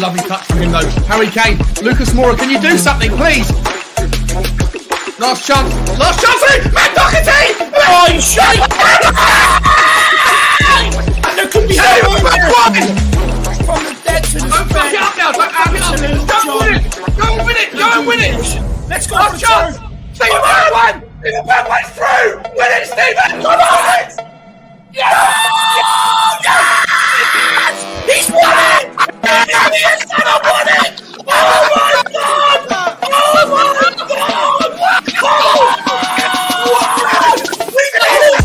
lovely touch from him though. Harry Kane, Lucas Moura, can you do something, please? Last chance, Matt Doherty! Oh, you shite! And there could be from the dead to the don't fuck it up now, don't fuck it up. Go and win it. Let's go Last for chance. Stephen Bergwijn! Stephen Bergwijn's through! Win it, Stephen! Come on! Yes! He's won it! He has won it! Oh my God! Oh my God! We did it!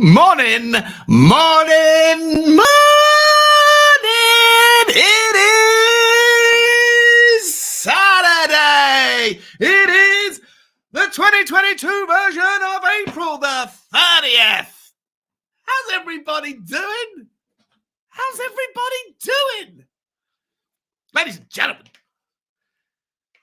Morning! It is Saturday! It is the 2022 version of April the 30th! How's everybody doing? Ladies and gentlemen,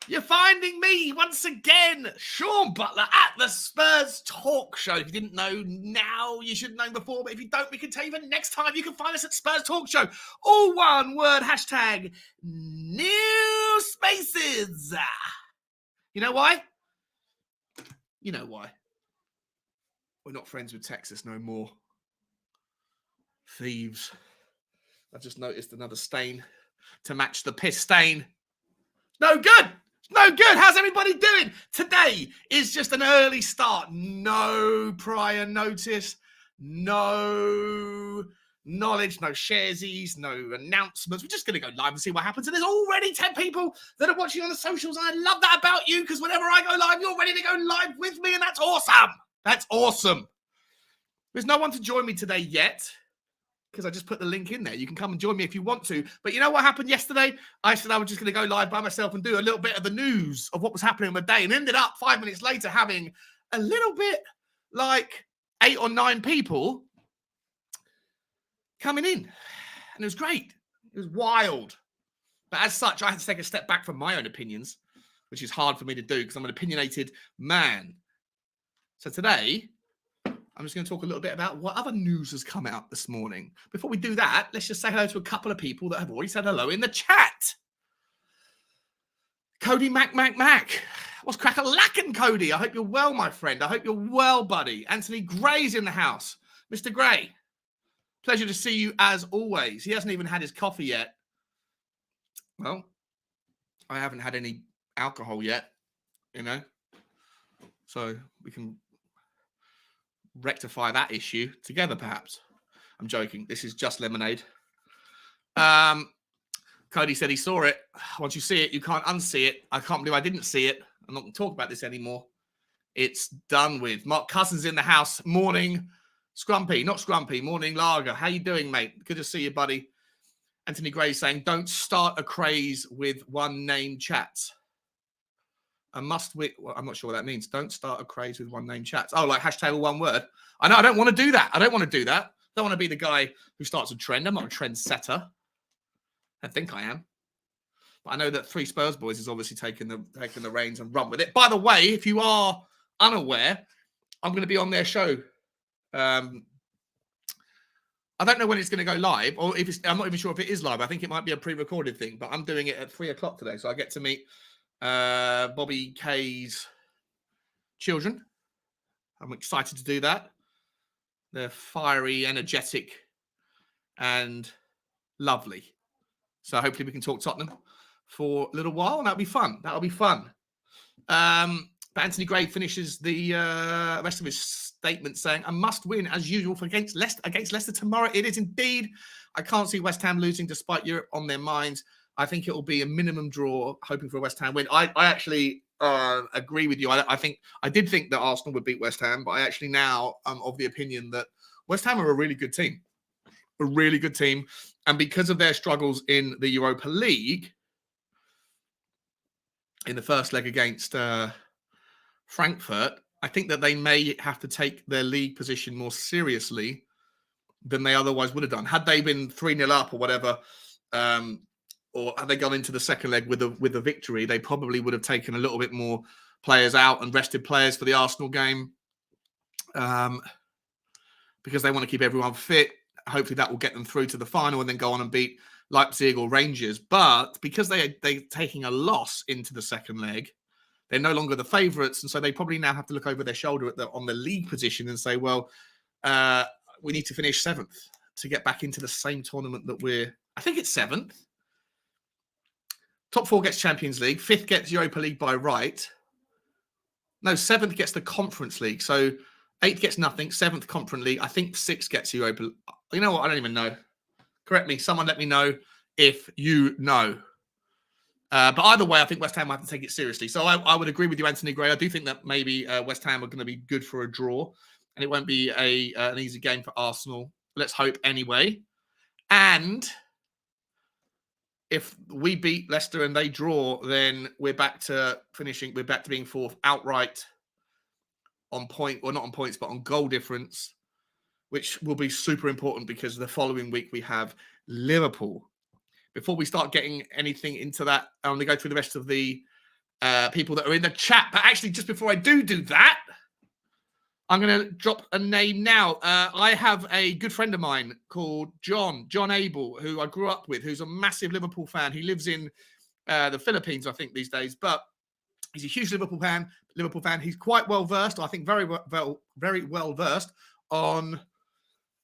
you're finding me once again, Sean Butler, at the Spurs Talk Show. If you didn't know now, you should have known before. But if you don't, we can tell you the next time. You can find us at Spurs Talk Show. All one word, hashtag new spaces. You know why? We're not friends with Texas no more. Thieves. I've just noticed another stain to match the piss stain. No good. How's everybody doing? Today is just an early start. No prior notice. No knowledge. No sharesies. No announcements. We're just going to go live and see what happens. And there's already 10 people that are watching on the socials. And I love that about you because whenever I go live, you're ready to go live with me. And that's awesome. There's no one to join me today yet, because I just put the link in there. You can come and join me if you want to. But you know what happened yesterday? I said I was just going to go live by myself and do a little bit of the news of what was happening on the day, and ended up 5 minutes later having a little bit like 8 or 9 people coming in. And it was great. It was wild. But as such, I had to take a step back from my own opinions, which is hard for me to do because I'm an opinionated man. So today, I'm just going to talk a little bit about what other news has come out this morning. Before we do that, let's just say hello to a couple of people that have already said hello in the chat. Cody Mac. What's crack-a-lackin', Cody? I hope you're well, my friend. I hope you're well, buddy. Anthony Gray's in the house. Mr. Gray, pleasure to see you as always. He hasn't even had his coffee yet. Well, I haven't had any alcohol yet, So we can rectify that issue together, perhaps. I'm joking. This is just lemonade. Cody said he saw it. Once you see it, you can't unsee it. I can't believe I didn't see it. I'm not going to talk about this anymore. It's done with. Mark Cousins in the house. Morning, Scrumpy. Not Scrumpy. Morning, Lager. How you doing, mate? Good to see you, buddy. Anthony Gray saying, don't start a craze with one-name chats. A must-win. Well, I'm not sure what that means. Don't start a craze with one-name chats. Oh, like hashtag all one word. I know. I don't want to do that. I don't want to be the guy who starts a trend. I'm not a trend setter. I think I am. But I know that Three Spurs Boys is obviously taking the reins and run with it. By the way, if you are unaware, I'm going to be on their show. I don't know when it's going to go live, or if I'm not even sure if it is live. I think it might be a pre-recorded thing, but I'm doing it at 3:00 today, so I get to meet Bobby K's children. I'm excited to do that. They're fiery, energetic, and lovely. So hopefully we can talk Tottenham for a little while, and that'll be fun. But Anthony Gray finishes the rest of his statement saying, a must win as usual against Leicester tomorrow. It is indeed. I can't see West Ham losing despite Europe on their minds. I think it will be a minimum draw, hoping for a West Ham win. I actually agree with you. I did think that Arsenal would beat West Ham, but I actually now am of the opinion that West Ham are a really good team. And because of their struggles in the Europa League, in the first leg against Frankfurt, I think that they may have to take their league position more seriously than they otherwise would have done. Had they been 3-0 up or whatever, or had they gone into the second leg with a victory, they probably would have taken a little bit more players out and rested players for the Arsenal game, because they want to keep everyone fit. Hopefully that will get them through to the final and then go on and beat Leipzig or Rangers. But because they're taking a loss into the second leg, they're no longer the favourites, and so they probably now have to look over their shoulder on the league position and say, well, we need to finish 7th to get back into the same tournament that I think it's 7th. Top 4 gets Champions League. 5th gets Europa League by right. No, 7th gets the Conference League. So 8th gets nothing. 7th Conference League. I think 6th gets Europa. You know what? I don't even know. Correct me. Someone let me know if you know. But either way, I think West Ham will have to take it seriously. So I would agree with you, Anthony Gray. I do think that maybe West Ham are going to be good for a draw, and it won't be an easy game for Arsenal. Let's hope anyway. And if we beat Leicester and they draw, then we're back to finishing. We're back to being 4th outright on point, or not on points, but on goal difference, which will be super important because the following week we have Liverpool. Before we start getting anything into that, I'm going to go through the rest of the people that are in the chat. But actually, just before I do that, I'm going to drop a name now. I have a good friend of mine called John Abel, who I grew up with, who's a massive Liverpool fan. He lives in the Philippines, I think, these days. But he's a huge Liverpool fan. He's quite well versed, I think very well versed on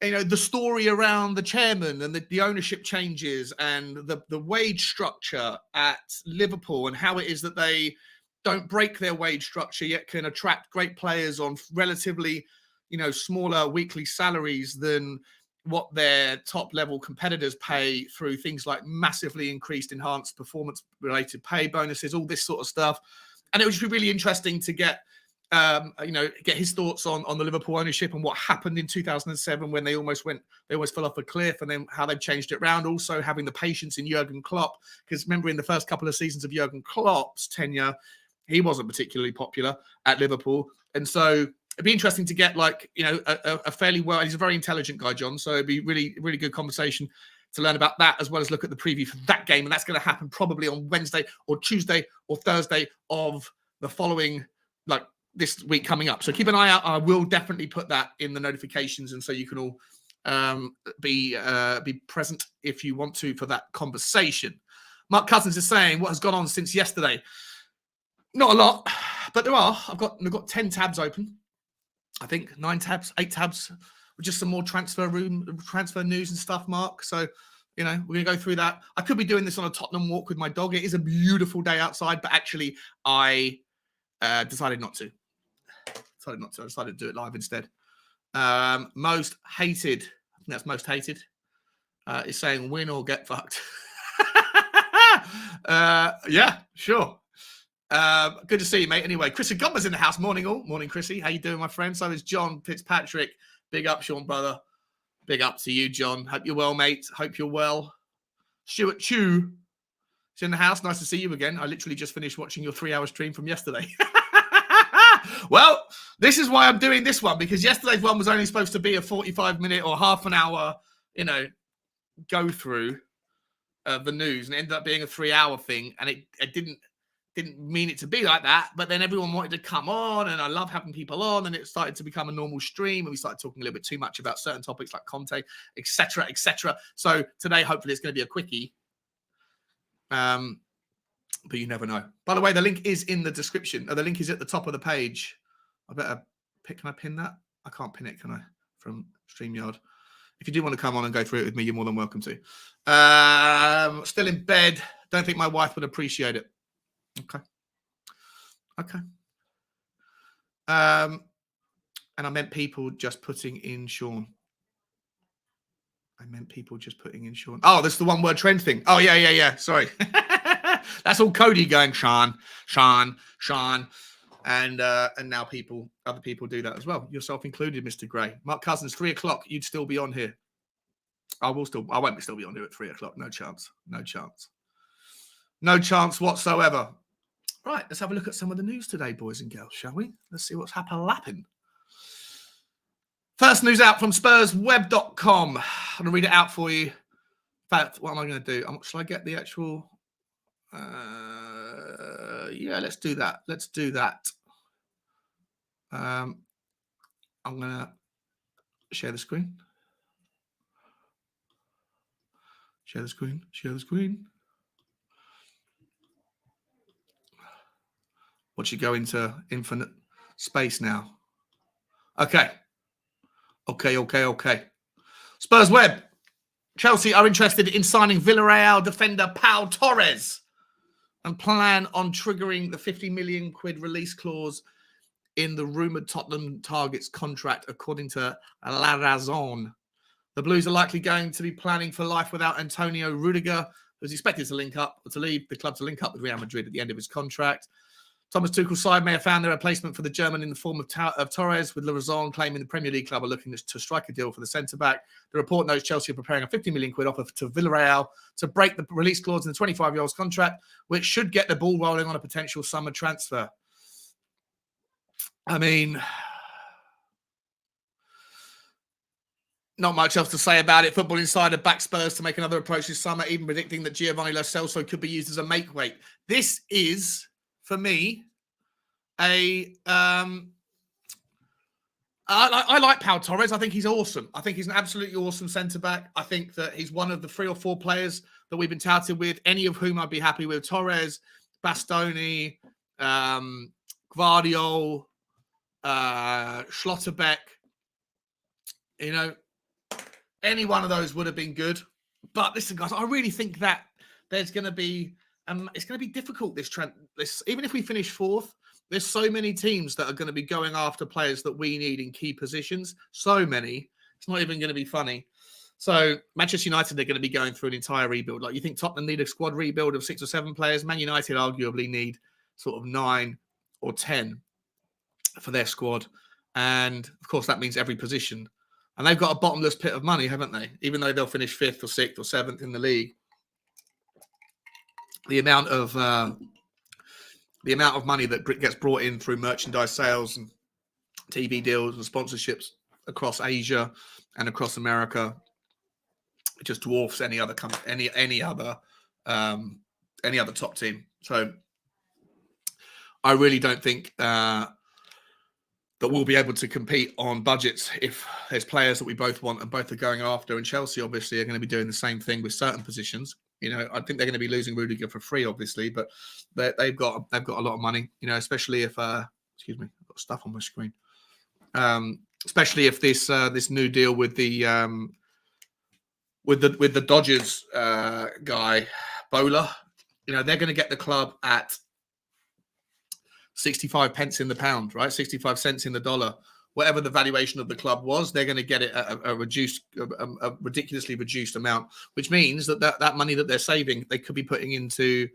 the story around the chairman and the ownership changes and the wage structure at Liverpool and how it is that they don't break their wage structure yet can attract great players on relatively, smaller weekly salaries than what their top level competitors pay through things like massively increased enhanced performance related pay bonuses, all this sort of stuff. And it would just be really interesting to get his thoughts on the Liverpool ownership and what happened in 2007 when they almost fell off a cliff, and then how they've changed it around. Also having the patience in Jurgen Klopp, because remember in the first couple of seasons of Jurgen Klopp's tenure, he wasn't particularly popular at Liverpool. And so it'd be interesting to get a fairly well, and he's a very intelligent guy, John. So it'd be really, really good conversation to learn about that, as well as look at the preview for that game. And that's going to happen probably on Wednesday or Tuesday or Thursday of the following, this week coming up. So keep an eye out. I will definitely put that in the notifications, and so you can all be present if you want to for that conversation. Mark Cousins is saying, what has gone on since yesterday? Not a lot, but there are. I've got 10 tabs open. I think 9 tabs, 8 tabs, with just some more transfer news and stuff, Mark. So, we're going to go through that. I could be doing this on a Tottenham walk with my dog. It is a beautiful day outside, but actually I decided not to. I decided to do it live instead. Most hated. I think that's most hated. Is saying win or get fucked. Yeah, sure. Good to see you, mate. Anyway, Chrissy Gomber's in the house. Morning, all. Morning, Chrissy. How you doing, my friend? So is John Fitzpatrick. Big up, Sean, brother. Big up to you, John. Hope you're well, mate. Hope you're well. Stuart Chew is in the house. Nice to see you again. I literally just finished watching your 3-hour stream from yesterday. Well, this is why I'm doing this one, because yesterday's one was only supposed to be a 45-minute or half an hour, go through the news, and it ended up being a 3-hour thing, and it didn't mean it to be like that. But then everyone wanted to come on, and I love having people on, and it started to become a normal stream, and we started talking a little bit too much about certain topics like Conte, etc., etc. So today, hopefully, it's going to be a quickie. But you never know. By the way, the link is in the description. The link is at the top of the page. I better can I pin that? I can't pin it, can I? From StreamYard. If you do want to come on and go through it with me, you're more than welcome to. Still in bed. Don't think my wife would appreciate it. Okay. And I meant people just putting in Sean. Oh, that's the one word trend thing. Oh, yeah. Sorry. That's all Cody going, Sean. And now other people do that as well. Yourself included, Mr. Gray. Mark Cousins, 3 o'clock, you'd still be on here. I won't still be on here at 3 o'clock. No chance whatsoever. Right, let's have a look at some of the news today, boys and girls, shall we? Let's see what's happening. First news out from SpursWeb.com. I'm going to read it out for you. In fact, what am I going to do? Shall I get the actual... yeah, let's do that. Let's do that. I'm going to share the screen. Share the screen. Share the screen. Watch you go into infinite space now. Okay. Spurs Web. Chelsea are interested in signing Villarreal defender Pao Torres and plan on triggering the 50 million quid release clause in the rumoured Tottenham target's contract, according to La Razón. The Blues are likely going to be planning for life without Antonio Rudiger, who's expected to leave the club to link up with Real Madrid at the end of his contract. Thomas Tuchel's side may have found their replacement for the German in the form of Torres, with La Razón claiming the Premier League club are looking to strike a deal for the centre-back. The report notes Chelsea are preparing a 50 million quid offer to Villarreal to break the release clause in the 25-year-old's contract, which should get the ball rolling on a potential summer transfer. I mean, not much else to say about it. Football Insider backed Spurs to make another approach this summer, even predicting that Giovanni Lo Celso could be used as a make-weight. This is, for me, I like Pao Torres. I think he's awesome. I think he's an absolutely awesome centre-back. I think that he's one of the 3 or 4 players that we've been touted with, any of whom I'd be happy with. Torres, Bastoni, Gvardiol, Schlotterbeck. You know, any one of those would have been good. But listen, guys, I really think that there's going to be it's going to be difficult this even if we finish 4th. There's so many teams that are going to be going after players that we need in key positions. So many. It's not even going to be funny. So Manchester United, they're going to be going through an entire rebuild. Like, you think Tottenham need a squad rebuild of 6 or 7 players? Man United arguably need sort of 9 or 10 for their squad. And of course, that means every position. And they've got a bottomless pit of money, haven't they? Even though they'll finish 5th or 6th or 7th in the league. The amount of money that gets brought in through merchandise sales and TV deals and sponsorships across Asia and across America, it just dwarfs any other top team. So I really don't think that we'll be able to compete on budgets if there's players that we both want and both are going after. And Chelsea obviously are going to be doing the same thing with certain positions. You know, I think they're going to be losing Rudiger for free, obviously, but they've got a lot of money. You know, especially if excuse me, I've got stuff on my screen. Especially if this new deal with the Dodgers guy Bowler, you know, they're going to get the club at 65 pence in the pound, right? 65 cents in the dollar. Whatever the valuation of the club was, they're going to get it at a ridiculously reduced amount, which means that money that they're saving, they could be putting into,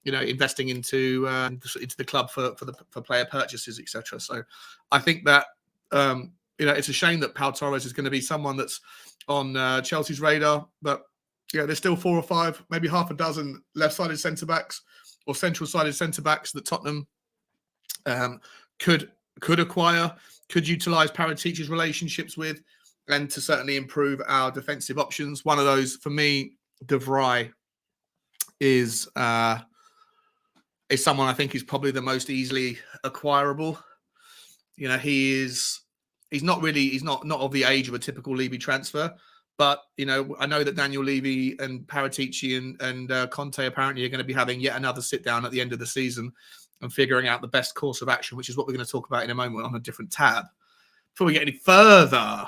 you know, investing into the club for player purchases, etc. So I think that, you know, it's a shame that Pao Torres is going to be someone that's on Chelsea's radar, but yeah, there's still 4 or 5, maybe half a dozen left-sided centre-backs or central-sided centre-backs that Tottenham could acquire, could utilise Paratici's relationships with, and to certainly improve our defensive options. One of those, for me, De Vrij is someone I think is probably the most easily acquirable. You know, he's not of the age of a typical Levy transfer, but you know, I know that Daniel Levy and Paratici and Conte apparently are going to be having yet another sit down at the end of the season and figuring out the best course of action, which is what we're going to talk about in a moment on a different tab. Before we get any further,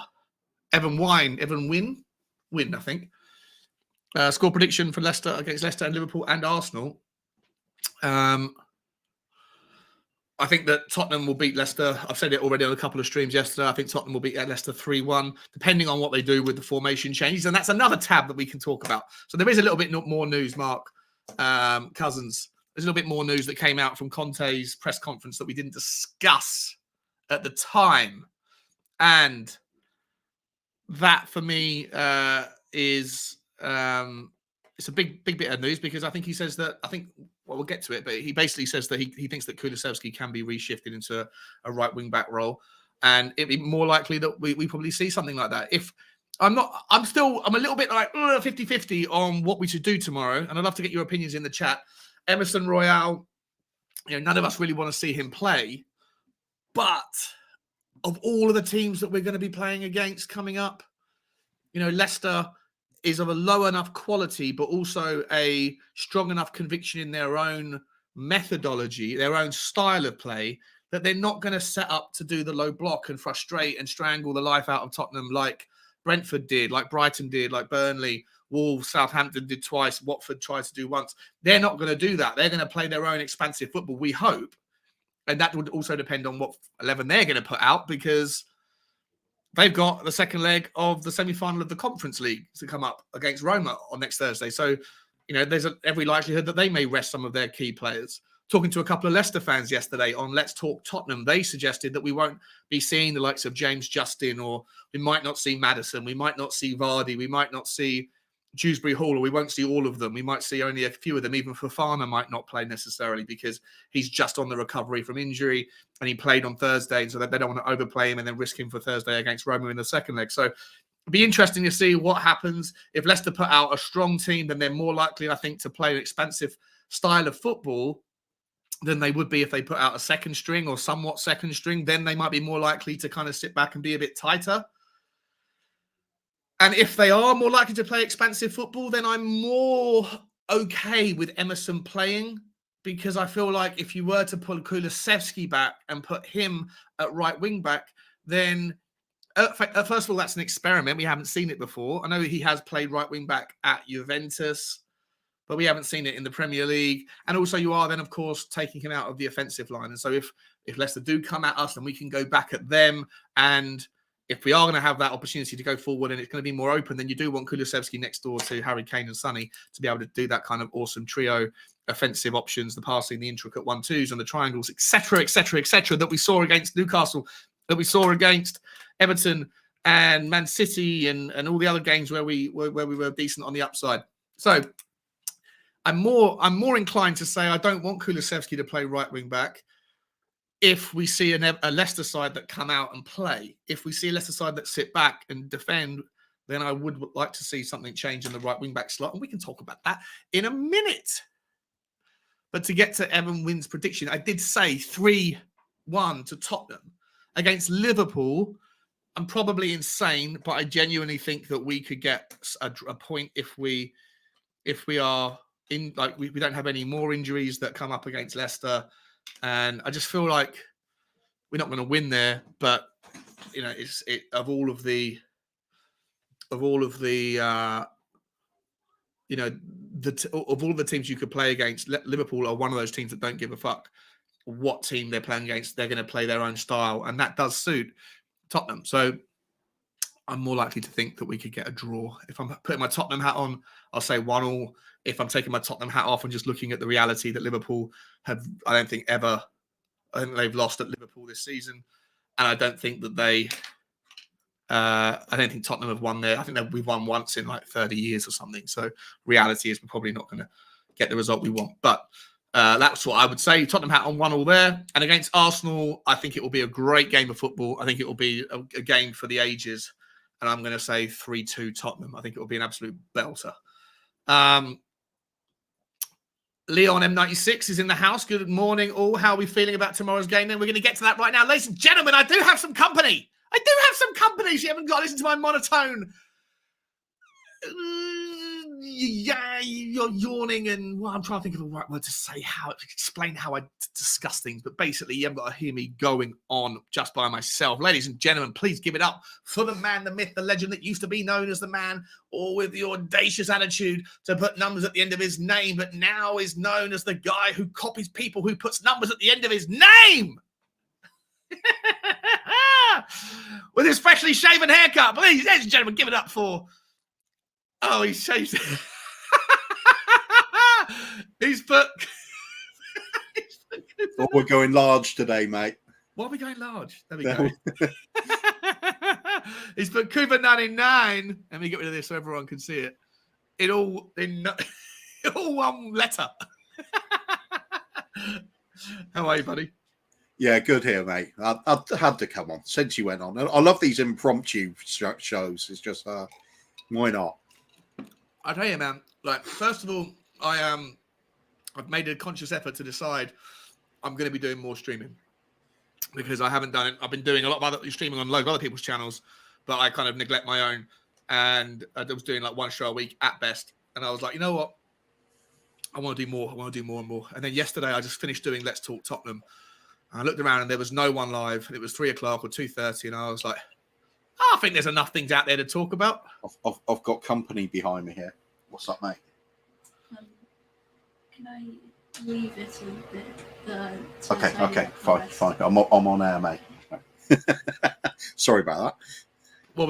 Evan Wynn, I think. Score prediction for Leicester against Leicester and Liverpool and Arsenal. I think that Tottenham will beat Leicester. I've said it already on a couple of streams yesterday. I think Tottenham will beat Leicester 3-1, depending on what they do with the formation changes. And that's another tab that we can talk about. So there is a little bit more news, Mark Cousins. There's a little bit more news that came out from Conte's press conference that we didn't discuss at the time. And that, for me, is it's a big bit of news, because I think he says that, I think well, we'll get to it, but he basically says that he thinks that Kulusevski can be reshifted into a right wing back role, and it'd be more likely that we probably see something like that. If I'm a little bit like 50-50 on what we should do tomorrow, and I'd love to get your opinions in the chat. Emerson Royale, none of us really want to see him play, but of all of the teams that we're going to be playing against coming up, Leicester is of a low enough quality, but also a strong enough conviction in their own methodology, their own style of play, that they're not going to set up to do the low block and frustrate and strangle the life out of Tottenham like Brentford did, like Brighton did, like Burnley, Wolves, Southampton did twice, Watford tried to do once. They're not going to do that. They're going to play their own expansive football, we hope. And that would also depend on what 11 they're going to put out, because they've got the second leg of the semi-final of the Conference League to come up against Roma on next Thursday. So, there's every likelihood that they may rest some of their key players. Talking to a couple of Leicester fans yesterday on Let's Talk Tottenham, they suggested that we won't be seeing the likes of James Justin, or we might not see Maddison, we might not see Vardy, we might not see Dewsbury Hall, or we won't see all of them. We might see only a few of them. Even Fofana might not play necessarily because he's just on the recovery from injury and he played on Thursday, so that they don't want to overplay him and then risk him for Thursday against Roma in the second leg. So it'd be interesting to see what happens. If Leicester put out a strong team, then they're more likely, I think, to play an expansive style of football than they would be if they put out a second string or somewhat second string. Then they might be more likely to kind of sit back and be a bit tighter. And if they are more likely to play expansive football, then I'm more okay with Emerson playing, because I feel like if you were to pull Kulusevski back and put him at right wing back, then first of all, that's an experiment. We haven't seen it before. I know he has played right wing back at Juventus, but we haven't seen it in the Premier League. And also you are then, of course, taking him out of the offensive line. And so if Leicester do come at us, then we can go back at them. And if we are going to have that opportunity to go forward and it's going to be more open, then you do want Kulusevski next door to Harry Kane and Sonny to be able to do that kind of awesome trio, offensive options, the passing, the intricate 1-2s and the triangles, etc., that we saw against Newcastle, that we saw against Everton and Man City and all the other games where we were decent on the upside. So I'm more inclined to say I don't want Kulusevski to play right wing back. If we see a Leicester side that come out and play, if we see a Leicester side that sit back and defend, then I would like to see something change in the right wing-back slot. And we can talk about that in a minute. But to get to Evan Wynn's prediction, I did say 3-1 to Tottenham. Against Liverpool, I'm probably insane, but I genuinely think that we could get a point if we are in, like, we don't have any more injuries that come up against Leicester. And I just feel like we're not going to win there, but of all of the teams you could play against, Liverpool are one of those teams that don't give a fuck what team they're playing against. They're going to play their own style, and that does suit Tottenham. So I'm more likely to think that we could get a draw. If I'm putting my Tottenham hat on, I'll say 1-1. If I'm taking my Tottenham hat off and just looking at the reality that Liverpool have, I don't think they've lost at Liverpool this season. And I don't think that I don't think Tottenham have won there. I think we've won once in like 30 years or something. So reality is we're probably not going to get the result we want. But that's what I would say. Tottenham hat on 1-1 there. And against Arsenal, I think it will be a great game of football. I think it will be a game for the ages. And I'm going to say 3-2 Tottenham. I think it will be an absolute belter. Leon M96 is in the house. Good morning, all. How are we feeling about tomorrow's game? Then we're going to get to that right now. Ladies and gentlemen, I do have some company. So you haven't got to listen to my monotone. Yeah, you're yawning, and I'm trying to think of the right word to explain how I discuss things. But basically, you haven't got to hear me going on just by myself. Ladies and gentlemen, please give it up for the man, the myth, the legend that used to be known as the man, or with the audacious attitude to put numbers at the end of his name, but now is known as the guy who copies people who puts numbers at the end of his name. With his freshly shaven haircut. Please, ladies and gentlemen, give it up for... Oh, he's changed it. He's put... Oh, we're going large today, mate. Why are we going large? There we go. He's put Cuba 99. Let me get rid of this so everyone can see it. In all one letter. How are you, buddy? Yeah, good here, mate. I had to come on since you went on. I love these impromptu shows. It's just, why not? I tell you, man. Like, first of all, I've made a conscious effort to decide I'm going to be doing more streaming because I haven't done it. I've been doing a lot of other streaming on loads of other people's channels, but I kind of neglect my own. And I was doing like one show a week at best. And I was like, you know what? I want to do more. I want to do more and more. And then yesterday, I just finished doing Let's Talk Tottenham. And I looked around and there was no one live. And it was 3 o'clock or 2:30. And I was like, I think there's enough things out there to talk about. I've got company behind me here. What's up, mate? Can I leave it a bit? Okay, fine. I'm on air, mate. Sorry about that.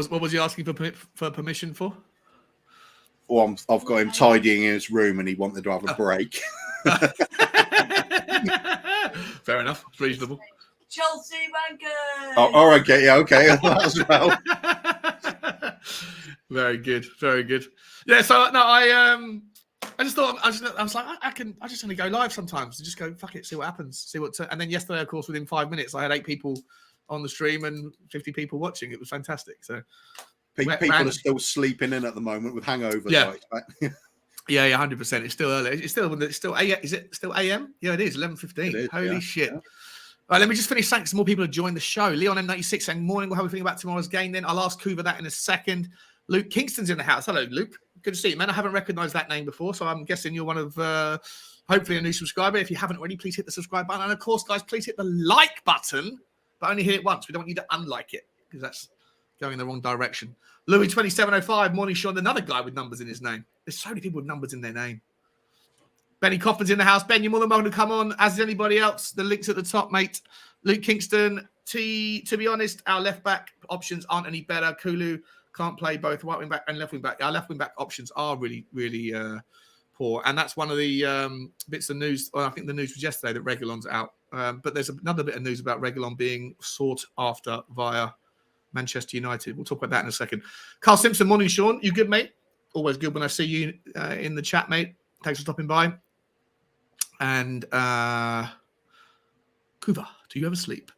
What was he asking for permission for? Well, I've got him tidying his room and he wanted to have a break. Fair enough. It's reasonable. Chelsea wankers! Oh, okay, yeah, okay. As well. Very good. Very good. Yeah, so no, I just thought I was like, I just want to go live sometimes and just go, fuck it, see what happens. And then yesterday, of course, within 5 minutes, I had 8 people on the stream and 50 people watching. It was fantastic. So people are still sleeping in at the moment with hangovers. Yeah. Right? Yeah, 100%. It's still early. Is it still AM? Yeah, it is 11:15. Holy shit. Yeah. Right, let me just finish saying some more people have joined the show. Leon M96 saying, morning, how are we feeling about tomorrow's game then? I'll ask Coover that in a second. Luke Kingston's in the house. Hello, Luke. Good to see you, man. I haven't recognized that name before, so I'm guessing you're one of, hopefully, a new subscriber. If you haven't already, please hit the subscribe button. And, of course, guys, please hit the like button, but only hit it once. We don't want you to unlike it because that's going in the wrong direction. Louis2705, morning, Sean. Another guy with numbers in his name. There's so many people with numbers in their name. Benny Coffin's in the house. Ben, you're more than welcome to come on, as is anybody else. The link's at the top, mate. Luke Kingston, to be honest, our left-back options aren't any better. Kulu can't play both right wing back and left wing back. Our left wing back options are really, really poor. And that's one of the bits of news. Well, I think the news was yesterday that Reguilon's out. But there's another bit of news about Reguilon being sought after via Manchester United. We'll talk about that in a second. Carl Simpson, morning, Sean. You good, mate? Always good when I see you in the chat, mate. Thanks for stopping by. And Kuva, do you ever sleep?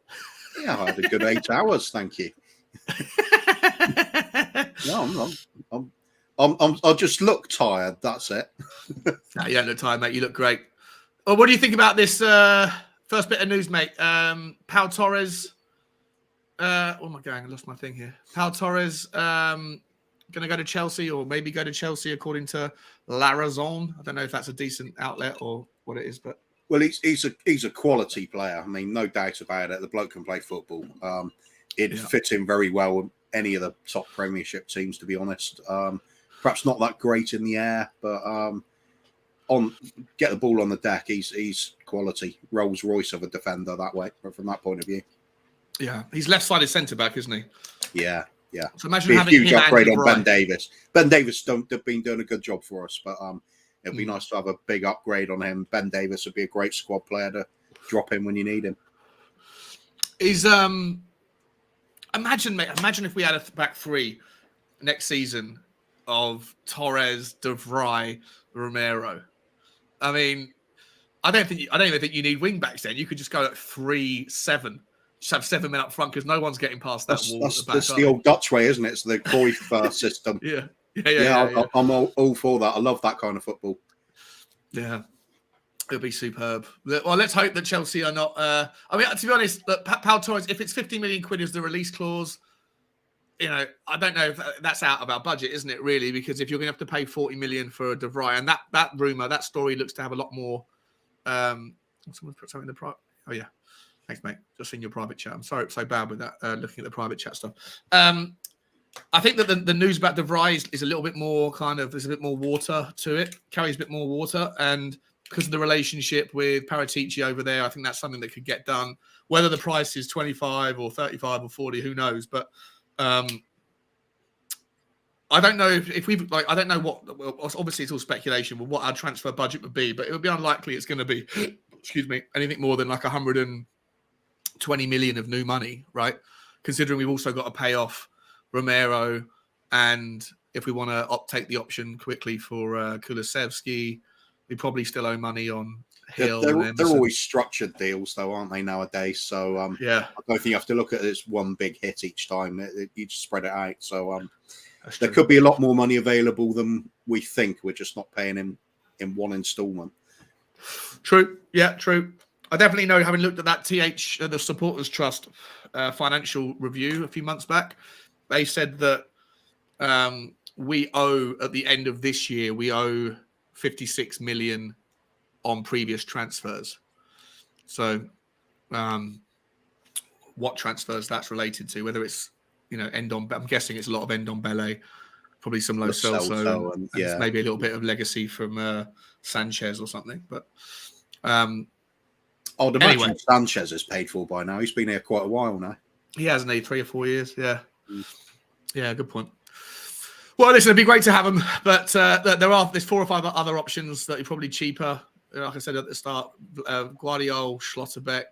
Yeah, I had a good 8 hours, thank you. No, I just look tired. That's it. No, you don't look tired, mate. You look great. Well, what do you think about this first bit of news, mate? Pao Torres. Oh my God, I lost my thing here. Pao Torres going to go to Chelsea, or maybe go to Chelsea, according to La Raison. I don't know if that's a decent outlet or what it is, but well, he's a quality player. I mean, no doubt about it. The bloke can play football. It fits him very well with any of the top Premiership teams, to be honest. Perhaps not that great in the air, but get the ball on the deck. He's quality. Rolls Royce of a defender that way, from that point of view. Yeah, he's left-sided centre back, isn't he? Yeah. So imagine Be a having huge him upgrade and on Ben Davis. Ben Davis have been doing a good job for us, but it'd be nice to have a big upgrade on him. Ben Davis would be a great squad player to drop in when you need him. Is imagine if we had a back three next season of Torres, De Vrij, Romero. I mean, I don't even think you need wing backs then. You could just go at 3-7. Just have 7 men up front because no one's getting past that wall. That's the old Dutch way, isn't it? It's the Cruyff system. Yeah. I'm all for that. I love that kind of football. Yeah, it'll be superb. Well, let's hope that Chelsea are not. I mean, to be honest, look, Pao Torres, if it's 50 million quid as the release clause, I don't know if that's out of our budget, isn't it? Really, because if you're going to have to pay 40 million for a De Vrij, and that rumor, that story looks to have a lot more. Someone put something in the private. Oh yeah. Thanks, mate. Just in your private chat. I'm sorry, so bad with that, looking at the private chat stuff. I think that the news about De Vrij is a little bit more there's a bit more water to it, carries a bit more water. And because of the relationship with Paratici over there, I think that's something that could get done. Whether the price is 25 or 35 or 40, who knows? But I don't know if we've I don't know what, obviously it's all speculation with what our transfer budget would be, but it would be unlikely it's going to be, anything more than like 120 million of new money, right? Considering we've also got to pay off Romero, and if we want to take the option quickly for Kulusevski, we probably still owe money on Hill. They're always structured deals, though, aren't they, nowadays? So yeah, I don't think you have to look at it as one big hit each time. You just spread it out. So that's there true. could be a lot more money available than we think. We're just not paying him in one instalment. True. Yeah, true. I definitely know, having looked at that the Supporters Trust financial review a few months back, they said that we owe, at the end of this year, we owe 56 million on previous transfers. So what transfers that's related to, whether it's, I'm guessing it's a lot of Ndombele, probably some Lo Celso, and maybe a little bit of legacy from Sanchez or something. But I'd imagine Sanchez is paid for by now. He's been here quite a while now. He hasn't, 3 or 4 years. Yeah. Yeah, good point. Well, listen, it'd be great to have him, but there's 4 or 5 other options that are probably cheaper. Like I said at the start, Guardiola, Schlotterbeck.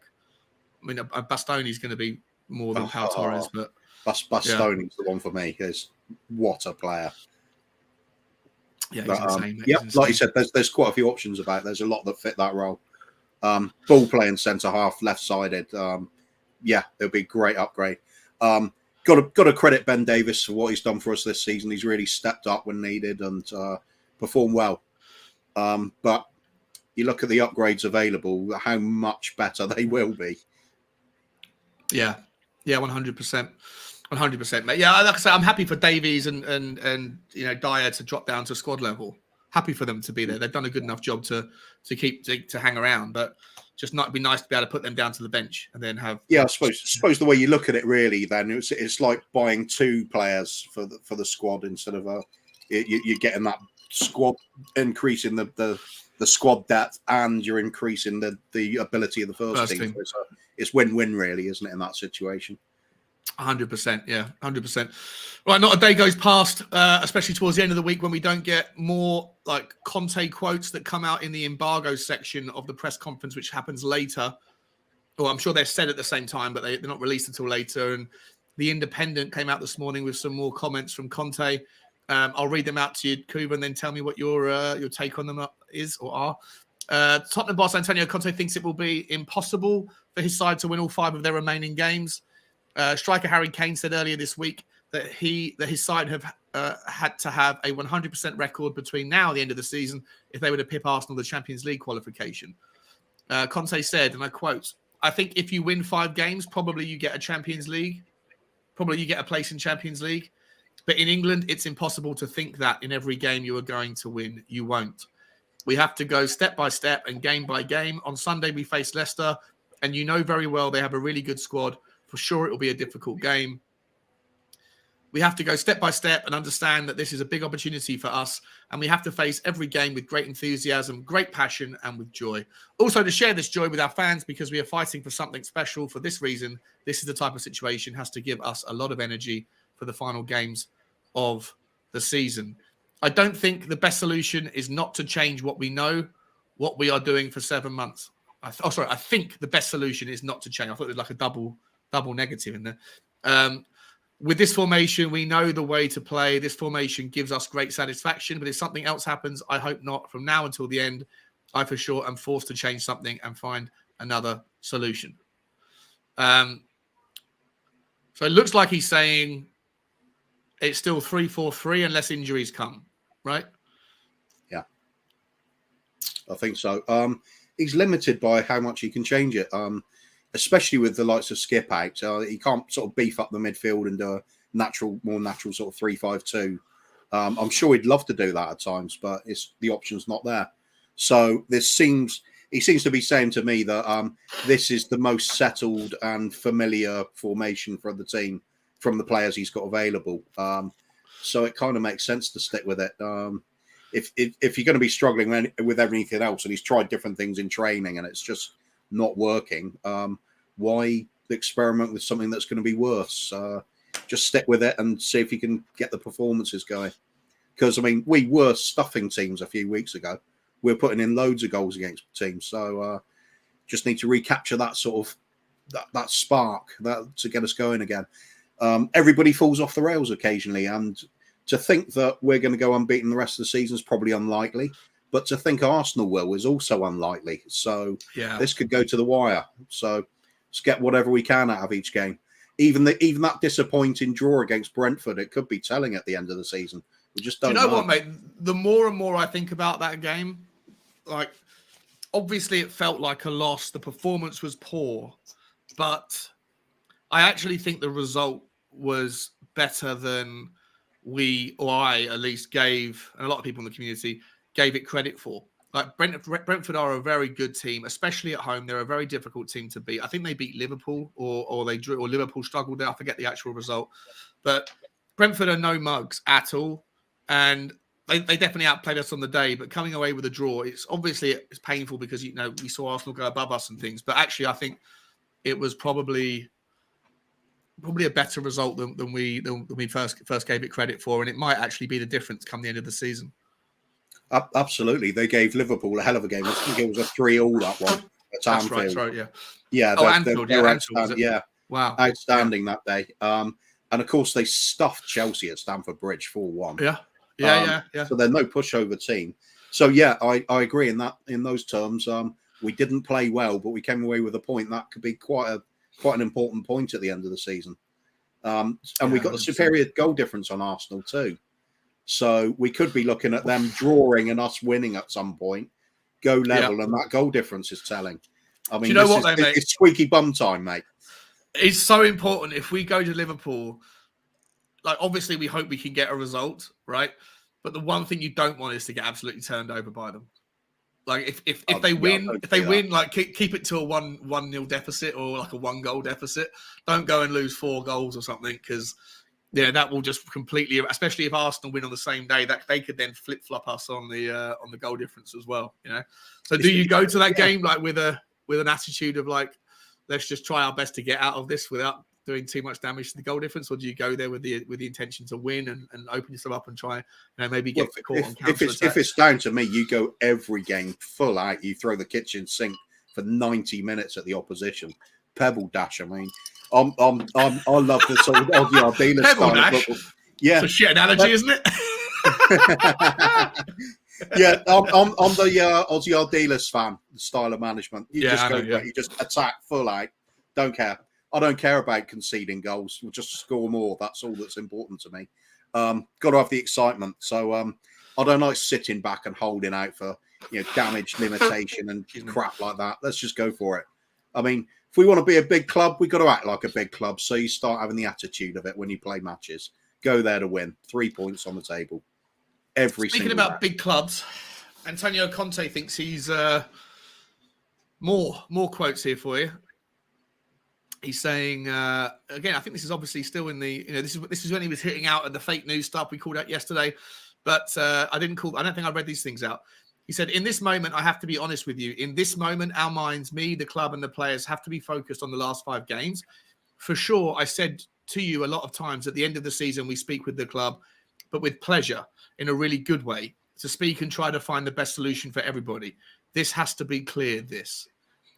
I mean, Bastoni's going to be more than Pao Torres, but Bastoni's the one for me. Because what a player! Yeah, he's insane. Yeah, like you said, there's quite a few options about. There's a lot that fit that role. Ball playing centre half, left sided. Yeah, it'll be a great upgrade. Got to credit Ben Davies for what he's done for us this season. He's really stepped up when needed and performed well. But you look at the upgrades available, how much better they will be. Yeah, 100%. 100%, mate. Yeah, like I say, I'm happy for Davies and Dyer to drop down to squad level. Happy for them to be there. They've done a good enough job to hang around, but just not be nice to be able to put them down to the bench and then have. Yeah, I suppose the way you look at it, really, then it's like buying 2 players for the squad instead of you're getting that squad increase in the squad depth, and you're increasing the ability of the first team. So it's win-win, really, isn't it, in that situation? 100%, yeah, 100%. Right, not a day goes past, especially towards the end of the week, when we don't get more like Conte quotes that come out in the embargo section of the press conference, which happens later. Well, I'm sure they're said at the same time, but they're not released until later. And the Independent came out this morning with some more comments from Conte. I'll read them out to you, Kuba, and then tell me what your take on them is or are. Tottenham boss Antonio Conte thinks it will be impossible for his side to win all 5 of their remaining games. Striker Harry Kane said earlier this week that his side have had to have a 100% record between now and the end of the season if they were to pip Arsenal the Champions League qualification. Conte said, and I quote, "I think if you win 5 games, probably you get a Champions League. Probably you get a place in Champions League. But in England, it's impossible to think that in every game you are going to win. You won't. We have to go step by step and game by game. On Sunday, we face Leicester, and you know very well they have a really good squad. For sure, it will be a difficult game. We have to go step by step and understand that this is a big opportunity for us, and we have to face every game with great enthusiasm, great passion, and with joy. Also, to share this joy with our fans, because we are fighting for something special. For this reason, this is the type of situation has to give us a lot of energy for the final games of the season. I don't think the best solution is not to change what we know, what we are doing for 7 months. I think the best solution is not to change. I thought it was like a double negative in there. With this formation, we know the way to play. This formation gives us great satisfaction, but if something else happens, I hope not. From now until the end, I for sure am forced to change something and find another solution." So it looks like he's saying it's still 3-4-3 unless injuries come, right? Yeah, I think so. He's limited by how much he can change it. Especially with the likes of Skip out. He can't sort of beef up the midfield and do a more natural sort of 3-5-2. I'm sure he'd love to do that at times, but the option's not there. So he seems to be saying to me that this is the most settled and familiar formation for the team from the players he's got available. So it kind of makes sense to stick with it. If you're going to be struggling with everything else, and he's tried different things in training and it's just not working, why experiment with something that's going to be worse? Just stick with it and see if you can get the performances going. Because, I mean, we were stuffing teams a few weeks ago. We were putting in loads of goals against teams. So just need to recapture that sort of that spark to get us going again. Everybody falls off the rails occasionally. And to think that we're going to go unbeaten the rest of the season is probably unlikely. But to think Arsenal will is also unlikely. So this could go to the wire. So let's get whatever we can out of each game. Even that disappointing draw against Brentford, it could be telling at the end of the season. We just don't know. Do you know what, mate? The more and more I think about that game, like, obviously it felt like a loss. The performance was poor, but I actually think the result was better than I at least gave, and a lot of people in the community gave it credit for. Like, Brentford are a very good team, especially at home. They're a very difficult team to beat. I think they beat Liverpool, or they drew, or Liverpool struggled there. I forget the actual result, but Brentford are no mugs at all, and they definitely outplayed us on the day. But coming away with a draw, it's painful because we saw Arsenal go above us and things. But actually, I think it was probably a better result than we first gave it credit for, and it might actually be the difference come the end of the season. Absolutely, they gave Liverpool a hell of a game. I think it was a 3-3 that one at Anfield. That's right, yeah. Yeah, Anfield, Anfield, yeah. Wow, outstanding that day. And of course, they stuffed Chelsea at Stamford Bridge 4-1. Yeah. So they're no pushover team. So yeah, I agree in those terms. We didn't play well, but we came away with a point that could be quite an important point at the end of the season. And we got a superior goal difference on Arsenal too. So we could be looking at them drawing and us winning at some point, go level, and that goal difference is telling. I mean, it's squeaky bum time, mate. It's so important if we go to Liverpool. Like, obviously, we hope we can get a result, right? But the one thing you don't want is to get absolutely turned over by them. Like, if they win, like, keep it to a 1-0 deficit or like a 1-goal deficit. Don't go and lose 4 goals or something, because that will just completely, especially if Arsenal win on the same day, that they could then flip flop us on the goal difference as well. So do you go to that game like with an attitude of like, let's just try our best to get out of this without doing too much damage to the goal difference, or do you go there with the intention to win and open yourself up and try maybe get caught on counter attack? If it's down to me, you go every game full out. You throw the kitchen sink for 90 minutes at the opposition. Pebble dash. I mean, I love the sort of Hojbjerg dealer Pebble style dash. Of yeah, it's a shit analogy, isn't it? Yeah, I'm the Hojbjerg dealers fan. The style of management. You just attack full out. Don't care. I don't care about conceding goals. We'll just score more. That's all that's important to me. Got to have the excitement. So I don't like sitting back and holding out for damage limitation and crap like that. Let's just go for it. I mean, if we want to be a big club, we've got to act like a big club. So you start having the attitude of it when you play matches. Go there to win. 3 points on the table. Speaking about big clubs, Antonio Conte thinks he's more quotes here for you. He's saying again, I think this is obviously still in the this is when he was hitting out at the fake news stuff we called out yesterday, but I don't think I read these things out. He said, in this moment, I have to be honest with you. In this moment, our minds, me, the club, and the players have to be focused on the last 5 games. For sure, I said to you a lot of times at the end of the season, we speak with the club, but with pleasure, in a really good way, to speak and try to find the best solution for everybody. This has to be clear, this.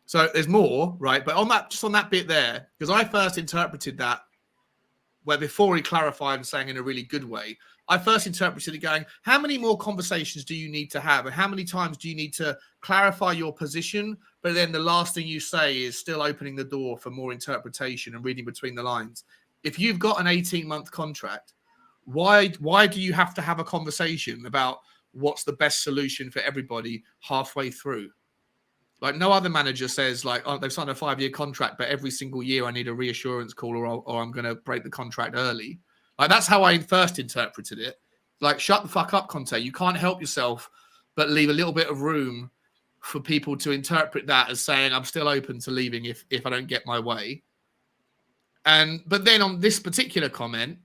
So there's more, right? But on that bit there, because I first interpreted that, where before he clarified and saying in a really good way, I first interpreted it going, how many more conversations do you need to have? And how many times do you need to clarify your position? But then the last thing you say is still opening the door for more interpretation and reading between the lines. If you've got an 18-month contract, why do you have to have a conversation about what's the best solution for everybody halfway through? Like, no other manager says, like, oh, they've signed a 5-year contract, but every single year I need a reassurance call or I'm going to break the contract early. Like, that's how I first interpreted it. Like, shut the fuck up, Conte. You can't help yourself, but leave a little bit of room for people to interpret that as saying, I'm still open to leaving if I don't get my way. But then on this particular comment,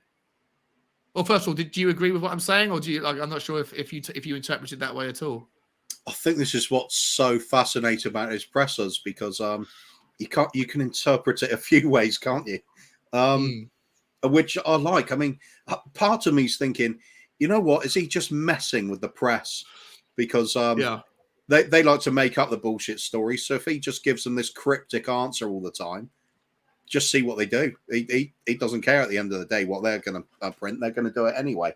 well, first of all, did you agree with what I'm saying? Or do you, like, I'm not sure if you interpreted that way at all. I think this is what's so fascinating about his pressers, because you can interpret it a few ways, can't you? Which I like. I mean, part of me is thinking, you know what? Is he just messing with the press? Because they like to make up the bullshit stories. So if he just gives them this cryptic answer all the time, just see what they do. He doesn't care at the end of the day what they're going to print. They're going to do it anyway.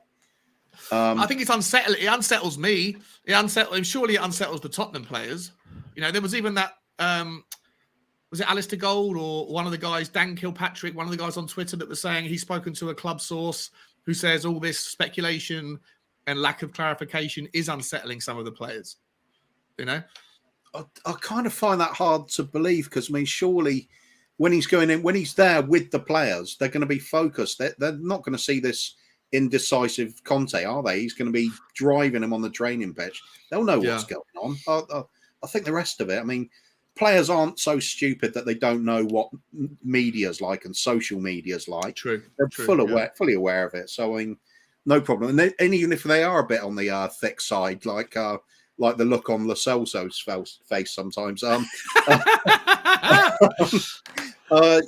I think it's unsettling. It unsettles me. Surely it unsettles the Tottenham players. You know, there was even that. Was it Alistair Gold or one of the guys, Dan Kilpatrick, one of the guys on Twitter that was saying he's spoken to a club source who says all this speculation and lack of clarification is unsettling some of the players. You know, I kind of find that hard to believe because, I mean, surely when he's going in, when he's there with the players, they're going to be focused. They're not going to see this indecisive Conte, are they? He's going to be driving them on the training pitch. They'll know what's going on. I think the rest of it, I mean, players aren't so stupid that they don't know what media's like and social media's like. True. They're fully aware of it. So, I mean, no problem. And even if they are a bit on the thick side, like the look on Lo Celso's face sometimes.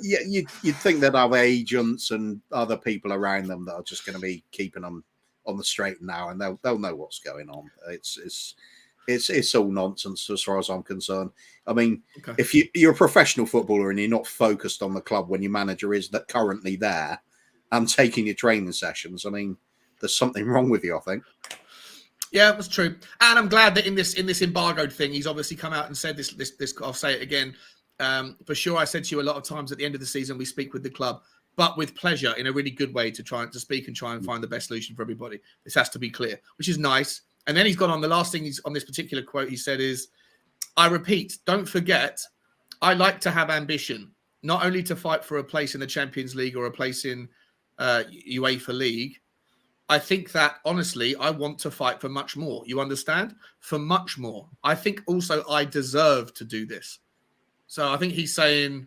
You'd think they'd have agents and other people around them that are just going to be keeping them on the straight and narrow, and they'll know what's going on. It's all nonsense as far as I'm concerned. I mean, if you're a professional footballer and you're not focused on the club when your manager is that currently there and taking your training sessions, I mean, there's something wrong with you, I think. Yeah, that's true. And I'm glad that in this embargoed thing, he's obviously come out and said this. I'll say it again. For sure, I said to you a lot of times at the end of the season, we speak with the club, but with pleasure, in a really good way, to try to speak and try and find the best solution for everybody. This has to be clear, which is nice. And then he's gone on. The last thing he's on this particular quote he said is, I repeat, don't forget, I like to have ambition, not only to fight for a place in the Champions League or a place in UEFA League. I think that, honestly, I want to fight for much more. You understand? For much more. I think also I deserve to do this. So I think he's saying,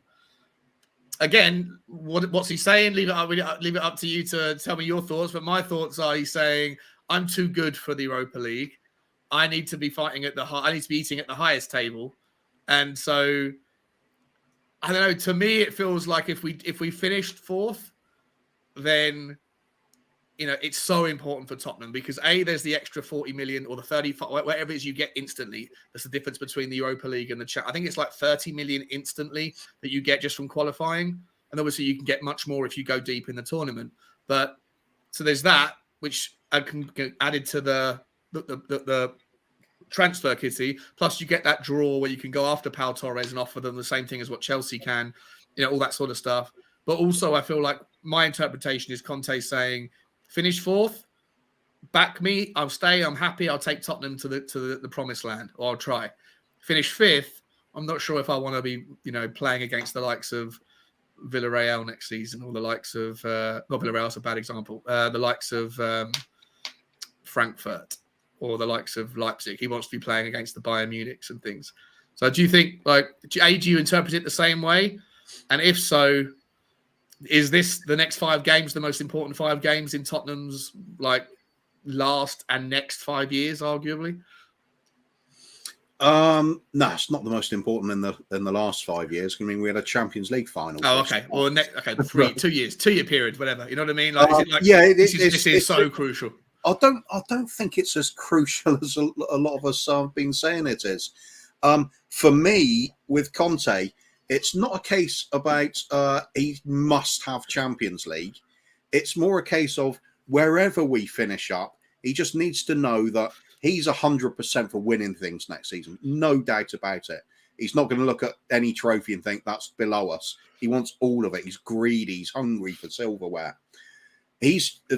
again, what's he saying? Leave it up to you to tell me your thoughts. But my thoughts are, he's saying, I'm too good for the Europa League. I need to be fighting I need to be eating at the highest table. And so, I don't know. To me, it feels like if we finished fourth, then, you know, it's so important for Tottenham because there's the extra 40 million or the 35, whatever it is you get instantly. That's the difference between the Europa League and I think it's like 30 million instantly that you get just from qualifying. And obviously you can get much more if you go deep in the tournament. But so there's that, which added to the transfer kitty. Plus you get that draw where you can go after Pao Torres and offer them the same thing as what Chelsea can, you know, all that sort of stuff. But also I feel like my interpretation is Conte saying, finish fourth, back me, I'll stay, I'm happy, I'll take Tottenham to the promised land, or I'll try. Finish fifth, I'm not sure if I want to be, you know, playing against the likes of Villarreal next season, or the likes of, not Villarreal's a bad example, the likes of Frankfurt, or the likes of Leipzig. He wants to be playing against the Bayern Munichs and things. So do you think, do you interpret it the same way? And if so, is this the next 5 games the most important 5 games in Tottenham's last and next 5 years, arguably? No, it's not the most important in the last 5 years. I mean, we had a Champions League final. Oh, okay. Well, 2 years, 2 year period, whatever. You know what I mean? This is so crucial. I don't think it's as crucial as a lot of us have been saying it is. For me, with Conte, it's not a case about he must have Champions League. It's more a case of wherever we finish up, he just needs to know that he's 100% for winning things next season. No doubt about it. He's not going to look at any trophy and think that's below us. He wants all of it. He's greedy. He's hungry for silverware.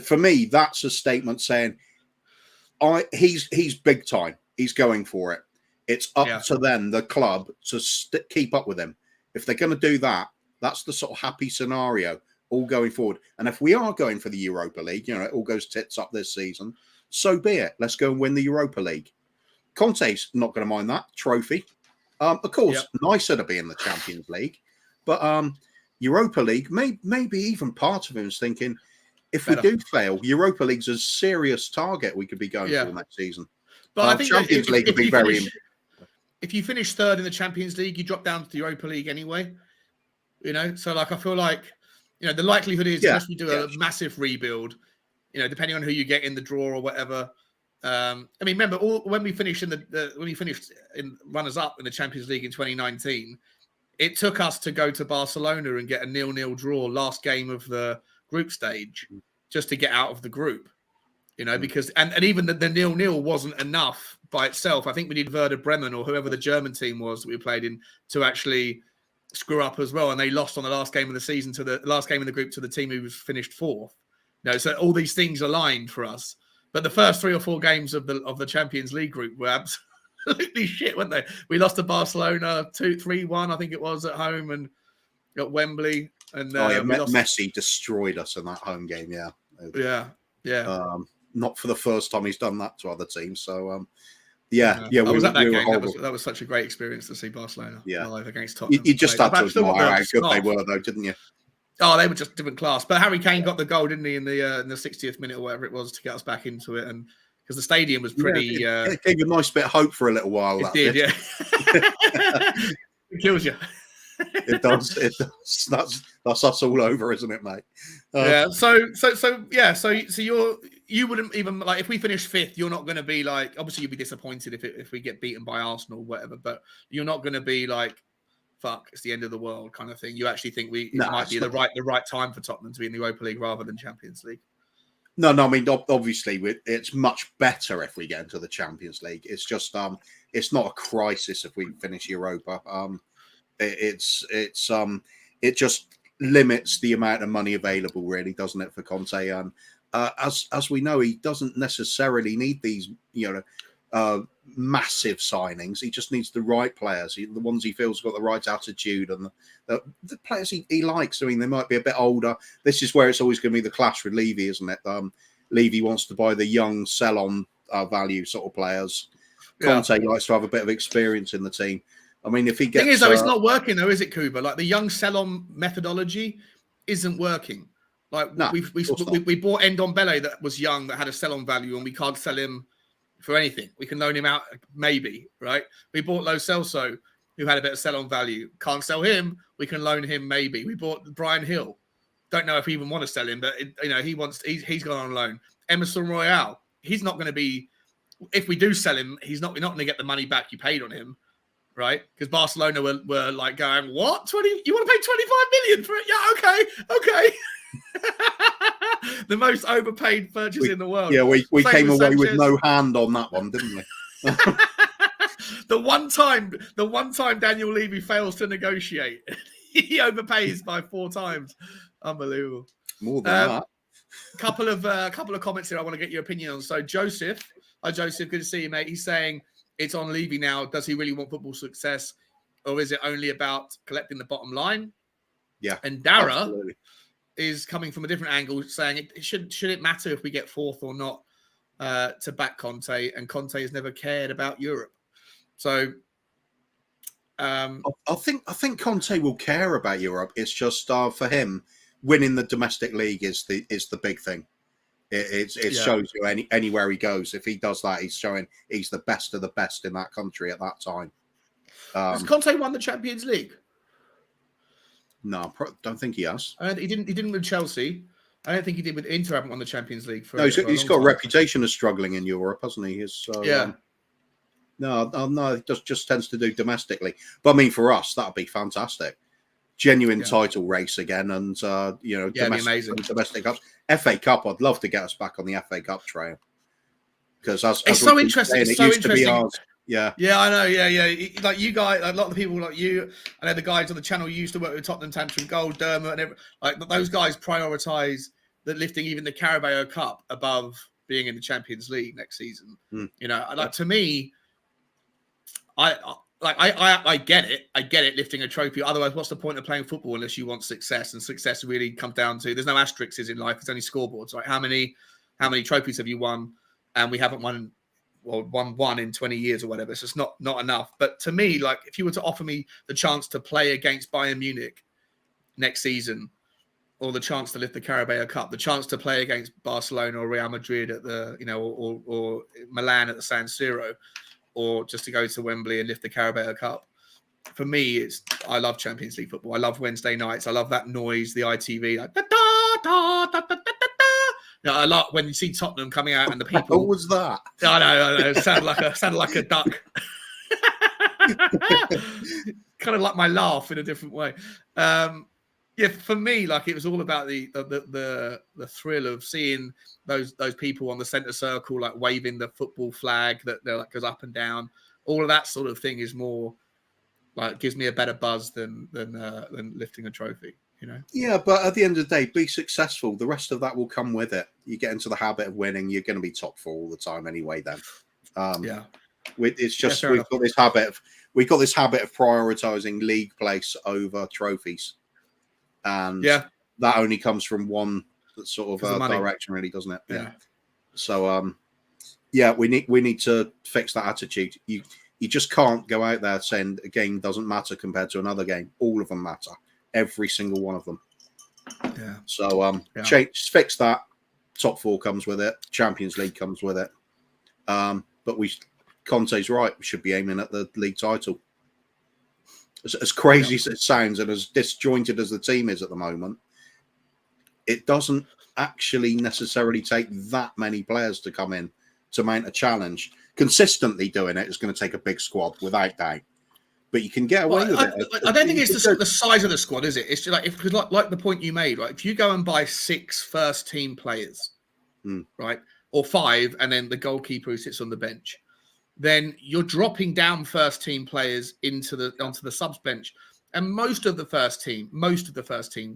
For me, that's a statement saying he's big time. He's going for it. It's up to them, the club, to keep up with him. If they're going to do that, that's the sort of happy scenario all going forward. And if we are going for the Europa League, you know, it all goes tits up this season, so be it. Let's go and win the Europa League. Conte's not going to mind that trophy. Of course, nicer to be in the Champions League. But Europa League, maybe even part of him is thinking, if we do fail, Europa League's a serious target we could be going for next season. But I think Champions League would be very... If you finish third in the Champions League, you drop down to the Europa League anyway. You know, so I feel like, you know, the likelihood is unless we do a massive rebuild, you know, depending on who you get in the draw or whatever. I mean, remember when we finished in runners up in the Champions League in 2019, it took us to go to Barcelona and get a 0-0 draw last game of the group stage just to get out of the group. because and even the 0-0 wasn't enough by itself. I think we need Werder Bremen or whoever the German team was that we played in to actually screw up as well. And they lost on the last game of the season to the last game in the group to the team who was finished fourth. So all these things aligned for us. But the first 3 or 4 games of the Champions League group were absolutely shit, weren't they? We lost to Barcelona 2-3-1, I think it was, at home and at Wembley. And Messi destroyed us in that home game. Yeah. Not for the first time he's done that to other teams. So I was at that game. That was such a great experience to see Barcelona live against Tottenham. You just had to admire how good they were, though, didn't you? Oh, they were just different class. But Harry Kane got the goal, didn't he, in the 60th minute or whatever it was to get us back into it, and because the stadium was pretty. It gave a nice bit of hope for a little while. It did, yeah. It kills you. It does. It does. That's us all over, isn't it, mate? So you wouldn't even like if we finish 5th. You're not going to be like. Obviously, you'd be disappointed if we get beaten by Arsenal, or whatever. But you're not going to be like, fuck, it's the end of the world kind of thing. You actually think it might be the right time for Tottenham to be in the Europa League rather than Champions League. No. I mean, obviously, it's much better if we get into the Champions League. It's just it's not a crisis if we finish Europa. It just limits the amount of money available, really, doesn't it, for Conte? And as we know, he doesn't necessarily need these, massive signings. He just needs the right players, the ones he feels got the right attitude, and the players he likes. I mean, they might be a bit older. This is where it's always going to be the clash with Levy, isn't it? Levy wants to buy the young, sell-on value sort of players. Conte likes to have a bit of experience in the team. I mean, if he gets... The thing is, though, it's not working, though, is it, Kuba? Like, the young sell-on methodology isn't working. Like, we bought Ndombele that was young, that had a sell-on value, and we can't sell him for anything. We can loan him out, maybe, right? We bought Lo Celso, who had a bit of sell-on value. Can't sell him. We can loan him, maybe. We bought Brian Hill. Don't know if we even want to sell him, but, he's gone on loan. Emerson Royale, he's not going to be... If we do sell him, we're not going to get the money back you paid on him. Right, because Barcelona were like going, what? You want to pay 25 million for it? Yeah, okay. The most overpaid purchase in the world. Yeah, we came away with no hand on that one, didn't we? The one time Daniel Levy fails to negotiate, he overpays by 4 times. Unbelievable. More than that. Couple of comments here I want to get your opinion on. So Joseph, hi Joseph, good to see you, mate. He's saying, it's on Levy now. Does he really want football success, or is it only about collecting the bottom line? Yeah. And Dara is coming from a different angle, saying should it matter if we get 4th or not to back Conte? And Conte has never cared about Europe. So I think Conte will care about Europe. It's just for him, winning the domestic league is the big thing. It shows you anywhere he goes. If he does that, he's showing he's the best of the best in that country at that time. Has Conte won the Champions League? No, don't think he has. He didn't with Chelsea. I don't think he did with Inter. Haven't won the Champions League for. No, he's got a reputation of struggling in Europe, hasn't he? No, he just tends to do domestically. But I mean, for us, that'd be fantastic. Genuine title race again, and domestic cups. FA Cup, I'd love to get us back on the FA Cup trail, because it's so interesting. It's so interesting. Yeah, I know. Yeah. Like you guys, a lot of the people like you, I know the guys on the channel used to work with Tottenham, Tantrum Gold, Dermot, and like those guys prioritise lifting even the Carabao Cup above being in the Champions League next season. Like to me, I get it. I get it, lifting a trophy. Otherwise, what's the point of playing football unless you want success? And success really comes down to, there's no asterisks in life. It's only scoreboards, right? How many trophies have you won? And we haven't won one in 20 years or whatever. It's just not enough. But to me, like, if you were to offer me the chance to play against Bayern Munich next season, or the chance to lift the Carabao Cup, the chance to play against Barcelona or Real Madrid at the, or Milan at the San Siro, or just to go to Wembley and lift the Carabao Cup. For me, I love Champions League football. I love Wednesday nights. I love that noise, the ITV, like da da da da da da da. I love when you see Tottenham coming out and the people. What was that? I know. It sounded like a duck. Kind of like my laugh in a different way. Yeah, for me, like, it was all about the thrill of seeing those people on the centre circle, like waving the football flag that like goes up and down. All of that sort of thing is more like, gives me a better buzz than lifting a trophy. You know? Yeah, but at the end of the day, be successful. The rest of that will come with it. You get into the habit of winning, you're going to be top 4 all the time anyway. Then, it's just we've got this habit of prioritizing league place over trophies. And that only comes from one sort of direction, really, doesn't it? Yeah. So, we need to fix that attitude. You just can't go out there saying a game doesn't matter compared to another game. All of them matter, every single one of them. Yeah. So, fix that. Top 4 comes with it. Champions League comes with it. But Conte's right. We should be aiming at the league title. As crazy as it sounds and as disjointed as the team is at the moment, it doesn't actually necessarily take that many players to come in to mount a challenge. Consistently doing it is going to take a big squad, without doubt. But you can get away with it. I don't think it's the size of the squad, is it? It's just like the point you made, right? If you go and buy 6 first-team players, right, or 5, and then the goalkeeper who sits on the bench, then you're dropping down first-team players onto the subs bench. And most of the first team,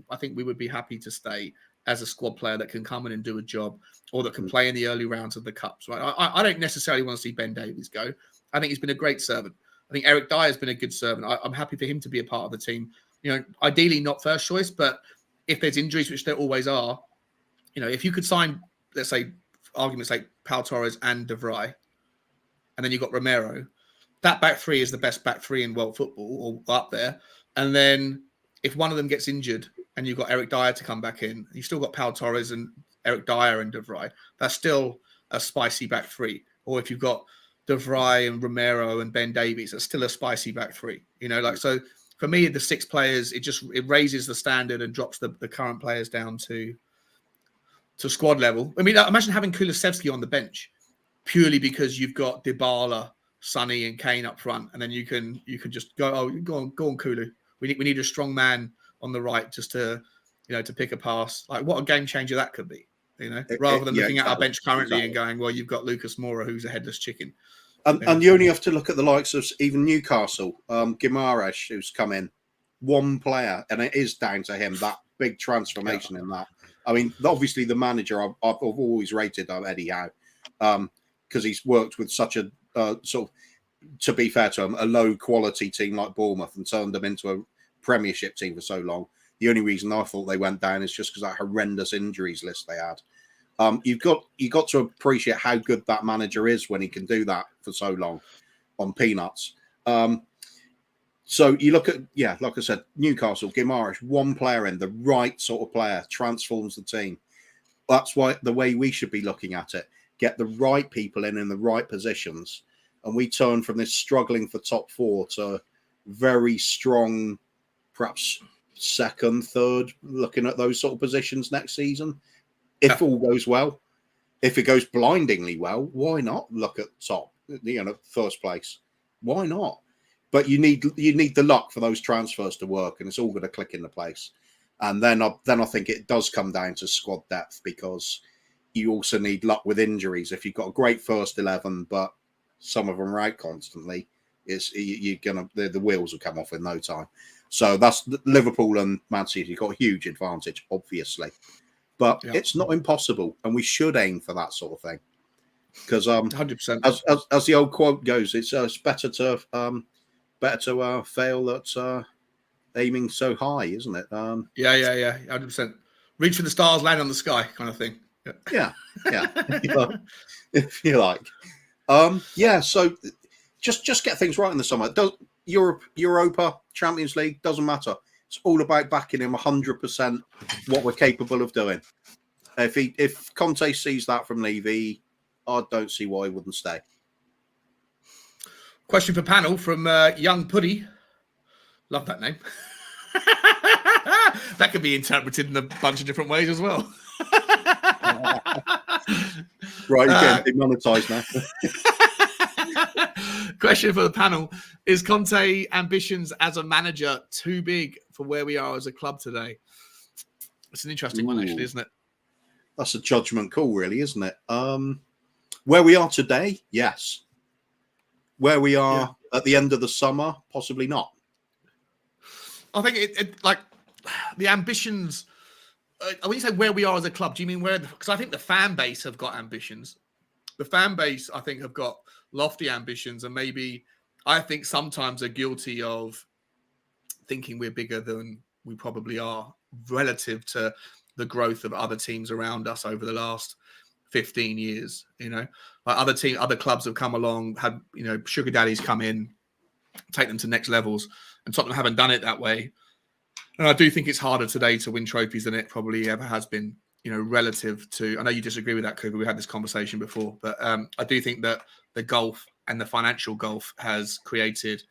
I think we would be happy to stay as a squad player that can come in and do a job, or that can play in the early rounds of the cups. Right? I don't necessarily want to see Ben Davies go. I think he's been a great servant. I think Eric Dyer has been a good servant. I'm happy for him to be a part of the team. You know, ideally not first choice, but if there's injuries, which there always are, you know, if you could sign, let's say, arguments like Pao Torres and De Vrij, and then you've got Romero, that back 3 is the best back 3 in world football, or up there. And then if one of them gets injured and you've got Eric Dyer to come back in, you've still got Pao Torres and Eric Dyer and De Vrij. That's still a spicy back 3. Or if you've got De Vrij and Romero and Ben Davies, that's still a spicy back 3. You know, like, so for me, the 6 players, it raises the standard and drops the current players down to squad level. I mean, imagine having Kulusevski on the bench purely because you've got Dybala, Sonny, and Kane up front, and then you can just go on Kulu. We need a strong man on the right just to pick a pass. Like, what a game changer that could be, you know, rather than looking at our bench currently and going, well, you've got Lucas Moura, who's a headless chicken. And you only have to look at the likes of even Newcastle, Guimaraes, who's come in, one player, and it is down to him, that big transformation in that. I mean, obviously the manager, I've always rated Eddie Howe, because he's worked with such a sort of, to be fair to him, a low quality team like Bournemouth and turned them into a Premiership team for so long. The only reason I thought they went down is just because that horrendous injuries list they had. You got to appreciate how good that manager is when he can do that for so long on peanuts. So you look at, like I said, Newcastle, Guimaraes, one player in, the right sort of player transforms the team. That's why the way we should be looking at it. Get the right people in the right positions, and we turn from this struggling for top 4 to very strong, perhaps second, third, looking at those sort of positions next season. If all goes well. If it goes blindingly well, why not look at top, first place? Why not? But you need the luck for those transfers to work, and it's all going to click into place. And then I think it does come down to squad depth, because you also need luck with injuries. If you've got a great first 11, but some of them are out constantly, the wheels will come off in no time. So that's Liverpool and Man City got a huge advantage, obviously, but it's not impossible, and we should aim for that sort of thing. Because 100%, as the old quote goes, it's better to fail at aiming so high, isn't it? 100%. Reach for the stars, land on the sky, kind of thing. Yeah. If you like. So just get things right in the summer. Europa, Champions League, doesn't matter. It's all about backing him 100% what we're capable of doing. If Conte sees that from Levy, I don't see why he wouldn't stay. Question for panel from Young Puddy. Love that name. That could be interpreted in a bunch of different ways as well. Right, you're getting demonetized now. Question for the panel. Is Conte ambitions as a manager too big for where we are as a club today? It's an interesting one, actually, isn't it? That's a judgment call, really, isn't it? Where we are today, yes. Where we are at the end of the summer, possibly not. I think it like the ambitions. When you say where we are as a club, do you mean where? Because I think the fan base have got ambitions. The fan base, I think, have got lofty ambitions, and maybe I think sometimes are guilty of thinking we're bigger than we probably are relative to the growth of other teams around us over the last 15 years. You know, like other clubs have come along, had, you know, sugar daddies come in, take them to next levels, and Tottenham haven't done it that way. And I do think it's harder today to win trophies than it probably ever has been, you know, relative to, I know you disagree with that, Cooper, we had this conversation before, but I do think that the gulf and the financial gulf has created,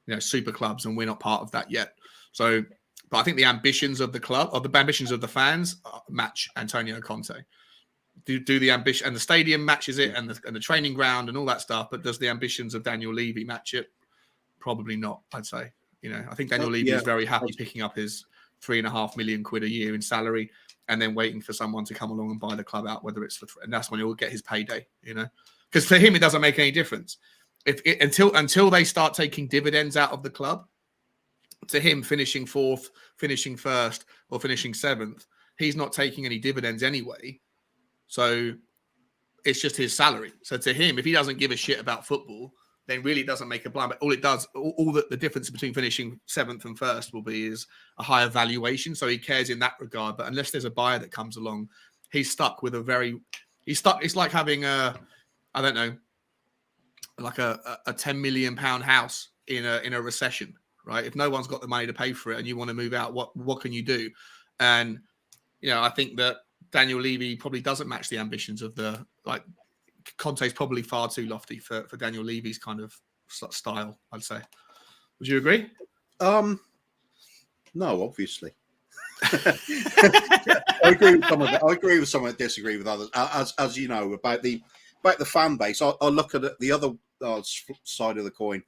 you know, super clubs, and we're not part of that yet. So, but I think the ambitions of the club, or the ambitions of the fans, match Antonio Conte. Do the ambition, and the stadium matches it, and the training ground and all that stuff, but does the ambitions of Daniel Levy match it? Probably not, I'd say. You know, I think Daniel Levy is very happy picking up his £3.5 million a year in salary, and then waiting for someone to come along and buy the club out, whether it's and that's when he'll get his payday. You know, because for him it doesn't make any difference until they start taking dividends out of the club. To him, finishing fourth, finishing first, or finishing seventh, he's not taking any dividends anyway. So it's just his salary. So to him, if he doesn't give a shit about football, then really it doesn't make a blind. But all it does, all the difference between finishing seventh and first will be is a higher valuation. So he cares in that regard. But unless there's a buyer that comes along, he's stuck with It's like having I don't know, like a £10 million house in a recession, right? If no one's got the money to pay for it and you want to move out, what can you do? And, you know, I think that Daniel Levy probably doesn't match the ambitions of Conte's probably far too lofty for Daniel Levy's kind of style, I'd say. Would you agree? No, obviously. I agree with some that disagree with others. As you know, about the fan base, I look at it, the other side of the coin,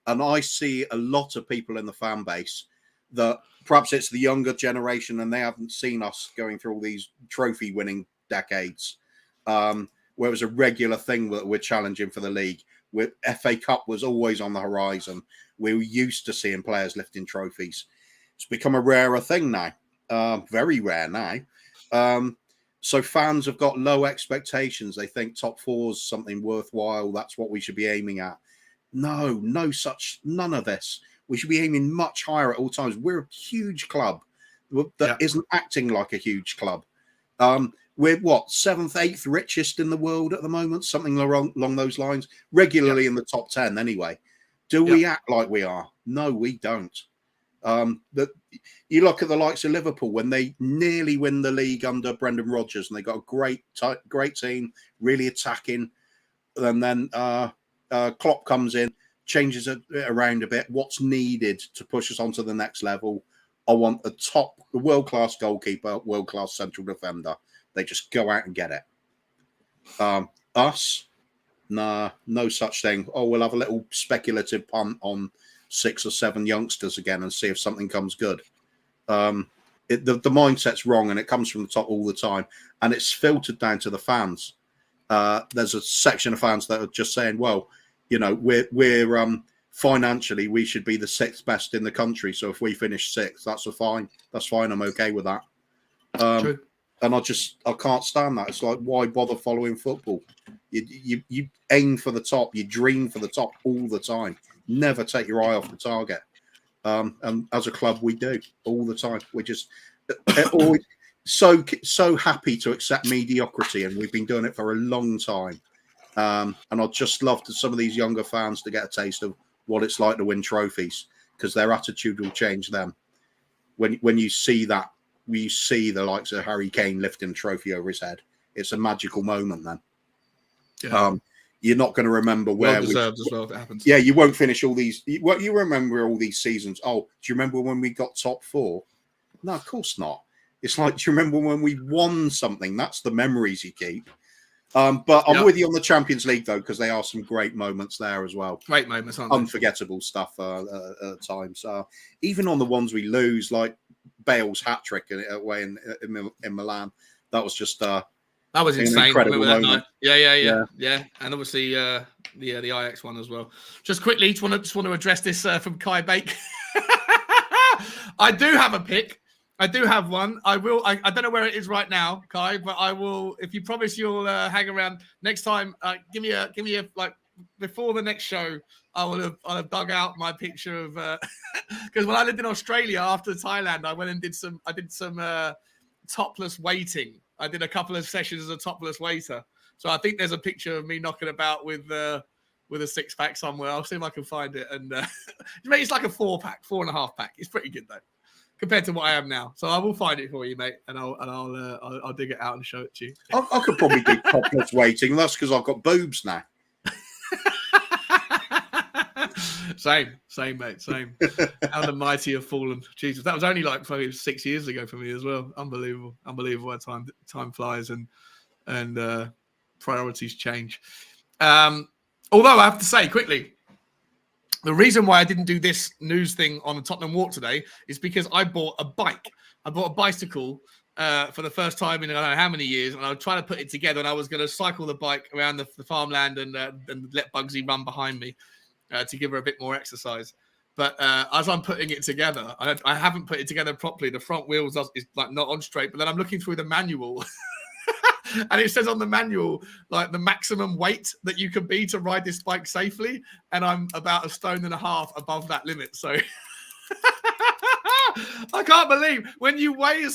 and I see a lot of people in the fan base that perhaps it's the younger generation and they haven't seen us going through all these trophy winning decades, where it was a regular thing that we're challenging for the league. FA Cup was always on the horizon. We were used to seeing players lifting trophies. It's become a rarer thing now, very rare now. So fans have got low expectations. They think top four is something worthwhile. That's what we should be aiming at. No, none of this. We should be aiming much higher at all times. We're a huge club that isn't acting like a huge club. We're what, 7th, 8th richest in the world at the moment, something along those lines, regularly in the top 10 anyway. Do we act like we are? No, we don't. You look at the likes of Liverpool when they nearly win the league under Brendan Rodgers, and they got a great team, really attacking, and then Klopp comes in, changes it around a bit. What's needed to push us onto the next level? I want the world-class goalkeeper, world-class central defender. They just go out and get it. Us, nah, no such thing. Oh, we'll have a little speculative punt on 6 or 7 youngsters again and see if something comes good. The mindset's wrong, and it comes from the top all the time, and it's filtered down to the fans. There's a section of fans that are just saying, well, you know, we're financially, we should be the 6th best in the country. So if we finish 6th, that's fine. That's fine. I'm okay with that. True. And I can't stand that. It's like, why bother following football? You aim for the top. You dream for the top all the time. Never take your eye off the target. And as a club, we do all the time. We're just always so happy to accept mediocrity, and we've been doing it for a long time. And I'd just love to some of these younger fans to get a taste of what it's like to win trophies, because their attitude will change them. When you see that, we see the likes of Harry Kane lifting a trophy over his head. It's a magical moment then. Yeah. You're not going to remember where well deserved as well if it happens. Yeah, you won't finish all these. You remember all these seasons. Oh, do you remember when we got top 4? No, of course not. It's like, do you remember when we won something? That's the memories you keep. But I'm with you on the Champions League, though, because there are some great moments there as well. Great moments, aren't they? Unforgettable stuff at times. Even on the ones we lose, like Bale's hat-trick away in Milan, that was just that was insane. An incredible moment. Yeah. And obviously the Ajax one as well. Just quickly, just want to address this from Kai Bake. I do have a pick. I do have one. I don't know where it is right now, Kai, but I will. If you promise you'll hang around next time, give me a like before the next show. I'll have dug out my picture of because when I lived in Australia after Thailand, I went and did some topless waiting. I did a couple of sessions as a topless waiter. So I think there's a picture of me knocking about with a 6-pack somewhere. I'll see if I can find it. And it's like a 4-pack, 4.5 pack. It's pretty good though, compared to what I am now. So I will find it for you, mate, and I'll dig it out and show it to you. I could probably do topless waiting. That's because I've got boobs now. Same, mate. Same. How the mighty have fallen. Jesus, that was only like 6 years ago for me as well. Unbelievable how time flies and priorities change. Although I have to say quickly, the reason why I didn't do this news thing on the Tottenham Walk today is because I bought a bike. I bought a bicycle for the first time in I don't know how many years, and I was trying to put it together, and I was going to cycle the bike around the farmland and let Bugsy run behind me to give her a bit more exercise. But as I'm putting it together, I haven't put it together properly. The front wheels is like not on straight, but then I'm looking through the manual. And it says on the manual, like the maximum weight that you can be to ride this bike safely. And I'm about 1.5 stones above that limit. So I can't believe when you weigh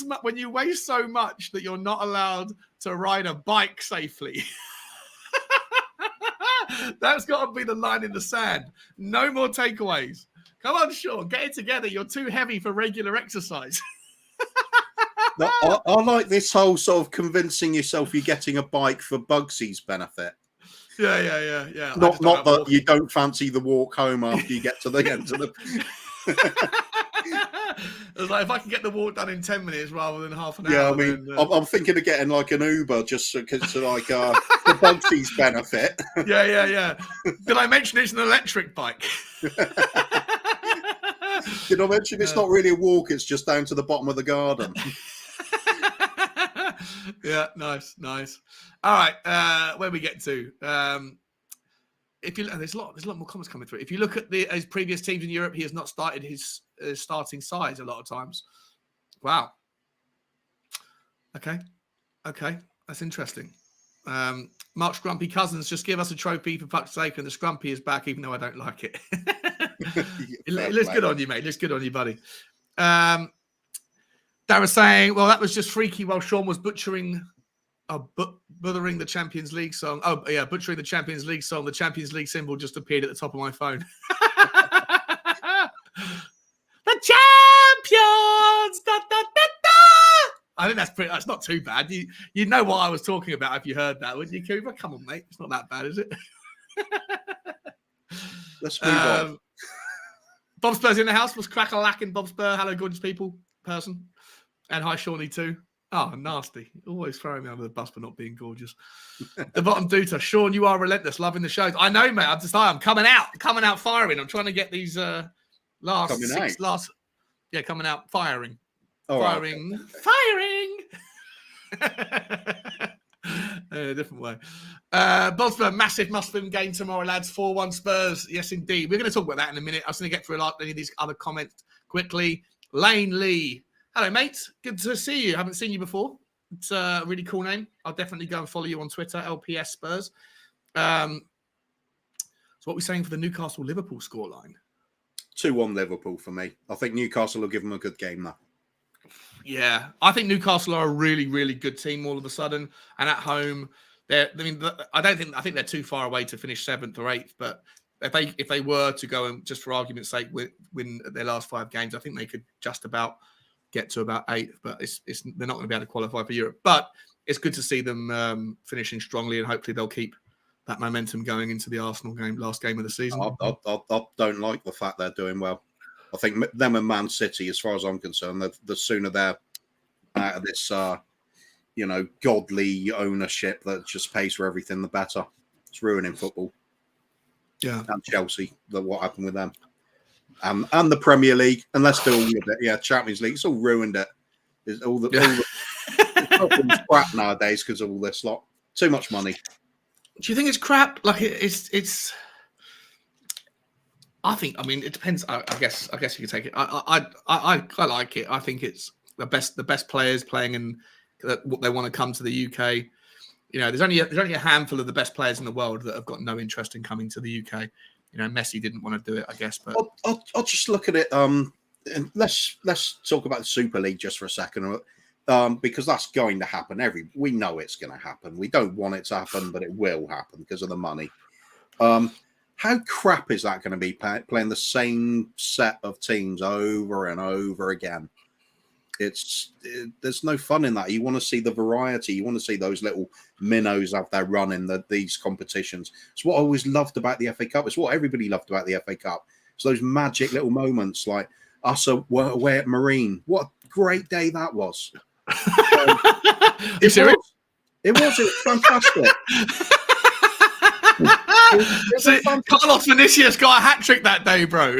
so much that you're not allowed to ride a bike safely. That's got to be the line in the sand. No more takeaways. Come on, Sean, get it together. You're too heavy for regular exercise. No, I like this whole sort of convincing yourself you're getting a bike for Bugsy's benefit. Yeah. Not that you don't fancy the walk home after you get to the end of the... It was like, if I can get the walk done in 10 minutes rather than half an hour. Yeah, I mean, I'm thinking of getting like an Uber just because like for Bugsy's benefit. Yeah. Did I mention it's an electric bike? Did I mention it's not really a walk, it's just down to the bottom of the garden? Yeah, nice. All right, where we get to? If you there's a lot more comments coming through. If you look at his previous teams in Europe, he has not started his starting sides a lot of times. Wow. Okay, that's interesting. Mark Scrumpy Cousins, just give us a trophy for fuck's sake, and the Scrumpy is back, even though I don't like it. It looks good on you, mate. Looks good on you, buddy. Darren saying, well, that was just freaky while Sean was butchering the Champions League song. Oh, yeah, butchering the Champions League song. The Champions League symbol just appeared at the top of my phone. The champions! Da, da, da, da! I think that's not too bad. You know what I was talking about if you heard that, wouldn't you, Cooper? Come on, mate. It's not that bad, is it? Let's move on. Bob Spurs in the house. Was crack-a-lacking Bob Spur. Hello, gorgeous people. Person. And hi, Shawnee, too. Oh, nasty. Always throwing me under the bus for not being gorgeous. The bottom duter. Sean, you are relentless. Loving the shows. I know, mate. I'm coming out firing. I'm trying to get these coming out firing. All firing. Right. Firing. A different way. Bosburn, massive must-win game tomorrow, lads. 4-1 Spurs. Yes, indeed. We're going to talk about that in a minute. I was going to get through a lot of these other comments quickly. Lane Lee. Hello, mate. Good to see you. Haven't seen you before. It's a really cool name. I'll definitely go and follow you on Twitter, LPS Spurs. So what are we saying for the Newcastle-Liverpool scoreline? 2-1 Liverpool for me. I think Newcastle will give them a good game, though. Yeah, I think Newcastle are a really, really good team all of a sudden. And at home, I think they're too far away to finish 7th or 8th. But if they were to go and, just for argument's sake, win their last 5 games, I think they could just about get to about 8th. But they're not going to be able to qualify for Europe. But it's good to see them finishing strongly, and hopefully they'll keep that momentum going into the Arsenal game, last game of the season. I don't like the fact they're doing well. I think them and Man City, as far as I'm concerned, the sooner they're out of this godly ownership that just pays for everything the better. It's ruining football. Yeah. And Chelsea, what happened with them. And the Premier League, and let's do all of it. Yeah, Champions League, it's all ruined it. It's all the crap nowadays because of all this lot. Too much money. Do you think it's crap? Like it's. I mean, it depends. I guess you could take it. I like it. I think it's the best players playing in what they want to come to the UK. There's only a handful of the best players in the world that have got no interest in coming to the UK. Messi didn't want to do it, I guess. But I'll just look at it. And let's talk about the Super League just for a second, because that's going to happen. We know it's going to happen. We don't want it to happen, but it will happen because of the money. How crap is that going to be playing the same set of teams over and over again? There's no fun in that. You want to see the variety. You want to see those little minnows have their run in these competitions. It's what I always loved about the FA Cup. It's what everybody loved about the FA Cup. It's those magic little moments like us away at Marine. What a great day that was. It was fantastic. Carlos Vinicius got a hat-trick that day, bro.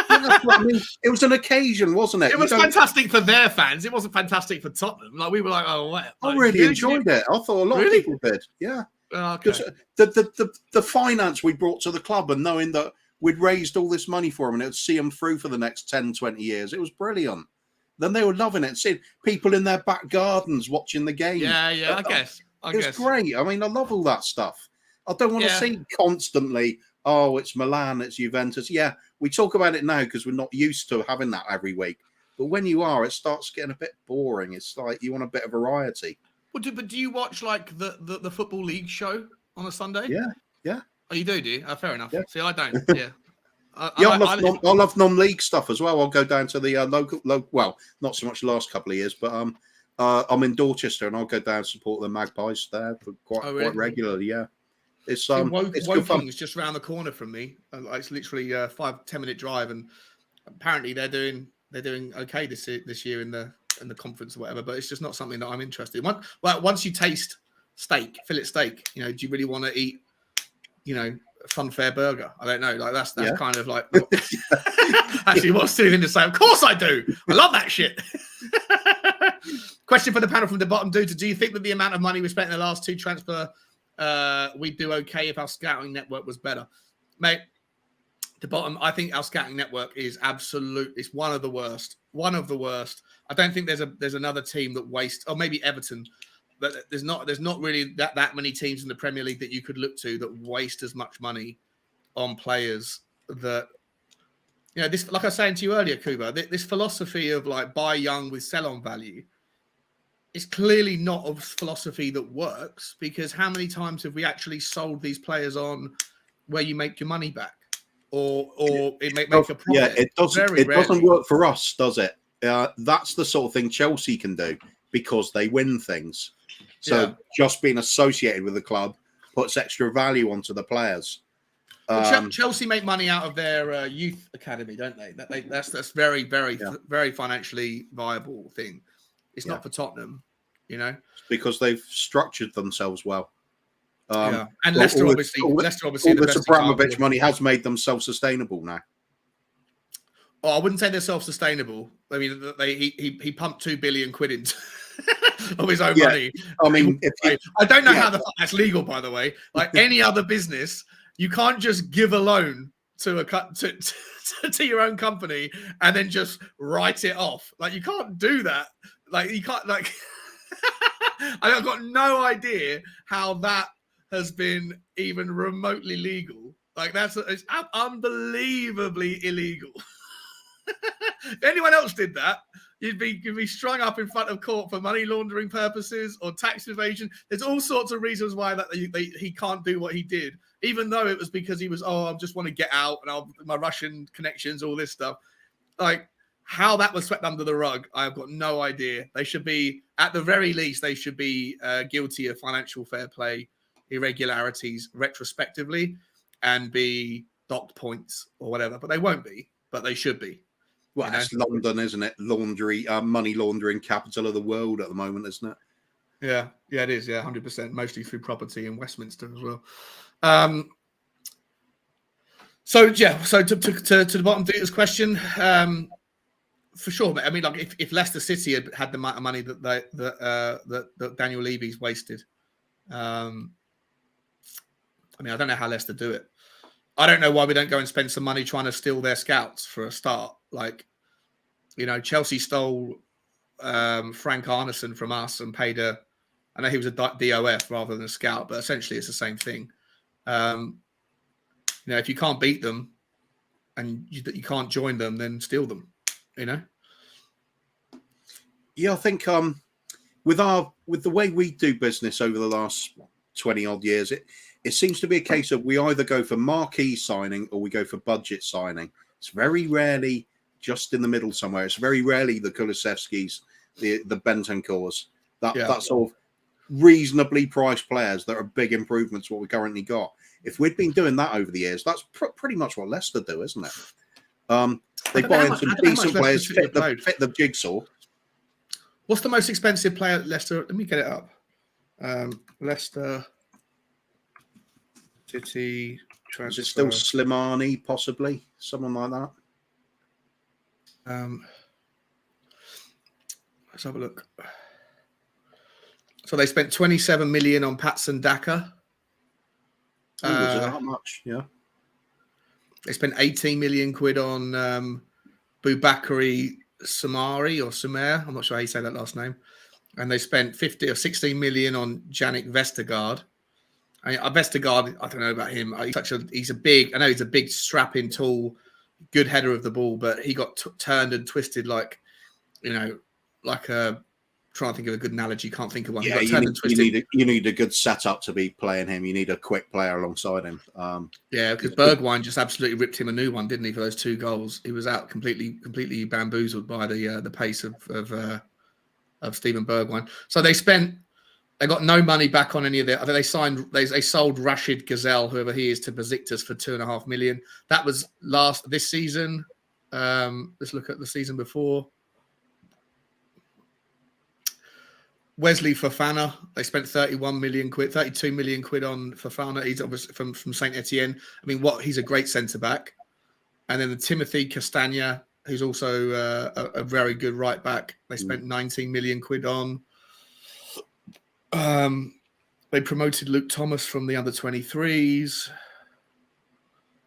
That's what I mean. It was an occasion, wasn't it? It was fantastic for their fans. It wasn't fantastic for Tottenham. Like we were like, oh, what? I really enjoyed it. I thought a lot of people did. Yeah. Okay. The finance we brought to the club and knowing that we'd raised all this money for them and it would see them through for the next 10, 20 years. It was brilliant. Then they were loving it. Seeing people in their back gardens watching the game. Yeah, I guess. It was great. I mean, I love all that stuff. I don't want to see constantly, oh, it's Milan, it's Juventus. Yeah, we talk about it now because we're not used to having that every week. But when you are, it starts getting a bit boring. It's like you want a bit of variety. Well, but do you watch like the Football League show on a Sunday? Yeah. Oh, you do you? Oh, fair enough. Yeah. See, I don't. Yeah. I love non-league stuff as well. I'll go down to the local. Well, not so much the last couple of years, but I'm in Dorchester and I'll go down and support the Magpies there quite regularly. Yeah. It's Woking's just around the corner from me. It's literally a 5-10 minute drive, and apparently they're doing okay this year in the conference or whatever. But it's just not something that I'm interested in. Once you taste fillet steak, do you really want to eat, a Funfair burger? I don't know. Like that's kind of like actually what's soothing to say. Of course I do. I love that shit. Question for the panel from the bottom. Do you think that the amount of money we spent in the last two transfer? We'd do okay if our scouting network was better, mate. The bottom, I think our scouting network is it's one of the worst. I don't think there's another team that wastes, or maybe Everton, but there's not really that many teams in the Premier League that you could look to that waste as much money on players that this, like I was saying to you earlier, Kuba, this philosophy of like buy young with sell on value. It's clearly not a philosophy that works, because how many times have we actually sold these players on where you make your money back or it make a profit? Yeah, it doesn't work for us, does it? That's the sort of thing Chelsea can do because they win things. So just being associated with the club puts extra value onto the players. Chelsea make money out of their youth academy, don't they? That's very, very, very financially viable thing. It's not for Tottenham, It's because they've structured themselves well. And Leicester, obviously, all the Abramovich money has made them self-sustainable now. Oh, I wouldn't say they're self-sustainable. I mean, he pumped £2 billion into of his own money. I mean, I don't know how the fuck that's legal, by the way. Like any other business, you can't just give a loan to your own company and then just write it off. Like you can't do that. Like you can't I've got no idea how that has been even remotely legal. Like it's unbelievably illegal. If anyone else did that, you'd be strung up in front of court for money laundering purposes or tax evasion. There's all sorts of reasons why he can't do what he did, even though it was because he was, I just want to get out and my Russian connections, all this stuff. Like how that was swept under the rug, I've got no idea. They should be, at the very least, guilty of financial fair play irregularities retrospectively and be docked points or whatever. But they won't be, but they should be. Well, it's London, isn't it? Money laundering capital of the world at the moment, isn't it? Yeah, it is. Yeah, 100%. Mostly through property in Westminster as well. So to the bottom of this question, for sure. I mean, like if Leicester City had the amount of money that Daniel Levy's wasted, I mean, I don't know how Leicester do it. I don't know why we don't go and spend some money trying to steal their scouts for a start. Like, Chelsea stole Frank Arneson from us and paid I know he was a DOF rather than a scout, but essentially it's the same thing. If you can't beat them and you can't join them, then steal them. Yeah, I think with the way we do business over the last 20 odd years, it seems to be a case of we either go for marquee signing or we go for budget signing. It's very rarely just in the middle somewhere. It's very rarely the Kulusevskis, the Bentancurs, that sort of reasonably priced players that are big improvements to what we currently got. If we'd been doing that over the years, that's pretty much what Leicester do, isn't it? They buy in some decent players, fit the jigsaw. What's the most expensive player at Leicester? Let me get it up. Leicester City transfer. Is it still Slimani, possibly? Someone like that? Let's have a look. So they spent 27 million on Patson Daka. Was it that much? Yeah. They spent 18 million quid on Boubakary Samari or Sumer. I'm not sure how you say that last name. And they spent 50 or 16 million on Yannick Vestergaard. Vestergaard, I don't know about him. He's a big strapping, tall, good header of the ball, but he got turned and twisted like a. Trying to think of a good analogy, can't think of one. Yeah, you need a good setup to be playing him. You need a quick player alongside him. Because Bergwijn just absolutely ripped him a new one, didn't he? For those 2 goals, he was out completely bamboozled by the pace of Steven Bergwijn. So they got no money back on any of their. I think they sold Rashid Gazelle, whoever he is, to Besiktas for 2.5 million. That was this season. Let's look at the season before. Wesley Fofana, they spent 32 million quid on Fofana. He's obviously from Saint Etienne. I mean, he's a great centre back. And then the Timothy Castagna, who's also a very good right back. They spent 19 million quid on. They promoted Luke Thomas from the under 23s.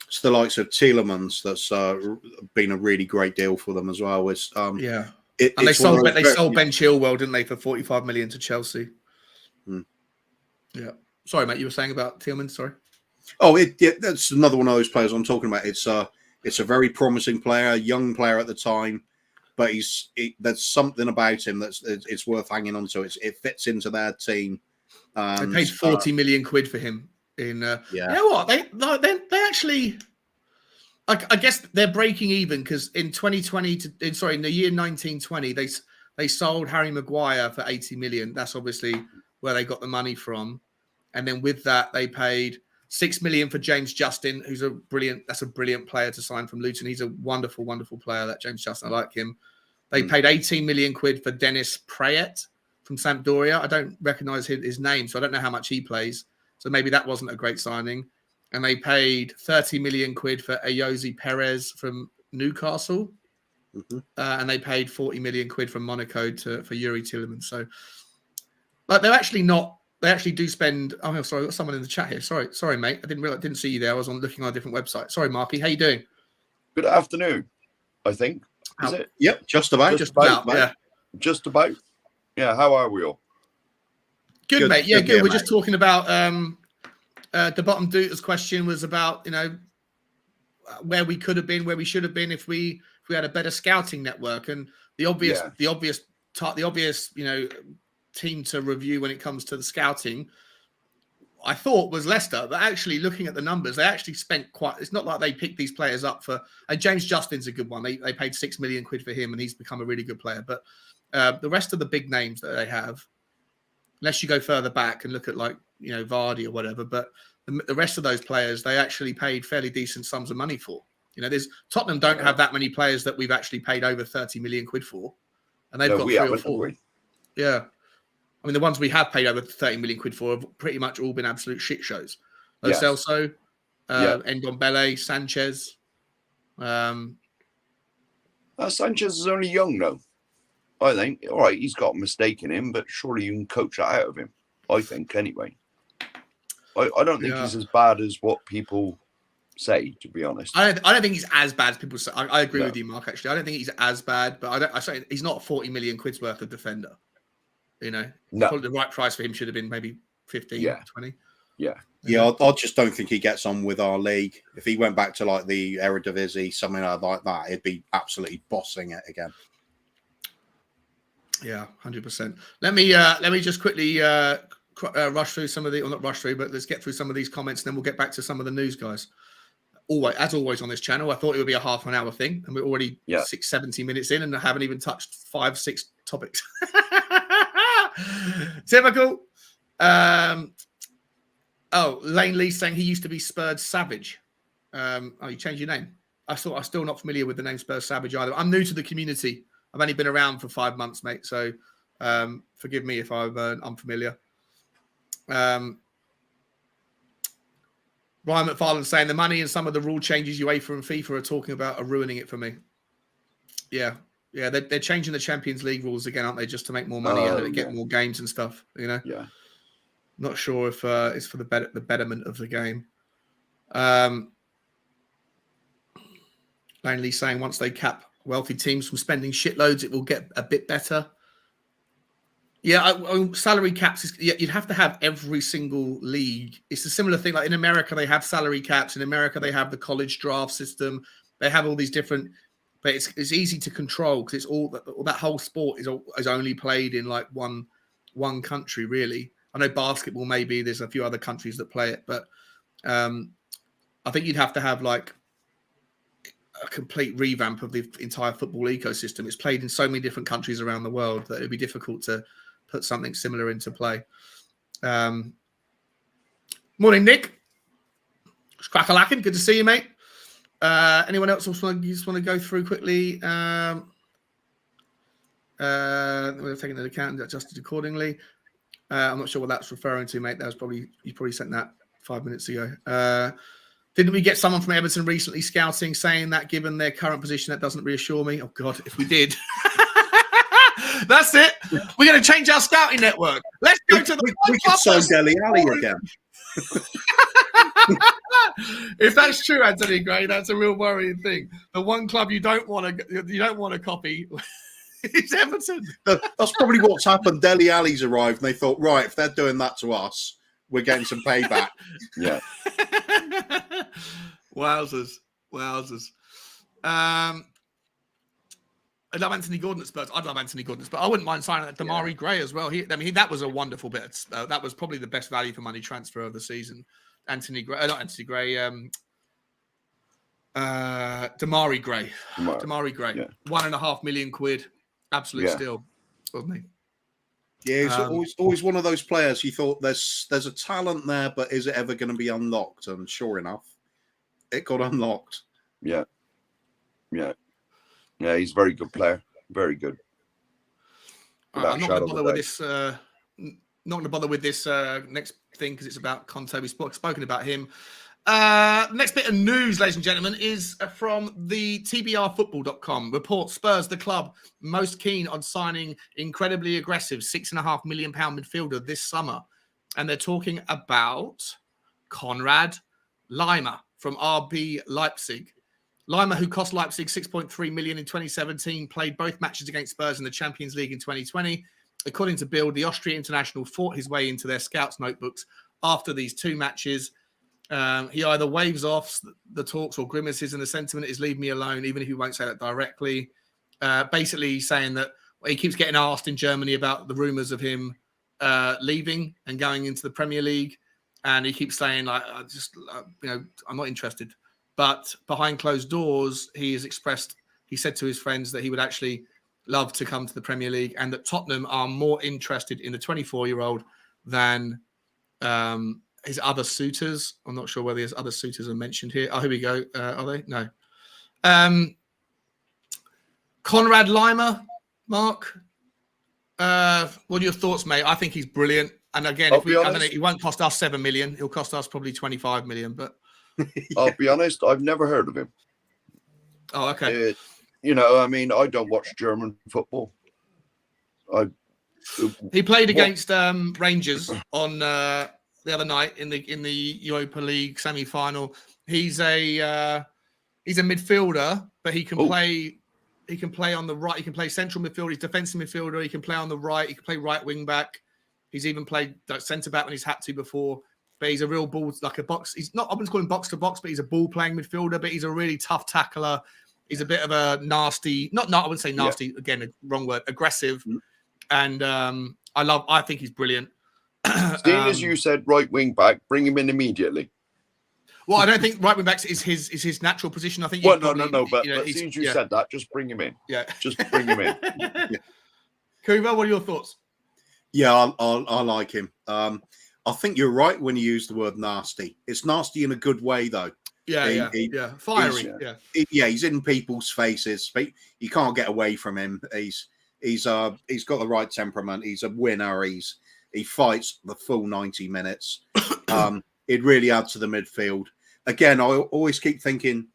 It's the likes of Tielemans that's been a really great deal for them as well. They sold Ben Chilwell, didn't they, for 45 million to Chelsea? Yeah. Sorry, mate, you were saying about Tielemans, sorry? Oh, that's another one of those players I'm talking about. It's a very promising player, young player at the time, but there's something about him it's worth hanging on to. It fits into their team. They paid 40 million quid for him. You know what? They actually... I guess they're breaking even because in the year 1920, they sold Harry Maguire for 80 million. That's obviously where they got the money from. And then with that, they paid 6 million for James Justin, who's a brilliant player to sign from Luton. He's a wonderful, wonderful player, that James Justin. I like him. They paid 18 million quid for Dennis Prayet from Sampdoria. I don't recognize his name, so I don't know how much he plays. So maybe that wasn't a great signing. And they paid 30 million quid for Ayoze Perez from Newcastle. And they paid 40 million quid from Monaco for Yuri Tielemans. So, but they're actually not. They actually do spend. Oh, sorry, I've got someone in the chat here. Sorry, mate. I didn't see you there. I was looking on a different website. Sorry, Marky. How you doing? Good afternoon. I think is it? Yep, just about. Yeah. Just about. Yeah. How are we all? Good, mate. Yeah, good. We're just talking about the bottom Duters question was about where we could have been, where we should have been if we had a better scouting network, and the obvious team to review when it comes to the scouting, I thought, was Leicester. But actually, looking at the numbers, they actually spent quite. It's not like they picked these players up for. And James Justin's a good one. They paid 6 million quid for him, and he's become a really good player. But the rest of the big names that they have, unless you go further back and look at Vardy or whatever, but the rest of those players, they actually paid fairly decent sums of money for. Tottenham don't have that many players that we've actually paid over 30 million quid for, and they've got 3 or 4. Yeah. I mean, the ones we have paid over 30 million quid for have pretty much all been absolute shit shows. Lo Yes. Celso, Ndombele, Sanchez. Sanchez is only young, though. I think. All right, he's got a mistake in him, but surely you can coach that out of him. I think, anyway. I don't think he's as bad as what people say, to be honest. I don't think he's as bad as people say. I agree with you, Mark, actually. I don't think he's as bad, but I say he's not 40 million quid's worth of defender. You know? No. Probably the right price for him should have been maybe 15, 20. Yeah, I just don't think he gets on with our league. If he went back to like the Eredivisie, something like that, he'd be absolutely bossing it again. Yeah, 100%. Let me just quickly rush through some of the, or not rush through, but let's get through some of these comments, and then we'll get back to some of the news, guys. As always on this channel, I thought it would be a half an hour thing, and we're already 70 minutes in, and I haven't even touched 5-6 topics. Typical. Lane Lee saying he used to be Spurs Savage. You changed your name. I'm still not familiar with the name Spurs Savage either. I'm new to the community. I've only been around for 5 months, mate. So forgive me if I'm unfamiliar. Ryan McFarlane saying the money and some of the rule changes UEFA and FIFA are talking about are ruining it for me. Yeah, they're changing the Champions League rules again, aren't they? Just to make more money out of it, get more games and stuff. You know. Yeah. Not sure if it's for the betterment of the game. Langley saying once they cap wealthy teams from spending shitloads, it will get a bit better. Yeah, salary caps. You'd have to have every single league. It's a similar thing. Like in America, they have salary caps. In America, they have the college draft system. They have all these different. But it's easy to control because it's all that whole sport is only played in like one country, really. I know basketball, maybe there's a few other countries that play it, but I think you'd have to have like a complete revamp of the entire football ecosystem. It's played in so many different countries around the world that it'd be difficult to put something similar into play. Morning, Nick. It's crack-a-lacking. Good to see you, mate. Anyone else just want to go through quickly? We're taking into account and adjusted accordingly. I'm not sure what that's referring to, mate. You probably sent that 5 minutes ago. Didn't we get someone from Everton recently scouting saying that given their current position, that doesn't reassure me? Oh, God, if we did. That's it. We're going to change our scouting network. Let's go to the... We could sign Dele Alli again. If that's true, Anthony Gray, that's a real worrying thing. The one club you don't want to copy is Everton. That's probably what's happened. Dele Alli's arrived, and they thought, right, if they're doing that to us, we're getting some payback. Yeah. Wowzers. I love Anthony Gordon at Spurs. I'd love Anthony Gordon at Spurs. I wouldn't mind signing Damari Gray as well. That was a wonderful bit. That was probably the best value for money transfer of the season. Damari Gray. Damari Gray. Yeah. 1.5 million quid. Absolute steal, wasn't he? Yeah, he's always one of those players you thought there's a talent there, but is it ever going to be unlocked? And sure enough, it got unlocked. Yeah, he's a very good player. Very good. I'm not going to bother with this. Not going to bother with this next thing because it's about Conte. We've spoken about him. Next bit of news, ladies and gentlemen, is from the TBRfootball.com. Report Spurs, the club, most keen on signing incredibly aggressive £6.5 million midfielder this summer. And they're talking about Konrad Laimer from RB Leipzig. Laimer, who cost Leipzig 6.3 million in 2017, played both matches against Spurs in the Champions League in 2020. According to Bild, the Austrian international fought his way into their scouts' notebooks after these two matches. He either waves off the talks or grimaces, and the sentiment is leave me alone, even if he won't say that directly. Basically saying that he keeps getting asked in Germany about the rumours of him leaving and going into the Premier League. And he keeps saying, I'm not interested. But behind closed doors, he said to his friends that he would actually love to come to the Premier League and that Tottenham are more interested in the 24-year-old than his other suitors. I'm not sure whether his other suitors are mentioned here. Oh, here we go. Are they? No. Konrad Laimer, Mark. What are your thoughts, mate? I think he's brilliant. And again, I'll if be we, I don't honest. know, he won't cost us 7 million. He'll cost us probably 25 million. But I'll be honest, I've never heard of him. oh, okay. I mean, I don't watch German football. He played against Rangers on the other night in the Europa League semi-final. He's a midfielder, but he can play. He can play on the right. He can play central midfielder. He's defensive midfielder. He can play on the right. He can play right wing back. He's even played centre back when he's had to before. But he's a real ball, like a box. He's not. I wouldn't call him box to box, but he's a ball playing midfielder. But he's a really tough tackler. He's a bit of a nasty. Not. I wouldn't say nasty. Yeah. Again, wrong word. Aggressive. And I think he's brilliant. Seeing as you said right wing back, bring him in immediately. Well, I don't think right wing back is his natural position. I think. Well, no. But as soon as you said that, just bring him in. Yeah, just bring him in. Yeah. Kuba, what are your thoughts? Yeah, I like him. I think you're right when you use the word nasty. It's nasty in a good way, though. Yeah, fiery. He's in people's faces. You can't get away from him. He's got the right temperament. He's a winner. He fights the full 90 minutes. It really adds to the midfield. Again, I always keep thinking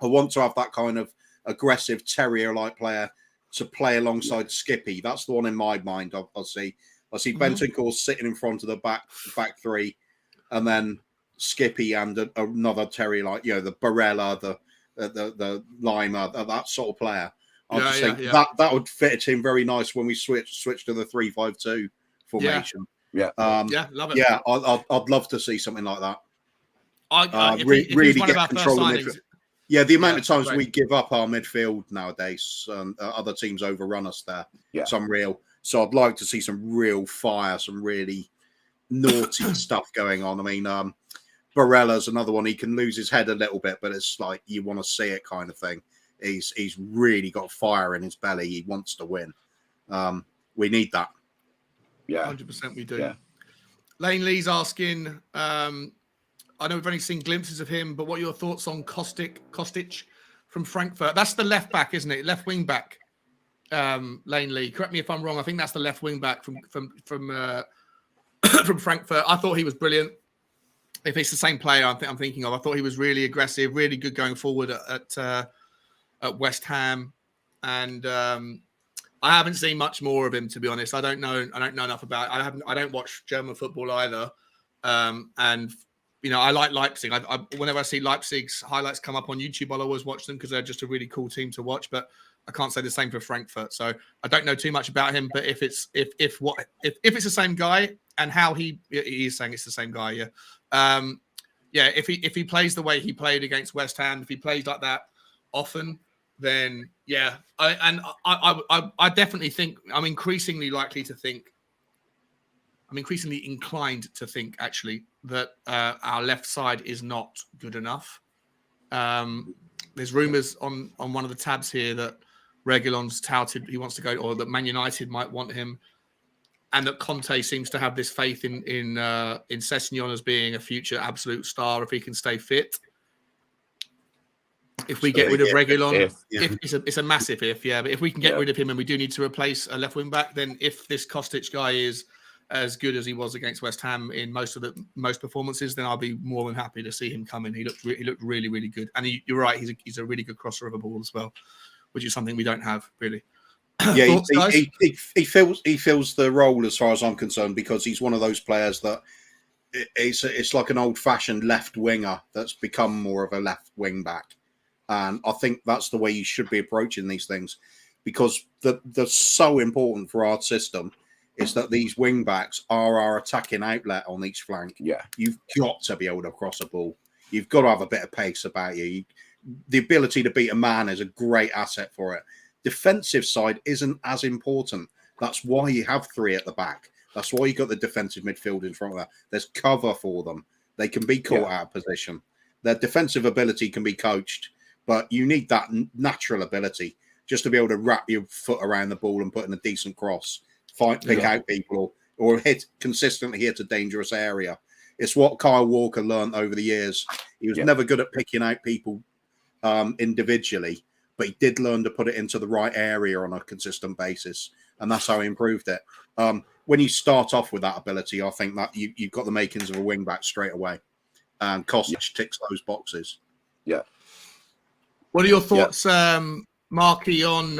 I want to have that kind of aggressive terrier-like player to play alongside Skippy. That's the one in my mind. I see Bentancur sitting in front of the back three, and then Skippy and another terrier-like, the Barella, the Lima, that sort of player. I think that would fit a team very nice when we switch to the 3-5-2 formation. Yeah, love it. Yeah, I'd love to see something like that. If really get control of midfield. Yeah, the amount of times we give up our midfield nowadays, other teams overrun us there. Yeah, So I'd like to see some real fire, some really naughty stuff going on. I mean, Barella's another one. He can lose his head a little bit, but it's like you want to see it kind of thing. He's really got fire in his belly. He wants to win. We need that. Yeah, 100% we do. Yeah. Lane Lee's asking, I know we've only seen glimpses of him, but what are your thoughts on Kostic from Frankfurt? That's the left back, isn't it? Left wing back. Lane Lee. Correct me if I'm wrong. I think that's the left wing back from from Frankfurt. I thought he was brilliant. If it's the same player I'm thinking of, I thought he was really aggressive, really good going forward at West Ham, and I haven't seen much more of him, to be honest. I don't know enough about it. I don't watch German football either, and I like Leipzig. Whenever I see Leipzig's highlights come up on YouTube, I'll always watch them because they're just a really cool team to watch. But I can't say the same for Frankfurt, so I don't know too much about him. But if it's the same guy and how he is saying it's the same guy, if he plays the way he played against West Ham, if he plays like that often, then I definitely think I'm increasingly inclined to think actually that our left side is not good enough. There's rumours on one of the tabs here that Reguilon's touted he wants to go, or that Man United might want him, and that Conte seems to have this faith in Sessegnon as being a future absolute star if he can stay fit. If we get rid of Reguilon, it's a massive if, but if we can get rid of him and we do need to replace a left wing back, then if this Kostic guy is as good as he was against West Ham in most performances, then I'll be more than happy to see him come in. He looked really, really good, and you're right, he's a really good crosser of a ball as well, which is something we don't have really. Yeah, he fills the role as far as I'm concerned, because he's one of those players that it's like an old-fashioned left winger that's become more of a left wing back. And I think that's the way you should be approaching these things, because the so important for our system is that these wing backs are our attacking outlet on each flank. Yeah, you've got to be able to cross a ball. You've got to have a bit of pace about you. The ability to beat a man is a great asset for it. Defensive side isn't as important. That's why you have three at the back. That's why you got the defensive midfield in front of that. There's cover for them. They can be caught out of position. Their defensive ability can be coached, but you need that natural ability just to be able to wrap your foot around the ball and put in a decent cross, pick out people, or consistently hit a dangerous area. It's what Kyle Walker learned over the years. He was never good at picking out people individually, but he did learn to put it into the right area on a consistent basis. and that's how he improved it. When you start off with that ability, I think that you've got the makings of a wing back straight away. And Kostic ticks those boxes. Yeah. What are your thoughts, Marky, on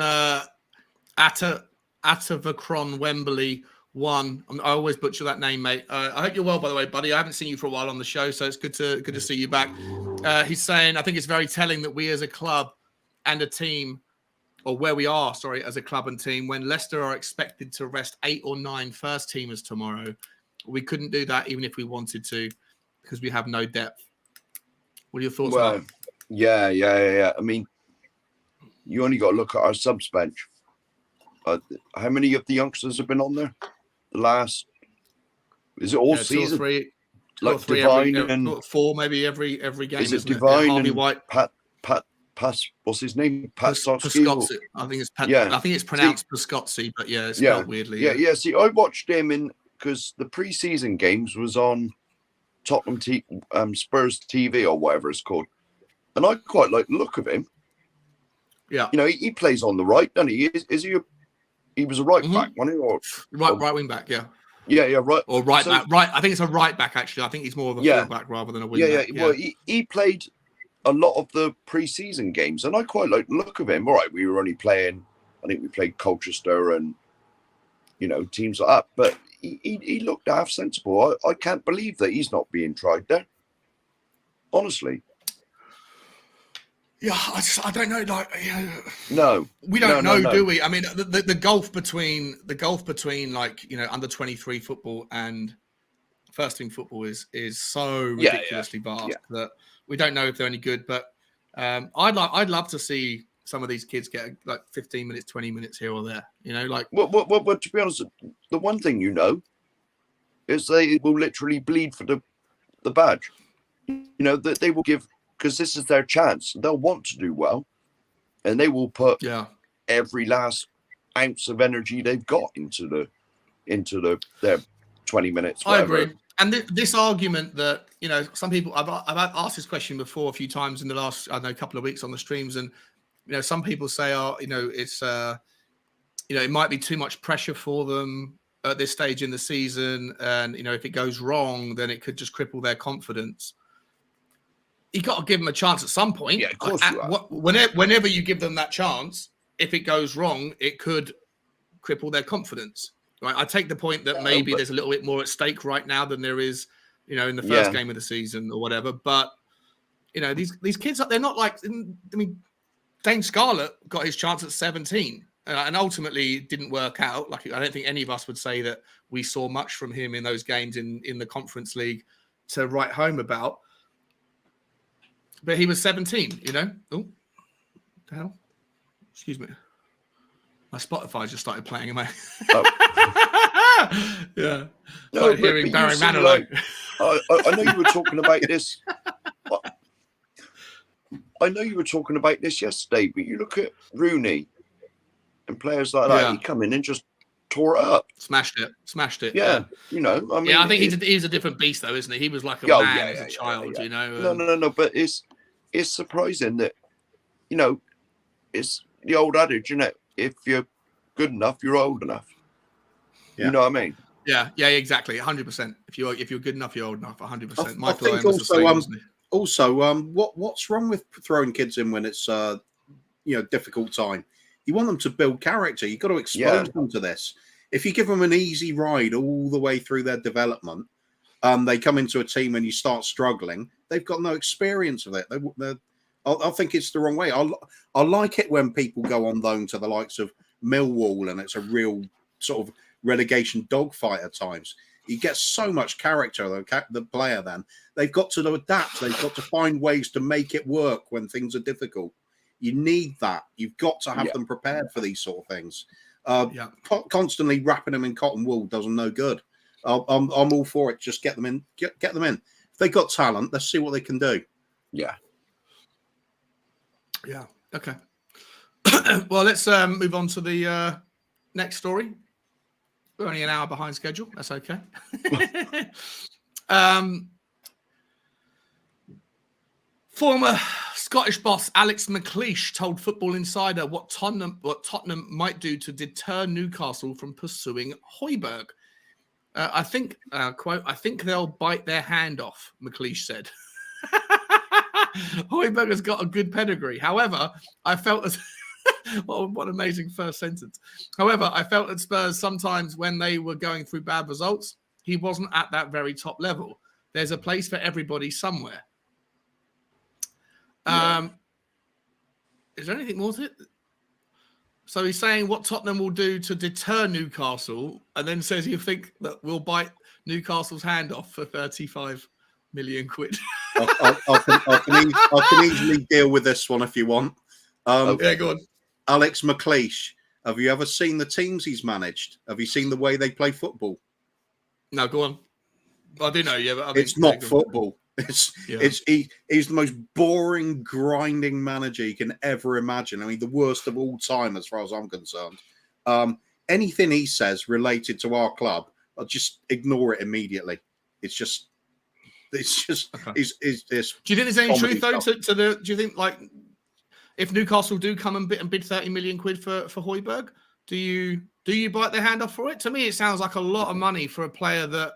Atavakron Wembley 1? I always butcher that name, mate. I hope you're well, by the way, buddy. I haven't seen you for a while on the show, so it's good to see you back. He's saying, I think it's very telling that we as a club and a team, or where we are, as a club and team, when Leicester are expected to rest 8 or 9 first teamers tomorrow, we couldn't do that even if we wanted to, because we have no depth. What are your thoughts on that? Yeah. I mean, you only got to look at our subs bench. How many of the youngsters have been on there? The last, is it all season? 2 or 3, like 3 Divine every, and 4 maybe every game. Is it isn't Divine Harvey and White? Pat? What's his name? Pascozzi. I think it's I think it's pronounced Pascozzi, but it's spelled weirdly. Yeah. See, I watched him because the pre-season games was on Tottenham Spurs TV or whatever it's called, and I quite like the look of him. Yeah, he plays on the right, doesn't he? Is he? He was a right back, wasn't he? Or right wing back. Yeah, right. Or right back. Right. I think it's a right back actually. I think he's more of a full back rather than a wing back. Yeah. Well, he played a lot of the pre-season games, and I quite like the look of him. All right, we were only playing, I think we played Colchester and teams like that, but he looked half sensible. I can't believe that he's not being tried there. Honestly. Yeah, I don't know. No, we don't know, do we? I mean, the gulf between under 23 football and first team football is so ridiculously vast that we don't know if they're any good. But I'd love to see some of these kids get like 15 minutes, 20 minutes here or there. Well, to be honest, the one thing is they will literally bleed for the badge. That they will give. Because this is their chance. They'll want to do well, and they will put every last ounce of energy they've got into their 20 minutes. Whatever. I agree. And this argument that some people I've asked this question before a few times in the last couple of weeks on the streams, and some people say, it's it might be too much pressure for them at this stage in the season, and if it goes wrong, then it could just cripple their confidence. You got to give them a chance at some point. Yeah, of course you are. Whenever you give them that chance, if it goes wrong, it could cripple their confidence. Right? I take the point that maybe there's a little bit more at stake right now than there is, in the first game of the season or whatever. But these kids, they're not like. I mean, Dane Scarlett got his chance at 17, and ultimately it didn't work out. Like I don't think any of us would say that we saw much from him in those games in the Conference League to write home about. But he was 17, Oh, what the hell? Excuse me. My Spotify just started playing in my... Yeah. No, hearing Barry Manilow. I know you were talking about this. I know you were talking about this yesterday, but you look at Rooney and players like that, he come in and just tore it up. Smashed it. Yeah. I mean... I think he's a different beast, though, isn't he? He was like a man as a child, No, but it's surprising that, it's the old adage, if you're good enough, you're old enough. Yeah. You know what I mean? Yeah, exactly. 100%. If you're good enough, you're old enough. 100%. Michael I think what's wrong with throwing kids in when it's difficult time? You want them to build character. You've got to expose them to this. If you give them an easy ride all the way through their development, they come into a team and you start struggling, they've got no experience of it. I think it's the wrong way. I like it when people go on loan to the likes of Millwall and it's a real sort of relegation dogfight at times. You get so much character, the player then. They've got to adapt. They've got to find ways to make it work when things are difficult. You need that. You've got to have them prepared for these sort of things. Constantly wrapping them in cotton wool does them no good. I'm all for it. Just get them in. Get them in. If they got talent, let's see what they can do. Yeah. Yeah. Okay. Well, let's move on to the next story. We're only an hour behind schedule. That's okay. Former Scottish boss Alex McLeish told Football Insider what Tottenham might do to deter Newcastle from pursuing Hojbjerg. I think, quote, I think they'll bite their hand off, McLeish said. Hojbjerg has got a good pedigree. However, I felt as what an amazing first sentence. However, I felt at Spurs sometimes when they were going through bad results, he wasn't at that very top level. There's a place for everybody somewhere. Yeah. Is there anything more to it? So he's saying what Tottenham will do to deter Newcastle, and then says you think that we'll bite Newcastle's hand off for 35 million quid. I can easily deal with this one if you want. Yeah, go on. Alex McLeish, have you ever seen the teams he's managed? Have you seen the way they play football? No, go on. I do know, yeah, but I mean, it's not football. He's the most boring, grinding manager you can ever imagine. I mean, the worst of all time, as far as I'm concerned. Anything he says related to our club, I'll just ignore it immediately. It's just. Okay. It's do you think there's any truth though to the? Do you think like if Newcastle do come and bid 30 million quid for Hojbjerg, do you bite their hand off for it? To me, it sounds like a lot of money for a player that.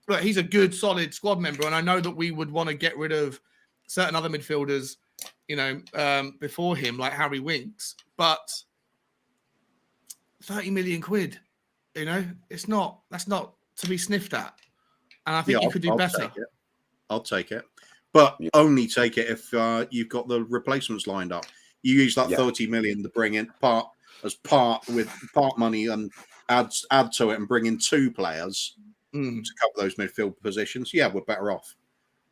Look, he's a good, solid squad member, and I know that we would want to get rid of certain other midfielders, before him, like Harry Winks. But 30 million quid, that's not to be sniffed at. And I think you could do better. I'll take it, but only take it if you've got the replacements lined up. You use that 30 million to bring in part money and add to it and bring in 2 players. To cover those midfield positions, we're better off.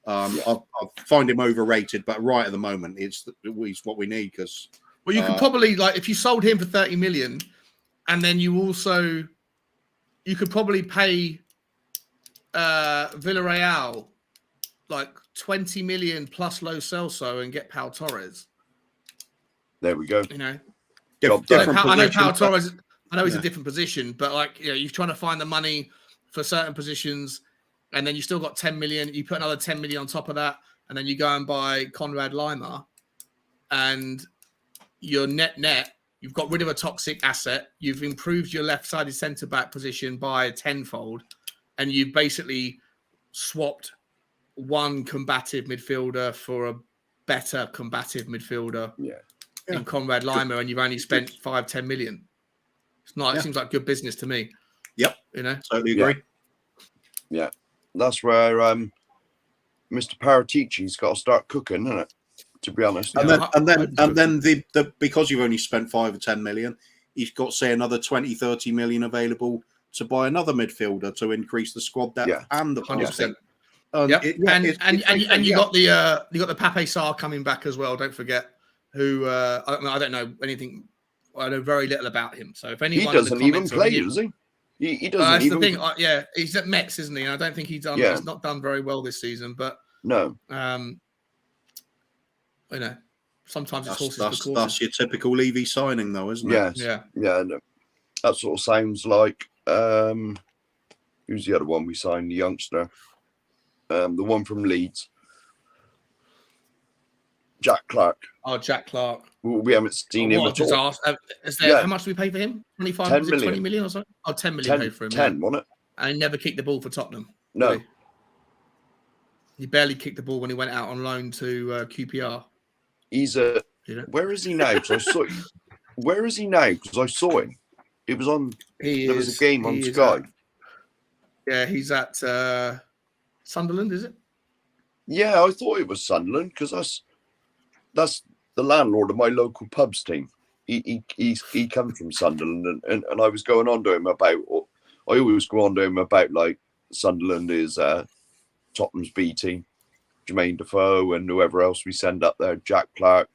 I find him overrated, but right at the moment, he's what we need. Because you could probably if you sold him for 30 million, and then you could probably pay Villarreal like 20 million plus Lo Celso and get Pao Torres. There we go. I know Pao Torres. I know he's a different position, but you're trying to find the money for certain positions, and then you still got 10 million. You put another 10 million on top of that, and then you go and buy Conrad Lima, and your net, you've got rid of a toxic asset. You've improved your left-sided centre-back position by tenfold, and you've basically swapped one combative midfielder for a better combative midfielder in Conrad Lima, and you've only spent 5-10 million. It's not. It seems like good business to me. Yep. Totally agree. Yeah. That's where Mr. Paratici's got to start cooking, isn't it? To be honest. And then the because you've only spent 5 or 10 million, you've got say another 20-30 million available to buy another midfielder to increase the squad depth and the 100%. And you got the Pape Sarr coming back as well. Don't forget who I don't know anything. I know very little about him. So if anyone he doesn't even play, does he? He doesn't that's even. The thing. He's at Metz, isn't he? And I don't think he's done. Yeah. He's not done very well this season. But no. Sometimes it's horses for courses. That's your typical Levy signing, though, isn't it? Yes. Yeah. No. That sort of sounds like who's the other one we signed? The youngster, the one from Leeds, Jack Clark. Oh, Jack Clark. We haven't seen him at all. How much do we pay for him? 20 million or something? Oh, 10 million paid for him. 10, wasn't it? And he never kicked the ball for Tottenham. No. He barely kicked the ball when he went out on loan to QPR. He's where is he now? Where is he now? Because I saw him. It was on. There was a game on Sky. He's at Sunderland, is it? Yeah, I thought it was Sunderland because that's the landlord of my local pubs team. He comes from Sunderland, and I was going on to him about. I always go on to him about like Sunderland is Tottenham's B team, Jermaine Defoe and whoever else we send up there, Jack Clark.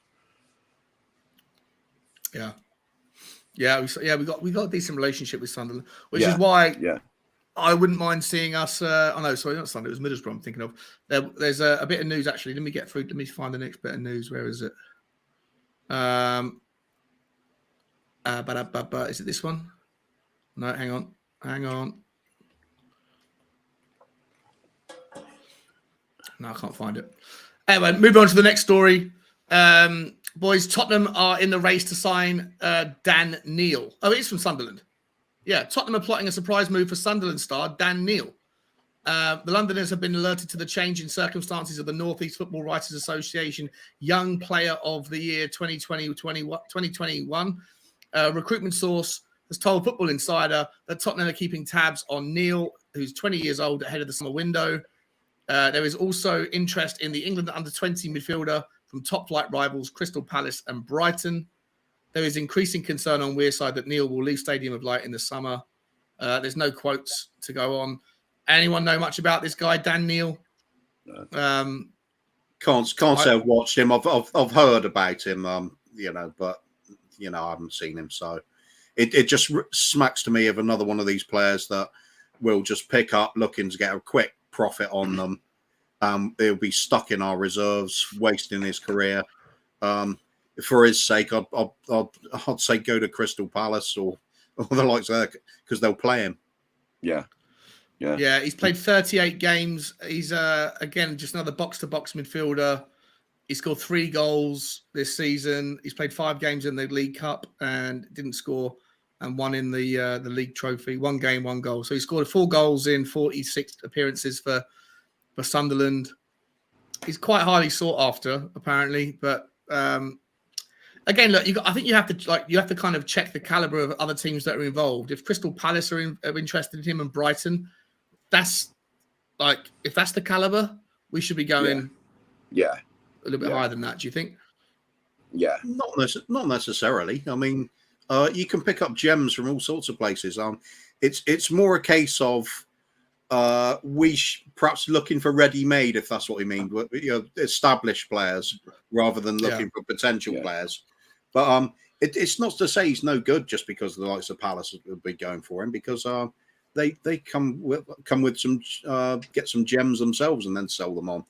We got a decent relationship with Sunderland, which is why I wouldn't mind seeing us. Not Sunderland, it was Middlesbrough. I'm thinking of. There's a bit of news actually. Let me get through. Let me find the next bit of news. Where is it? Is it this one? No, hang on. No, I can't find it. Anyway, move on to the next story. Boys, Tottenham are in the race to sign Dan Neil. Oh, he's from Sunderland. Yeah, Tottenham are plotting a surprise move for Sunderland star Dan Neil. The Londoners have been alerted to the change in circumstances of the North East Football Writers Association Young Player of the Year 2021. Recruitment source has told Football Insider that Tottenham are keeping tabs on Neil, who's 20 years old, ahead of the summer window. There is also interest in the England under-20 midfielder from top-flight rivals Crystal Palace and Brighton. There is increasing concern on Wearside that Neil will leave Stadium of Light in the summer. There's no quotes to go on. Anyone know much about this guy, Dan Neil? No. Can't say I've watched him. I've heard about him, but I haven't seen him. So it just smacks to me of another one of these players that will just pick up looking to get a quick profit on them. He'll be stuck in our reserves, wasting his career. For his sake, I'd say go to Crystal Palace or the likes of that because they'll play him. Yeah. He's played 38 games. He's again just another box-to-box midfielder. He scored 3 goals this season. He's played 5 games in the League Cup and didn't score, and 1 in the league trophy. 1 game, 1 goal. So he scored 4 goals in 46 appearances for Sunderland. He's quite highly sought after, apparently. But again, look, I think you have to kind of check the caliber of other teams that are involved. If Crystal Palace are interested in him and Brighton, that's if that's the caliber, we should be going a little bit higher than that. Do you think? Yeah, not necessarily. I mean, you can pick up gems from all sorts of places. It's more a case of perhaps looking for ready-made, if that's what you mean, established players rather than looking for potential players. But it's not to say he's no good just because the likes of Palace will be going for him, because they come with some get some gems themselves and then sell them on.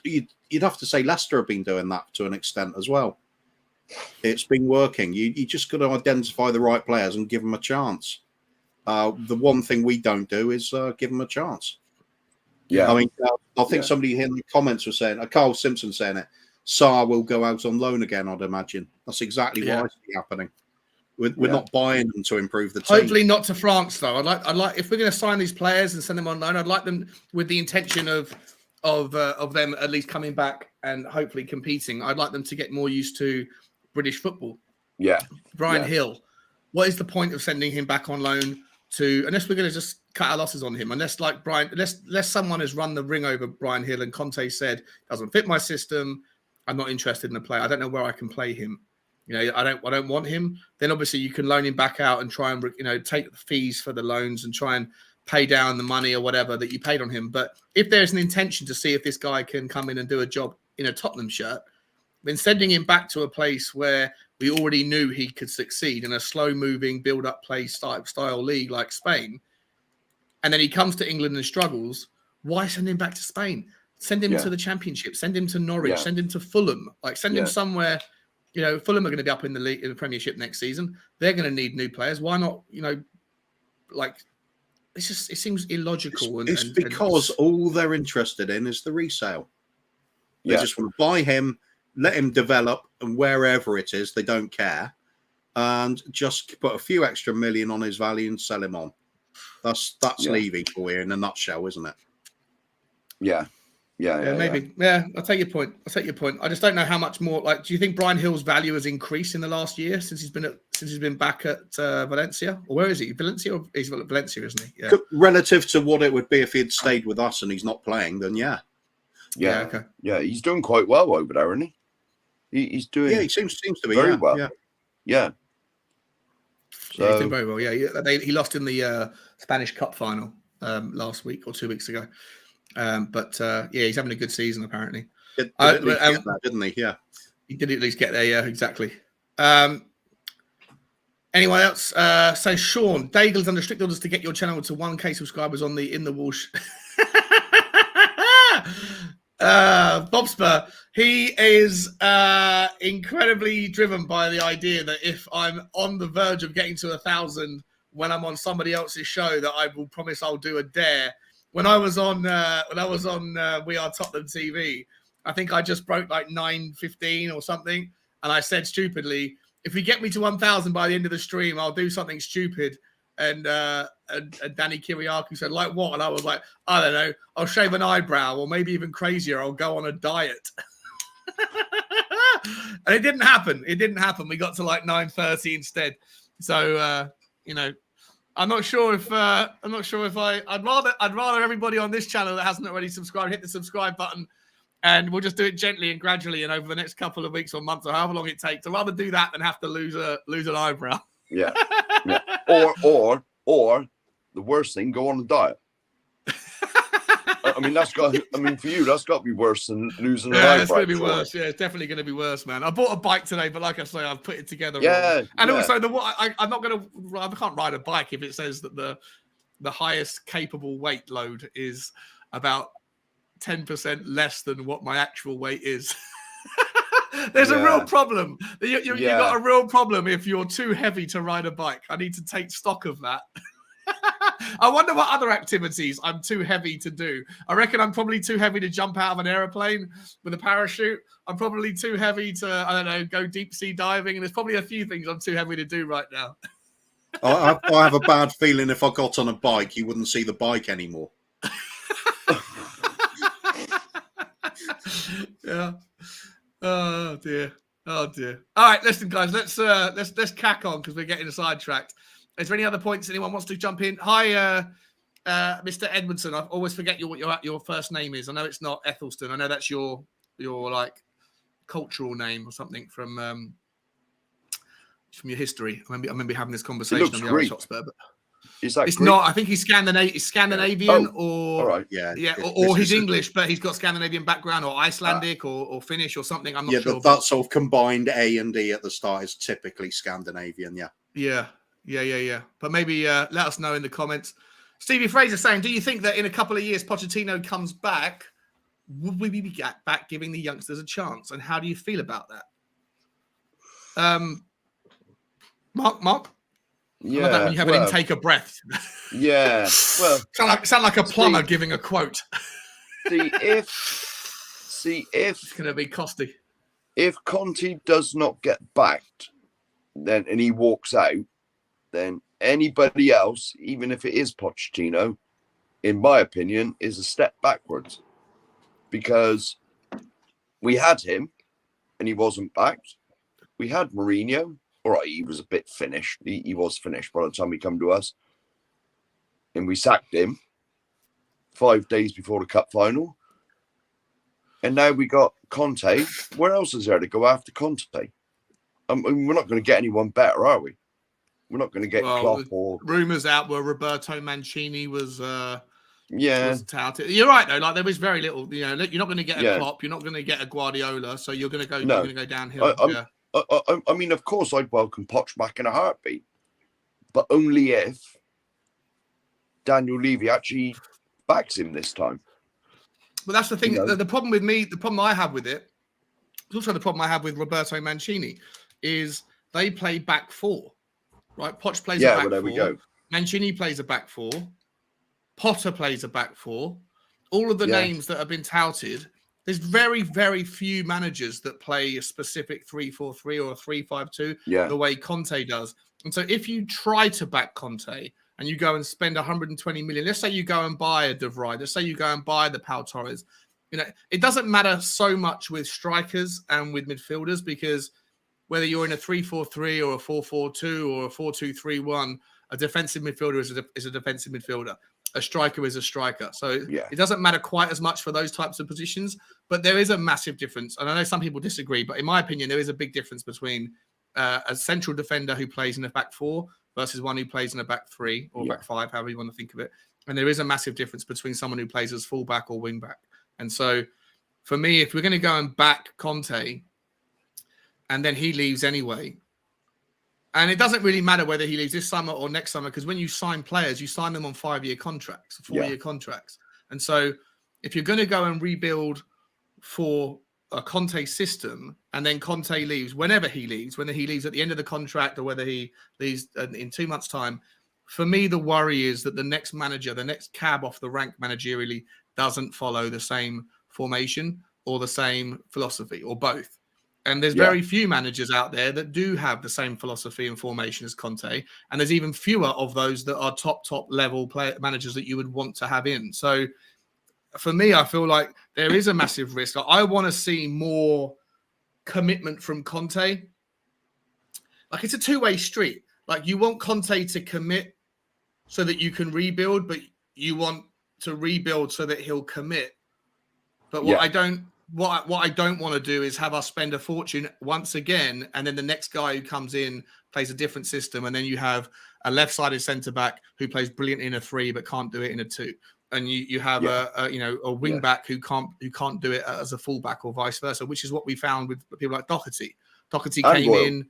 You'd have to say Leicester have been doing that to an extent as well. It's been working. You just got to identify the right players and give them a chance. The one thing we don't do is give them a chance. Yeah, I mean, I think somebody here in the comments was saying, Carl Simpson saying it. Sarr will go out on loan again, I'd imagine. That's exactly what I see happening. We're not buying them to improve the team. Hopefully not to France, though. I'd like if we're going to sign these players and send them on loan, I'd like them with the intention of them at least coming back and hopefully competing. I'd like them to get more used to British football. Yeah, Brian Hill. What is the point of sending him back on loan unless we're going to just cut our losses on him? Unless someone has run the ring over Brian Hill and Conte said doesn't fit my system, I'm not interested in the player. I don't know where I can play him. I don't want him. Then obviously you can loan him back out and try and take the fees for the loans and try and pay down the money or whatever that you paid on him. But if there's an intention to see if this guy can come in and do a job in a Tottenham shirt, then sending him back to a place where we already knew he could succeed in a slow-moving, build-up play style league like Spain, and then he comes to England and struggles, why send him back to Spain? Send him to the Championship. Send him to Norwich. Send him to Fulham. Send him somewhere. Fulham are going to be up in the league, in the Premiership next season. They're going to need new players. Why not? It seems illogical. It's because all they're interested in is the resale. They just want to buy him, let him develop, and wherever it is, they don't care, and just put a few extra million on his value and sell him on. That's Levy for you in a nutshell, isn't it? Yeah, maybe. Yeah, I'll take your point. I just don't know how much more. Do you think Brian Hill's value has increased in the last year since he's been back at Valencia? Or where is he? Valencia? Or he's at Valencia, isn't he? Yeah. Relative to what it would be if he had stayed with us and he's not playing, then yeah. Okay. Yeah, he's doing quite well over there, isn't he? He's doing. Yeah, he seems to be very well. Yeah. So, he's doing very well. Yeah, he lost in the Spanish Cup final last week or 2 weeks ago. But he's having a good season apparently. Didn't he? Yeah, he did at least get there. Yeah, exactly. Anyone else? So Sean Daigle's under strict orders to get your channel to 1K subscribers on the In the Walsh. Bob Spur, he is incredibly driven by the idea that if I'm on the verge of getting to 1,000 when I'm on somebody else's show, that I will promise I'll do a dare when I was on We Are Tottenham TV, I think I just broke like 9:15 or something, and I said stupidly, "If we get me to 1,000 by the end of the stream, I'll do something stupid." And Danny Kiriakou said, "Like what?" And I was like, "I don't know. I'll shave an eyebrow, or maybe even crazier, I'll go on a diet." And it didn't happen. We got to like 9:30 instead. So I'm not sure if I'd rather everybody on this channel that hasn't already subscribed hit the subscribe button, and we'll just do it gently and gradually, and over the next couple of weeks or months or however long it takes. I'd rather do that than have to lose an eyebrow. Yeah. Or the worst thing, go on a diet. I mean, for you, that's got to be worse than losing an eyebrow. Yeah, it's going to be worse. Yeah, it's definitely going to be worse, man. I bought a bike today, but like I say, I've put it together. And also, I can't ride a bike if it says that the highest capable weight load is about 10% less than what my actual weight is. There's a real problem. You got a real problem if you're too heavy to ride a bike. I need to take stock of that. I wonder what other activities I'm too heavy to do. I reckon I'm probably too heavy to jump out of an aeroplane with a parachute. I'm probably too heavy to, I don't know, go deep sea diving. And there's probably a few things I'm too heavy to do right now. I have a bad feeling if I got on a bike, you wouldn't see the bike anymore. Yeah. Oh dear. All right, listen, guys. Let's cack on because we're getting sidetracked. Is there any other points anyone wants to jump in? Hi, Mr. Edmondson. I always forget what your first name is. I know it's not Ethelston. I know that's your like cultural name or something from your history. I remember having this conversation on the Irish Hotspur, but it's not. I think he's Scandinavian or all right, or he's English, but he's got Scandinavian background or Icelandic or Finnish or something. I'm not sure. That sort of combined A and D at the start is typically Scandinavian. Yeah. But maybe let us know in the comments. Stevie Fraser saying, do you think that in a couple of years Pochettino comes back? Would we be back giving the youngsters a chance? And how do you feel about that? Mark? Yeah. When you have an intake of breath. Yeah. Well, sound like a plumber giving a quote. If it's going to be costly. If Conte does not get backed, and he walks out, then anybody else, even if it is Pochettino, in my opinion, is a step backwards. Because we had him and he wasn't backed. We had Mourinho. All right, he was a bit finished. He was finished by the time he come to us. And we sacked him 5 days before the cup final. And now we got Conte. Where else is there to go after Conte? I mean, we're not going to get anyone better, are we? We're not going to get Klopp or... Rumours out where Roberto Mancini was touted. You're right, though. Like, there was very little... you're not going to get a Klopp. You're not going to get a Guardiola. So you're going to go downhill. I mean, of course, I'd welcome Poch back in a heartbeat. But only if Daniel Levy actually backs him this time. But that's the thing. The problem with me, the problem I have with it, also the problem I have with Roberto Mancini, is they play back four. Right, Poch plays a back four. We go. Mancini plays a back four. Potter plays a back four. All of the names that have been touted, there's very, very few managers that play a specific 3-4-3 or a 3-5-2 the way Conte does. And so if you try to back Conte and you go and spend 120 million, let's say you go and buy a De Vrij, let's say you go and buy the Pao Torres, it doesn't matter so much with strikers and with midfielders, because whether you're in a 3-4-3 or a 4-4-2 or a 4-2-3-1, a defensive midfielder is a defensive midfielder. A striker is a striker. So it doesn't matter quite as much for those types of positions, but there is a massive difference. And I know some people disagree, but in my opinion, there is a big difference between a central defender who plays in a back four versus one who plays in a back three or back five, however you want to think of it. And there is a massive difference between someone who plays as fullback or wing back. And so for me, if we're going to go and back Conte, and then he leaves anyway. And it doesn't really matter whether he leaves this summer or next summer, because when you sign players, you sign them on 5-year contracts, 4-year contracts. And so if you're going to go and rebuild for a Conte system, and then Conte leaves, whether he leaves at the end of the contract or whether he leaves in 2 months' time, for me, the worry is that the next manager, the next cab off the rank managerially, doesn't follow the same formation or the same philosophy or both. And there's very few managers out there that do have the same philosophy and formation as Conte. And there's even fewer of those that are top level managers that you would want to have in. So for me, I feel like there is a massive risk. I want to see more commitment from Conte. Like, it's a two-way street. Like, you want Conte to commit so that you can rebuild, but you want to rebuild so that he'll commit. But what I don't want to do is have us spend a fortune once again, and then the next guy who comes in plays a different system, and then you have a left-sided centre-back who plays brilliant in a 3 but can't do it in a 2. And you have a wing back who can't do it as a fullback or vice versa, which is what we found with people like Doherty. Doherty came in,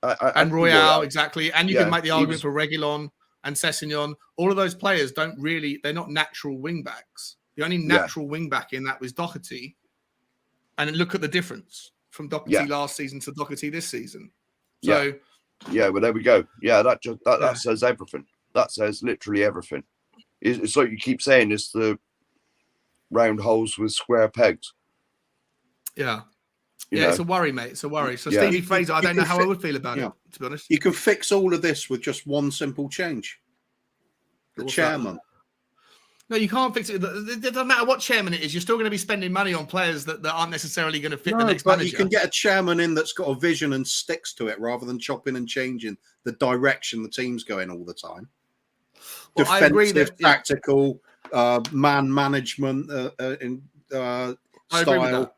and Royale, exactly. And you can make the argument for Reguilon and Sessegnon. All of those players they're not natural wing backs. The only natural wing back in that was Doherty. And look at the difference from Doherty last season to Doherty this season. So well, there we go. Yeah, that says everything. That says literally everything. It's like you keep saying, it's the round holes with square pegs. Yeah. It's a worry, mate. It's a worry. So Stevie Fraser, I don't know how I would feel about it, to be honest. You can fix all of this with just one simple change. The chairman. No, you can't fix it. It doesn't matter what chairman it is. You're still going to be spending money on players that aren't necessarily going to fit the next manager. You can get a chairman in that's got a vision and sticks to it rather than chopping and changing the direction the team's going all the time. Well, defensive, I agree that, tactical, man management style.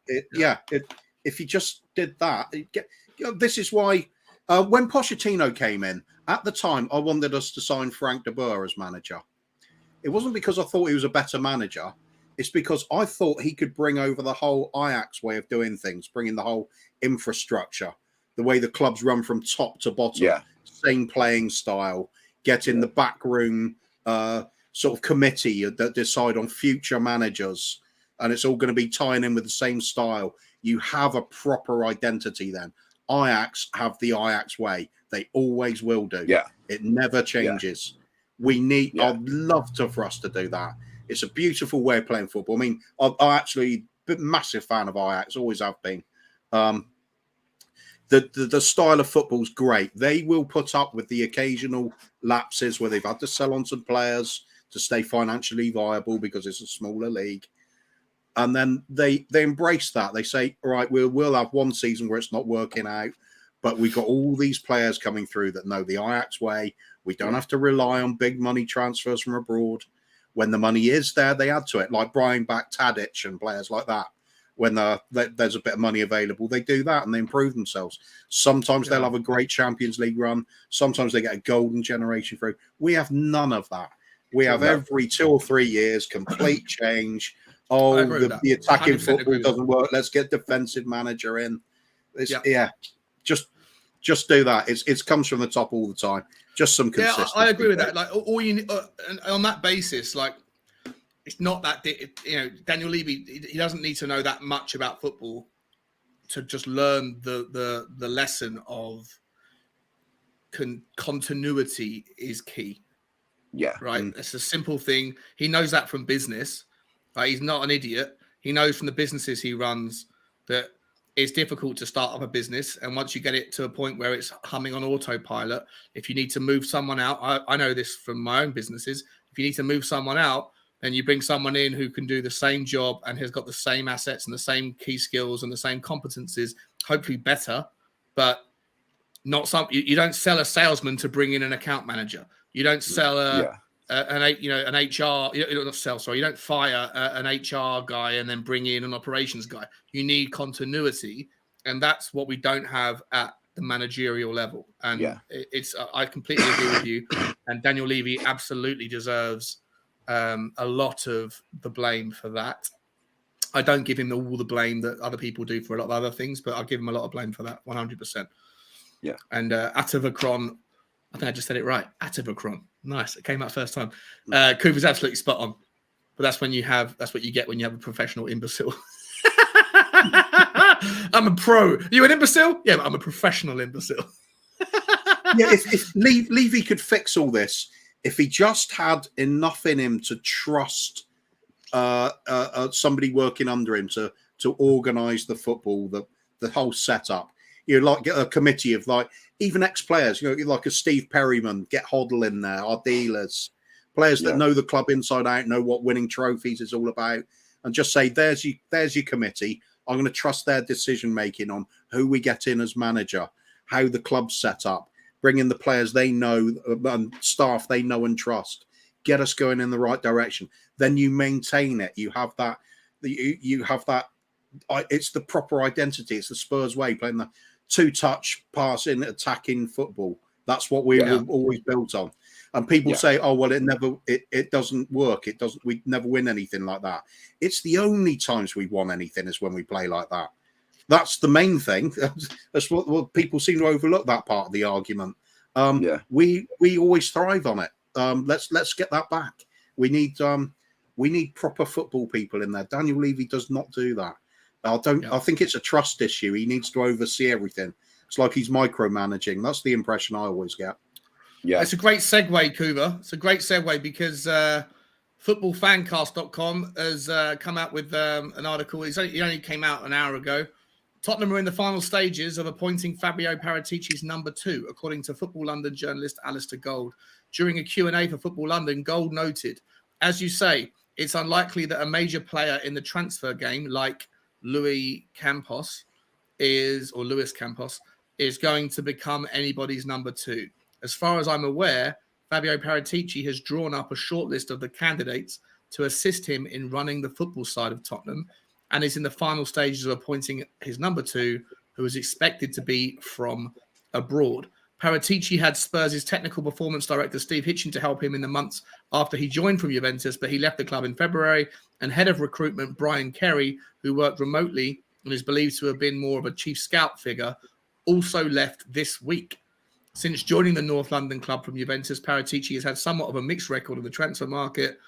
If you just did that, this is why when Pochettino came in, at the time, I wanted us to sign Frank de Boer as manager. It wasn't because I thought he was a better manager. It's because I thought he could bring over the whole Ajax way of doing things, bringing the whole infrastructure, the way the clubs run from top to bottom, same playing style, get in the back room sort of committee that decide on future managers, and it's all going to be tying in with the same style. You have a proper identity then. Ajax have the Ajax way. They always will do. Yeah. It never changes. We need, I'd love for us to do that. It's a beautiful way of playing football. I mean, I'm actually a massive fan of Ajax, always have been. The style of football's great. They will put up with the occasional lapses where they've had to sell on some players to stay financially viable because it's a smaller league. And then they embrace that. They say, all right, we'll have one season where it's not working out, but we've got all these players coming through that know the Ajax way. We don't have to rely on big money transfers from abroad. When the money is there, they add to it, like buying back Tadic and players like that. When there's a bit of money available, they do that and they improve themselves. Sometimes they'll have a great Champions League run. Sometimes they get a golden generation through. We have none of that. We have every 2 or 3 years, complete change. Oh, the attacking football doesn't work. Let's get defensive manager in. Just do that. It comes from the top all the time. Just some consistency. Yeah, I agree with that. Like, all you and on that basis, like, it's not that Daniel Levy. He doesn't need to know that much about football to just learn the lesson of continuity is key. Yeah, right. It's a simple thing. He knows that from business. Right? He's not an idiot. He knows from the businesses he runs that it's difficult to start up a business. And once you get it to a point where it's humming on autopilot, if you need to move someone out, I know this from my own businesses. If you need to move someone out, then you bring someone in who can do the same job and has got the same assets and the same key skills and the same competencies, hopefully better, but not some. You don't sell a salesman to bring in an account manager. You don't sell an HR. You don't sell. Sorry, you don't fire an HR guy and then bring in an operations guy. You need continuity, and that's what we don't have at the managerial level. And it's. I completely agree with you. And Daniel Levy absolutely deserves a lot of the blame for that. I don't give him all the blame that other people do for a lot of other things, but I'll give him a lot of blame for that, 100%. Yeah. And Atavakron, I think I just said it right. Atavakron. Nice. It came out first time. Cooper's absolutely spot on. But that's what you get when you have a professional imbecile. I'm a pro. You an imbecile? Yeah, but I'm a professional imbecile. If Levy could fix all this, if he just had enough in him to trust somebody working under him to organise the football, the whole setup. Like get a committee of like even ex-players, like a Steve Perryman, get Hoddle in there, our dealers, players that know the club inside out, know what winning trophies is all about, and just say, there's your committee. I'm going to trust their decision making on who we get in as manager, how the club's set up, bring in the players they know and staff they know and trust, get us going in the right direction. Then you maintain it. You have that. You have that. It's the proper identity. It's the Spurs way, playing the two-touch, passing, attacking football. That's what we were always built on. And people say, "Oh, well, it doesn't work. It doesn't. We never win anything like that." It's the only times we won anything is when we play like that. That's the main thing. That's what people seem to overlook, that part of the argument. We always thrive on it. Let's get that back. We need proper football people in there. Daniel Levy does not do that. I think it's a trust issue. He needs to oversee everything. It's like he's micromanaging. That's the impression I always get. Yeah, it's a great segue, Kuba. It's a great segue because footballfancast.com has come out with an article. It only came out an hour ago. Tottenham are in the final stages of appointing Fabio Paratici's number 2, according to Football London journalist Alistair Gold. During a Q&A for Football London, Gold noted, as you say, it's unlikely that a major player in the transfer game, like Luis Campos, is going to become anybody's number 2. As far as I'm aware, Fabio Paratici has drawn up a short list of the candidates to assist him in running the football side of Tottenham and is in the final stages of appointing his number 2, who is expected to be from abroad. Paratici had Spurs' technical performance director Steve Hitchen to help him in the months after he joined from Juventus, but he left the club in February, and head of recruitment Brian Kerry, who worked remotely and is believed to have been more of a chief scout figure, also left this week. Since joining the North London club from Juventus, Paratici has had somewhat of a mixed record in the transfer market.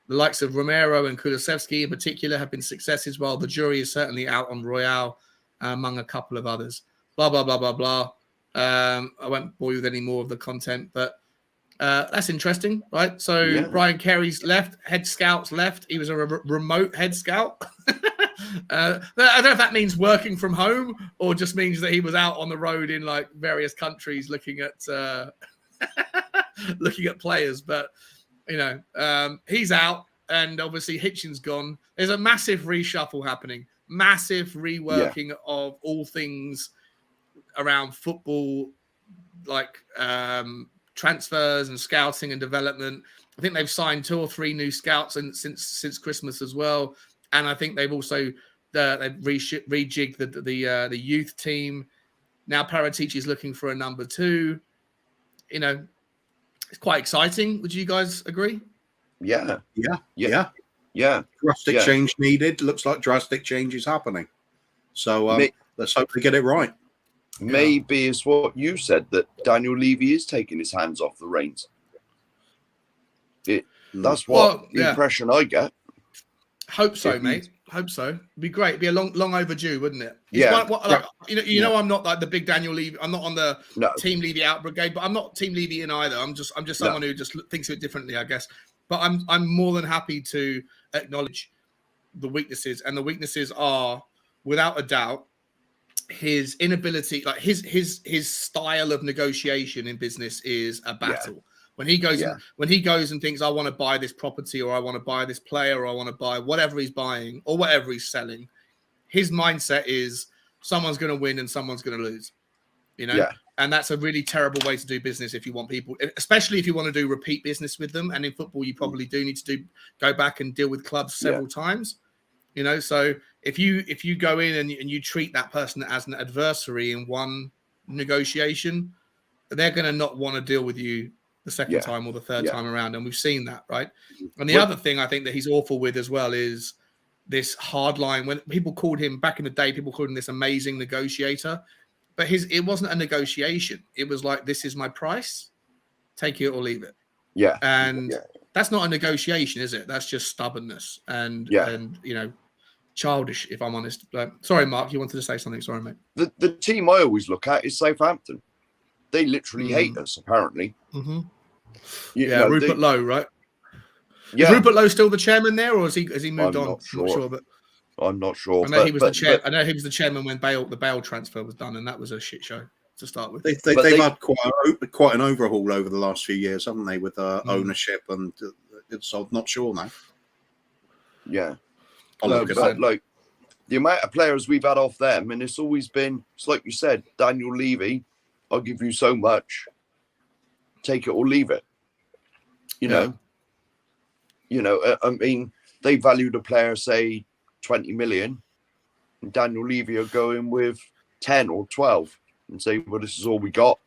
The likes of Romero and Kulusevski in particular have been successes, while the jury is certainly out on Royale, among a couple of others. Blah, blah, blah, blah, blah. I won't bore you with any more of the content, but that's interesting, right? So Brian Kerry's left, head scout's left. He was a remote head scout. I don't know if that means working from home or just means that he was out on the road in like various countries looking at players. But he's out, and obviously Hitchen's gone. There's a massive reshuffle happening, massive reworking of all things around football, like transfers and scouting and development. I think they've signed 2 or 3 new scouts since Christmas as well. And I think they've also they've rejigged the youth team. Now Paratici is looking for a number 2. It's quite exciting. Would you guys agree? Yeah. Drastic change needed. Looks like drastic change is happening. So let's hope they get it right. Maybe it's what you said, that Daniel Levy is taking his hands off the reins. That's what the impression I get. Hope so, mate. Hope so. It'd be great. It'd be a long overdue, wouldn't it? I'm not like the big Daniel Levy. I'm not on the Team Levy out brigade, but I'm not Team Levy in either. I'm just someone who just thinks of it differently, I guess. But I'm more than happy to acknowledge the weaknesses, and the weaknesses are, without a doubt, his inability, like his style of negotiation in business is a battle. When he goes and thinks, I want to buy this property, or I want to buy this player, or I want to buy whatever he's buying or whatever he's selling, his mindset is someone's going to win and someone's going to lose. And that's a really terrible way to do business if you want people, especially if you want to do repeat business with them. And in football, you probably do need to go back and deal with clubs several times. So if you go in and you treat that person as an adversary in one negotiation, they're going to not want to deal with you the second time or the third time around. And we've seen that, right? And the other thing I think that he's awful with as well is this hard line. When people called him back in the day, people called him this amazing negotiator, but it wasn't a negotiation. It was like, this is my price, take it or leave it. That's not a negotiation, is it? That's just stubbornness and childish, if I'm honest. Sorry, Mark, you wanted to say something. Sorry, mate. The team I always look at is Southampton. They literally hate us, apparently. Mm-hmm. You Yeah, know, Rupert Lowe, right? Yeah, Is Rupert Lowe still the chairman there, or has he moved I'm on? not sure. But I'm not sure. I know he was the chair. But I know he was the chairman when the Bale transfer was done, and that was a shit show to start with. They've had quite an overhaul over the last few years, haven't they, with ownership and so I'm not sure now. Yeah, I'll look it up. Like the amount of players we've had off them, and it's always been, it's like you said, Daniel Levy, I'll give you so much, take it or leave it. You know, I mean, they valued a player, say, 20 million, and Daniel Levy are going with 10 or 12 and say, well, this is all we got.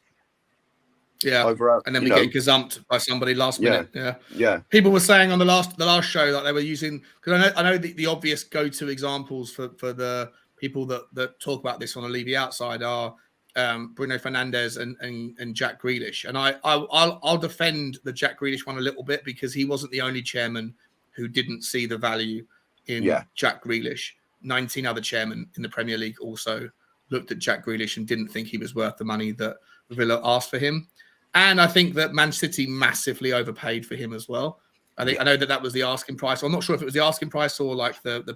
Yeah, and then we get gazumped by somebody last minute. Yeah. People were saying on the last show that they were using, because I know the obvious go-to examples for the people that talk about this on a Levy outside are Bruno Fernandes and Jack Grealish, and I'll defend the Jack Grealish one a little bit because he wasn't the only chairman who didn't see the value in Jack Grealish. 19 other chairmen in the Premier League also looked at Jack Grealish and didn't think he was worth the money that Villa asked for him. And I think that Man City massively overpaid for him as well. I know that was the asking price. I'm not sure if it was the asking price or like the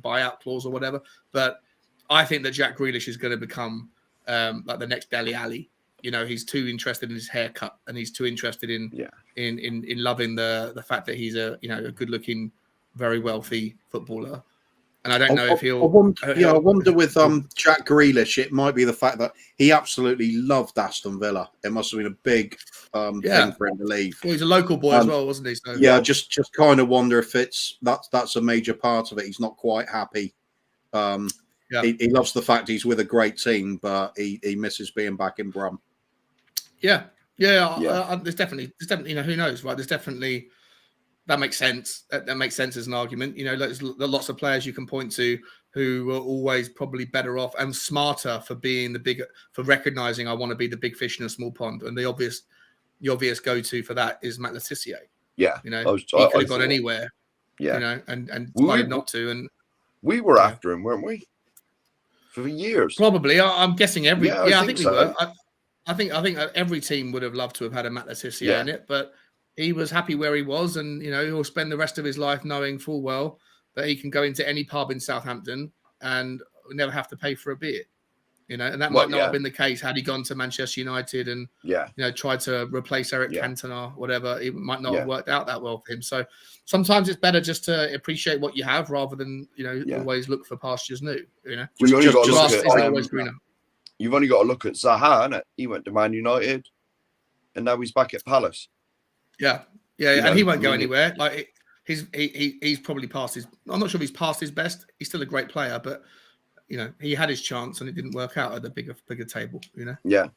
buyout clause or whatever. But I think that Jack Grealish is going to become like the next Dele Alli. You know, he's too interested in his haircut and he's too interested in loving the fact that he's a good-looking, very wealthy footballer. And I don't know if he'll. I wonder with Jack Grealish, it might be the fact that he absolutely loved Aston Villa. It must have been a big thing for him to leave. Well, he's a local boy as well, wasn't he? So, just kind of wonder if that's a major part of it. He's not quite happy. He loves the fact he's with a great team, but he misses being back in Brum. There's definitely, who knows, right? There's definitely. That makes sense. That makes sense as an argument. You know, there's lots of players you can point to who were always probably better off and smarter for being for recognizing I want to be the big fish in a small pond. And the obvious go-to for that is Matt Le Tissier. Yeah, you know, he could have gone anywhere. Yeah, you know, and decided not to. And we were after him, weren't we? For years, probably. I'm guessing every. I think we so. were. I think every team would have loved to have had a Matt Le Tissier in it, but. He was happy where he was, and he'll spend the rest of his life knowing full well that he can go into any pub in Southampton and never have to pay for a beer. And that might not have been the case had he gone to Manchester United and tried to replace Eric Cantona, whatever. It might not have worked out that well for him. So sometimes it's better just to appreciate what you have rather than always look for pastures new. You've only got to look at Zaha, innit? He went to Man United, and now he's back at Palace. Yeah, and he won't go anywhere. Like he's probably past his. I'm not sure if he's past his best. He's still a great player, but he had his chance and it didn't work out at the bigger table. Yeah.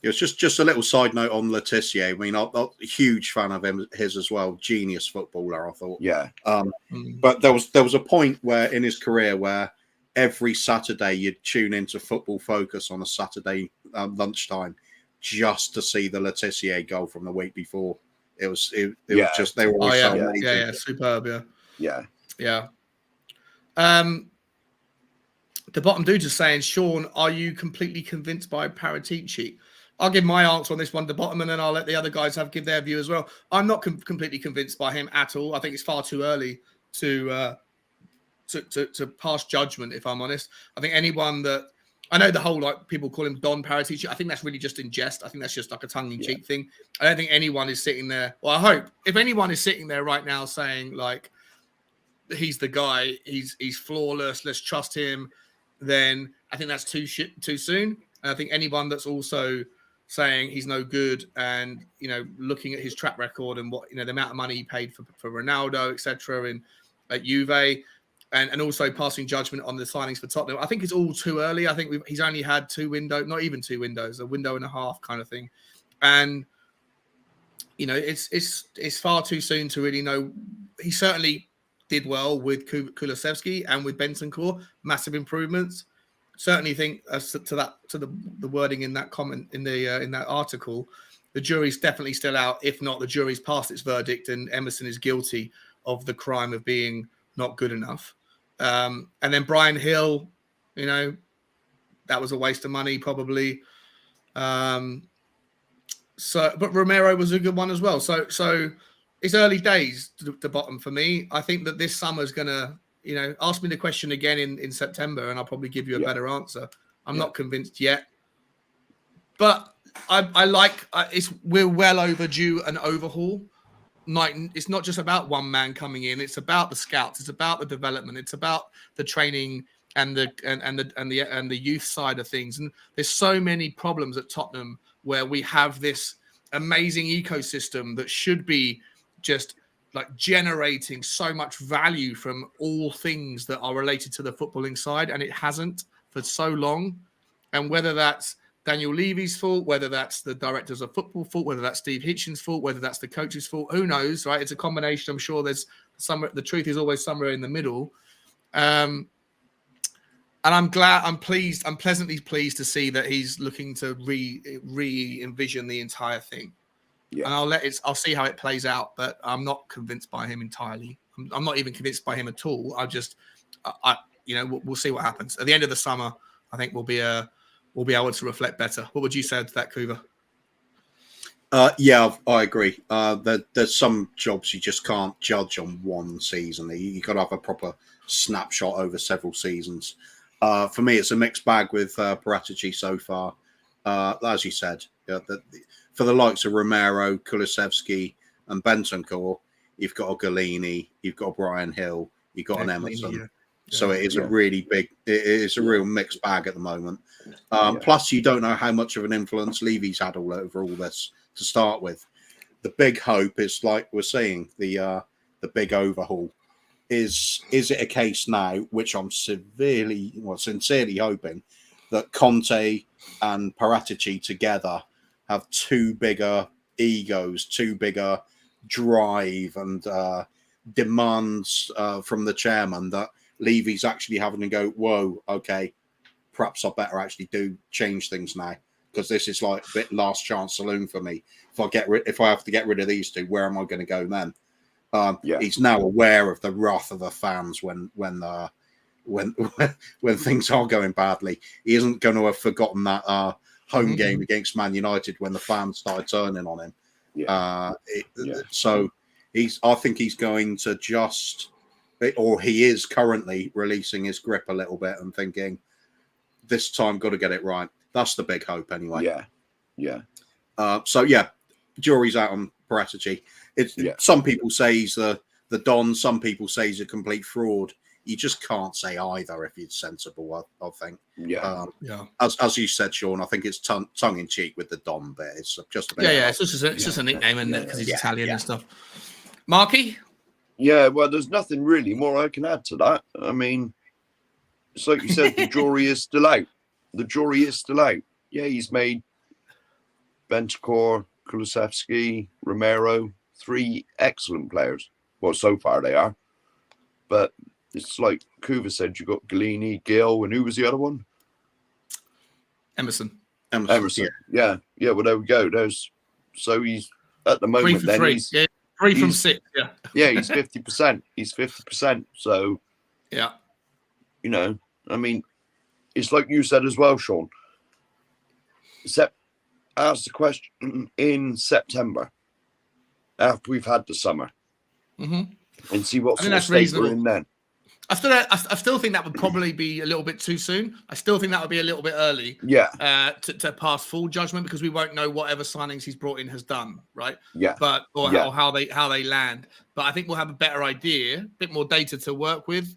It's just a little side note on Le Tissier. I mean, I'm a huge fan of his as well. Genius footballer, I thought. Yeah. But there was a point where in his career where every Saturday you'd tune into Football Focus on a Saturday lunchtime. Just to see the Le Tissier goal from the week before, it was just they were always so amazing. Superb, yeah. The bottom dude is saying, Sean, are you completely convinced by Paratici? I'll give my answer on this one, the bottom, and then I'll let the other guys give their view as well. I'm not completely convinced by him at all. I think it's far too early to pass judgment. If I'm honest, I think anyone that. I know the whole people call him Don Paratici. I think that's really just in jest. I think that's just like a tongue-in-cheek thing. I don't think anyone is sitting there. Well, I hope if anyone is sitting there right now saying like he's the guy, he's flawless, let's trust him, then I think that's too soon. And I think anyone that's also saying he's no good and looking at his track record and what the amount of money he paid for Ronaldo, etc. at Juve. And also passing judgment on the signings for Tottenham. I think it's all too early. I think he's only had 2 windows, not even 2 windows, a window and a half kind of thing. And, it's far too soon to really know. He certainly did well with Kulusevski and with Bentancur, massive improvements. Certainly think to the wording in that comment in that article, the jury's definitely still out. If not, the jury's passed its verdict and Emerson is guilty of the crime of being not good enough. And then Brian Hill, that was a waste of money, probably. So, but Romero was a good one as well. So it's early days to the bottom for me. I think that this summer is going to, ask me the question again in September, and I'll probably give you a better answer. I'm not convinced yet, but we're well overdue an overhaul. It's not just about one man coming in. It's about the scouts. It's about the development. It's about the training and the youth side of things. And there's so many problems at Tottenham where we have this amazing ecosystem that should be just like generating so much value from all things that are related to the footballing side, and it hasn't for so long. And whether that's Daniel Levy's fault, whether that's the directors of football fault, whether that's Steve Hitchens' fault, whether that's the coach's fault, who knows, right? It's a combination. I'm sure there's the truth is always somewhere in the middle. And I'm pleasantly pleased to see that he's looking to re-envision the entire thing. Yeah. And I'll see how it plays out, but I'm not convinced by him entirely. I'm not even convinced by him at all. We'll see what happens. At the end of the summer, I think we'll be able to reflect better. What would you say to that, Kuva? Yeah, I agree. There's some jobs you just can't judge on one season. You've got to have a proper snapshot over several seasons. For me, it's a mixed bag with Paratici so far. As you said, for the likes of Romero, Kulusevski, and Bentancur, you've got a Galini, you've got a Brian Hill, you've got an Emerson. Yeah. So it is a really big, it is a real mixed bag at the moment. Plus, you don't know how much of an influence Levy's had over all this to start with. The big hope is, like we're saying, the big overhaul. Is it a case now, which I'm sincerely hoping, that Conte and Paratici together have too bigger egos, too bigger drive and demands from the chairman that Levy's actually having to go, whoa, okay, perhaps I better actually change things now, because this is like a bit last chance saloon for me. If I have to get rid of these two, where am I going to go then? He's now aware of the wrath of the fans when things are going badly. He isn't going to have forgotten that home game against Man United when the fans started turning on him. So I think he's going to he is currently releasing his grip a little bit and thinking, this time got to get it right. That's the big hope anyway. Jury's out on Paratici. Some people say he's the Don. Some people say he's a complete fraud. You just can't say either if you're sensible, I think. As you said, Sean, I think it's tongue in cheek with the Don bit. It's just a bit. It's just a nickname, isn't it? Because he's Italian and stuff. Marky? Yeah, well, there's nothing really more I can add to that. I mean, it's like you said, the jury is still out. Yeah, he's made Bentancur, Kulusevski, Romero, 3 excellent players. Well, so far they are. But it's like Kuva said, you got Galini, Gill, and who was the other one? Emerson. Yeah. Well, there we go. So he's at the moment. 3 for 3. He's 3 from 6. Yeah. Yeah, he's 50%. He's 50%. So I mean, it's like you said as well, Sean. Ask the question in September after we've had the summer, and see what sort of state we're in then. I still think that would probably be a little bit too soon. I still think that would be a little bit early. To pass full judgment, because we won't know whatever signings he's brought in has done, right? Or how they land. But I think we'll have a better idea, a bit more data to work with,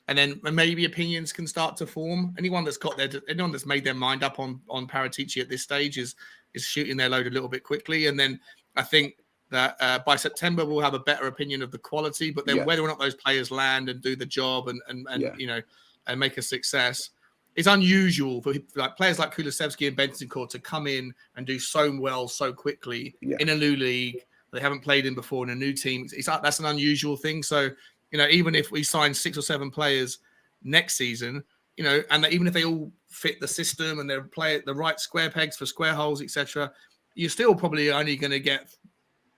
and then maybe opinions can start to form. Anyone that's made their mind up on Paratici at this stage is shooting their load a little bit quickly, and then I think that by September we'll have a better opinion of the quality, but then whether or not those players land and do the job and make a success, it's unusual for players like Kulusevski and Bentancur to come in and do so well so quickly in a new league they haven't played in before, in a new team. That's an unusual thing. So even if we sign 6 or 7 players next season, and even if they all fit the system and they play the right square pegs for square holes, etc., you're still probably only going to get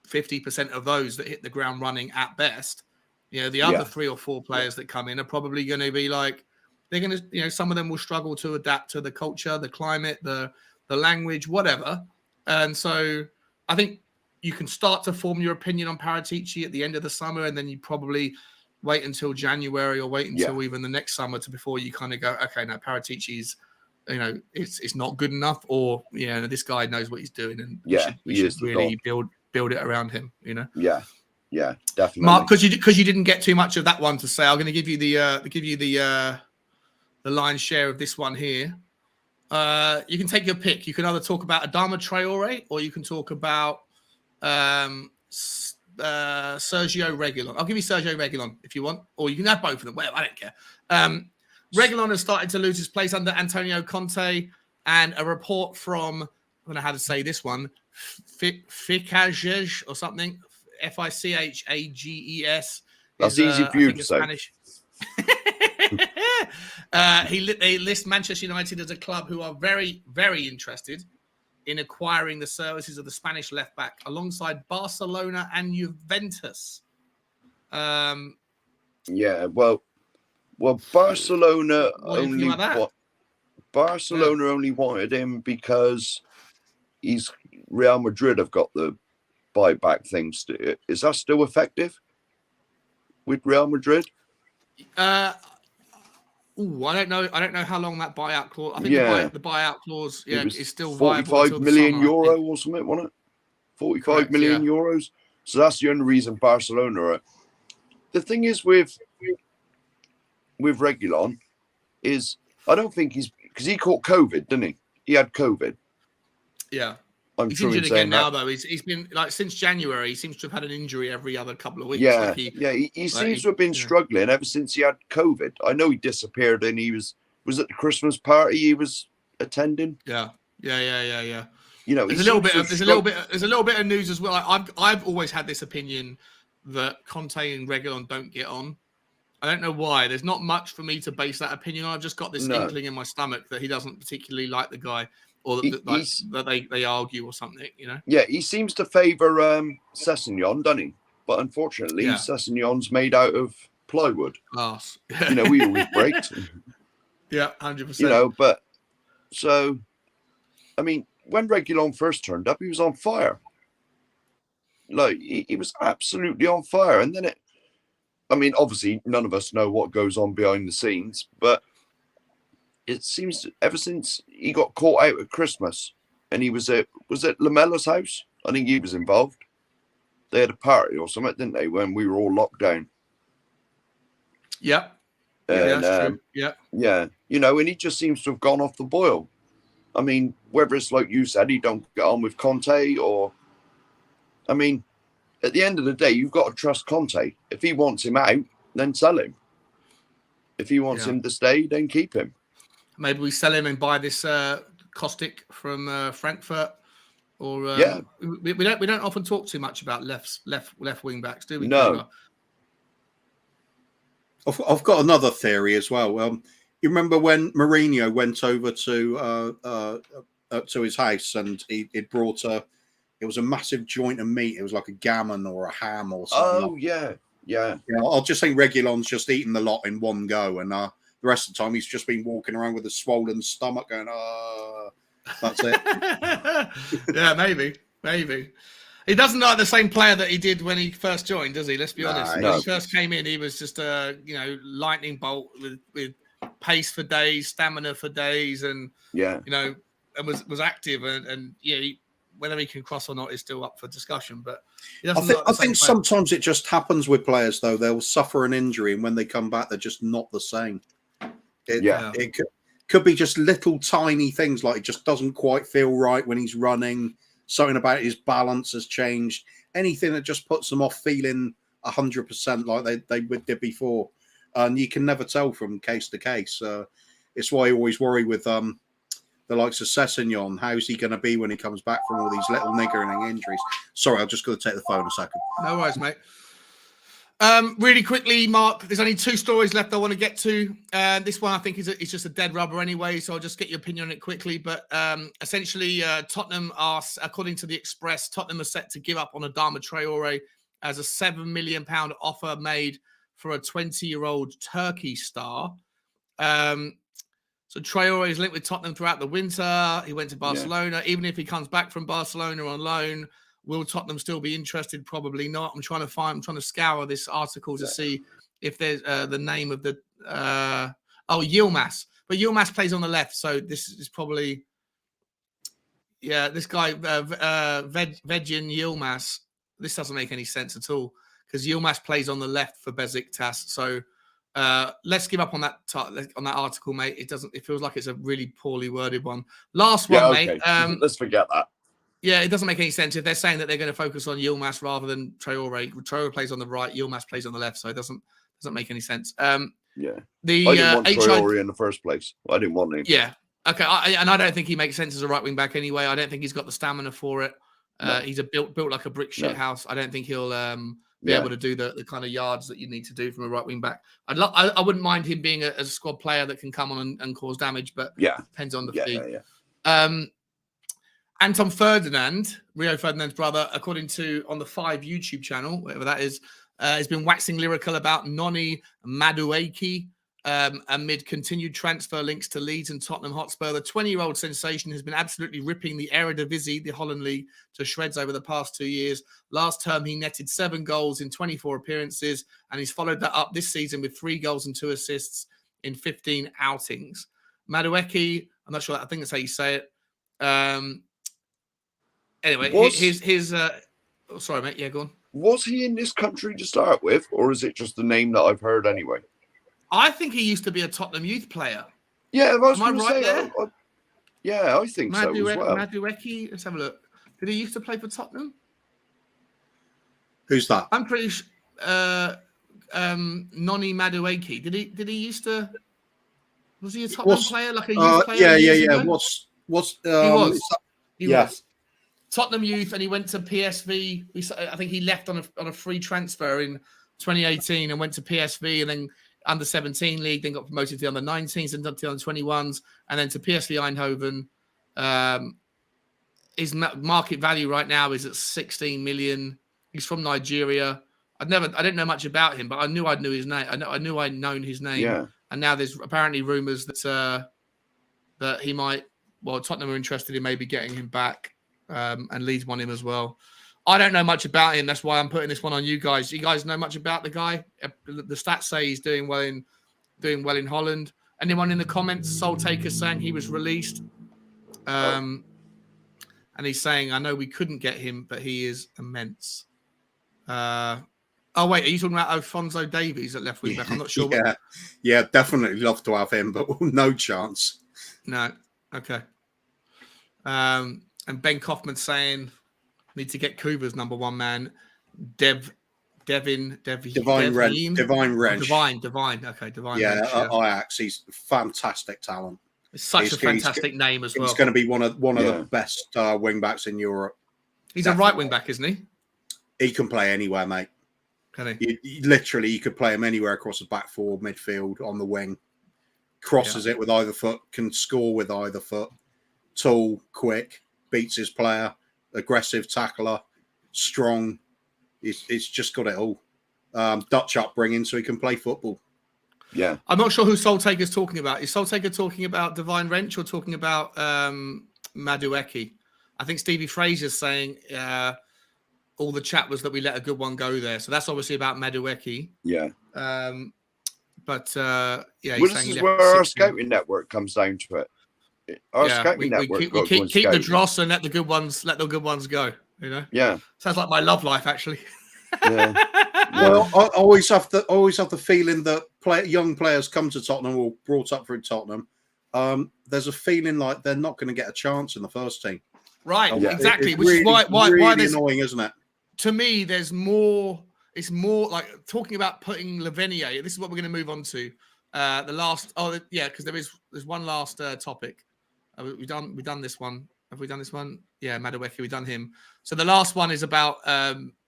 50% of those that hit the ground running at best. The other 3 or 4 players that come in are probably going to be like, they're going to, some of them will struggle to adapt to the culture, the climate, the language, whatever. And so I think you can start to form your opinion on Paratici at the end of the summer, and then you probably wait until January or wait until even the next summer before you kind of go, okay, now Paratici's, it's not good enough, or this guy knows what he's doing, and we should really build it around him. Yeah, definitely. Mark, because you didn't get too much of that one to say, I'm going to give you the lion's share of this one here. You can take your pick. You can either talk about Adama Traore or you can talk about Sergio Reguilon. I'll give you Sergio Reguilon if you want, or you can have both of them. Whatever, I don't care. Reguilon has started to lose his place under Antonio Conte, and a report from, I don't know how to say this one, Fixtures or something, Fichages. That's easy for you to say. Spanish. They list Manchester United as a club who are very, very interested in acquiring the services of the Spanish left back alongside Barcelona and Juventus. Well, Barcelona only wanted him because Real Madrid have got the buyback things. Is that still effective with Real Madrid? I don't know. I don't know how long that buyout clause. I think the buyout clause, is still 45 million euro or something, wasn't it? 45 million euros. So that's the only reason Barcelona are. The thing is with Reguilon is I don't think because he caught COVID, didn't he? He had COVID. Yeah. He's injured again now, though. He's been since January. He seems to have had an injury every other couple of weeks. He seems to have been struggling ever since he had COVID. I know he disappeared, and he was at the Christmas party he was attending. Yeah. There's There's a little bit of news as well. I've always had this opinion that Conte and Reguilon don't get on. I don't know why. There's not much for me to base that opinion on. I've just got this inkling in my stomach that he doesn't particularly like the guy. Or that they argue or something, Yeah, he seems to favour Sessegnon, doesn't he? But unfortunately, Sessegnon's made out of plywood. Glass. We always break. Yeah, 100%. But so, I mean, when Reguilon first turned up, he was on fire. He was absolutely on fire. And then obviously, none of us know what goes on behind the scenes, but it seems ever since he got caught out at Christmas and he was at Lamella's house, I think he was involved. They had a party or something, didn't they, when we were all locked down? Yeah. That's true. Yeah. Yeah. And he just seems to have gone off the boil. I mean, whether it's like you said, he don't get on with Conte or... I mean, at the end of the day, you've got to trust Conte. If he wants him out, then sell him. If he wants him to stay, then keep him. Maybe we sell him and buy this Kostic from Frankfurt, or we don't often talk too much about left wing backs, do we? No. I've got another theory as well. You remember when Mourinho went over to his house and he'd brought it was a massive joint of meat. It was like a gammon or a ham or something. Oh yeah. I'll just think Reguilon's just eaten the lot in one go, and the rest of the time, he's just been walking around with a swollen stomach going, that's it. Yeah, maybe. He doesn't look like the same player that he did when he first joined, does he? Let's be honest. When he first came in, he was just a, lightning bolt with pace for days, stamina for days, and, and was active. And whether he can cross or not is still up for discussion. But I think sometimes it just happens with players, though. They'll suffer an injury, and when they come back, they're just not the same. It could be just little tiny things, like it just doesn't quite feel right when he's running. Something about his balance has changed. Anything that just puts them off feeling 100% like they did before. And you can never tell from case to case. It's why I always worry with the likes of Sessegnon. How's he going to be when he comes back from all these little niggling injuries? Sorry, I've just got to take the phone a second. No worries, mate. Really quickly, Mark, there's only 2 stories left I want to get to. This one I think is just a dead rubber anyway, so I'll just get your opinion on it quickly. But essentially, Tottenham are, according to the Express, Tottenham are set to give up on Adama Traore as a £7 million offer made for a 20-year-old Turkey star. So Traore is linked with Tottenham throughout the winter. He went to Barcelona. Even if he comes back from Barcelona on loan, Will Tottenham still be interested? Probably not. I'm trying to scour this article to see if there's the name of the Yilmaz. But Yilmaz plays on the left, so this is probably this guy Vegin Yilmaz. This doesn't make any sense at all because Yilmaz plays on the left for Besiktas. So let's give up on that article, mate. It feels like it's a really poorly worded one. Last one, mate. Let's forget that. Yeah, it doesn't make any sense if they're saying that they're going to focus on Yilmaz rather than Traore. Traore plays on the right, Yilmaz plays on the left, so it doesn't make any sense. I didn't want Traore in the first place. I didn't want him. Yeah. Okay. I don't think he makes sense as a right wing back anyway. I don't think he's got the stamina for it. No. He's built like a brick shit house. I don't think he'll be able to do the kind of yards that you need to do from a right wing back. I wouldn't mind him being a squad player that can come on and cause damage, but depends on the fee. Anton Ferdinand, Rio Ferdinand's brother, according to on the 5 YouTube channel, whatever that is, has been waxing lyrical about Noni Madueke amid continued transfer links to Leeds and Tottenham Hotspur. The 20-year-old sensation has been absolutely ripping the Eredivisie, the Holland League, to shreds over the past 2 years. Last term, he netted 7 goals in 24 appearances, and he's followed that up this season with 3 goals and 2 assists in 15 outings. Madueke, I'm not sure, I think that's how you say it. Anyway, sorry, mate. Yeah, go on. Was he in this country to start with, or is it just the name that I've heard anyway? I think he used to be a Tottenham youth player. Yeah, am I right there? I think so as well. Madueke, let's have a look. Did he used to play for Tottenham? Who's that? I'm pretty sure. Noni Madueke. Did he used to? Was he a Tottenham player, like a youth player? Yeah. He was. Tottenham youth, and he went to PSV. I think he left on a free transfer in 2018 and went to PSV, and then under 17 league, then got promoted to the under 19s and up to the under 21s, and then to PSV Eindhoven. His market value right now is at 16 million. He's from Nigeria. I didn't know much about him, but I knew his name. I knew I'd known his name. Yeah. And now there's apparently rumours that he might. Well, Tottenham are interested in maybe getting him back. And Leeds want him as well. I don't know much about him. That's why I'm putting this one on you guys. You guys know much about the guy? The stats say he's doing well in Holland. Anyone in the comments? Soul Taker saying he was released. And he's saying, I know we couldn't get him, but he is immense. Oh, wait. Are you talking about Alphonso Davies at left wing back? I'm not sure. Yeah, definitely love to have him, but no chance. No. Okay. And Ben Kaufman saying, need to get Kuva's number 1 man, Divine Wrench. Okay, Divine. Yeah, Wrench, Ajax. He's fantastic talent. It's such a fantastic name as well. He's going to be one of the best wing backs in Europe. He's a right wing back, isn't he? He can play anywhere, mate. Can he? You could play him anywhere across the back 4, midfield, on the wing. Crosses it with either foot, can score with either foot. Tall, quick, beats his player, aggressive tackler, strong. It's just got it all. Dutch upbringing, so he can play football. Yeah. I'm not sure who Soul Taker's talking about. Is Soul Taker talking about Divine Wrench or talking about Madueke? I think Stevie Fraser's saying all the chat was that we let a good one go there. So that's obviously about Madueke. Yeah. But this is where our scouting network comes down to it. Our scouting network. We keep the dross and let the good ones go. You know. Yeah. Sounds like my love life, actually. Yeah. Well, I always have the feeling that young players come to Tottenham or brought up through Tottenham. There's a feeling like they're not going to get a chance in the first team. Right. Yeah. Exactly. Which is why annoying, isn't it? To me, there's more. It's more like talking about putting Lavenier. This is what we're going to move on to. The last. Because there's one last topic. We've done this one. Have we done this one? Yeah, Madueke, we've done him. So the last one is about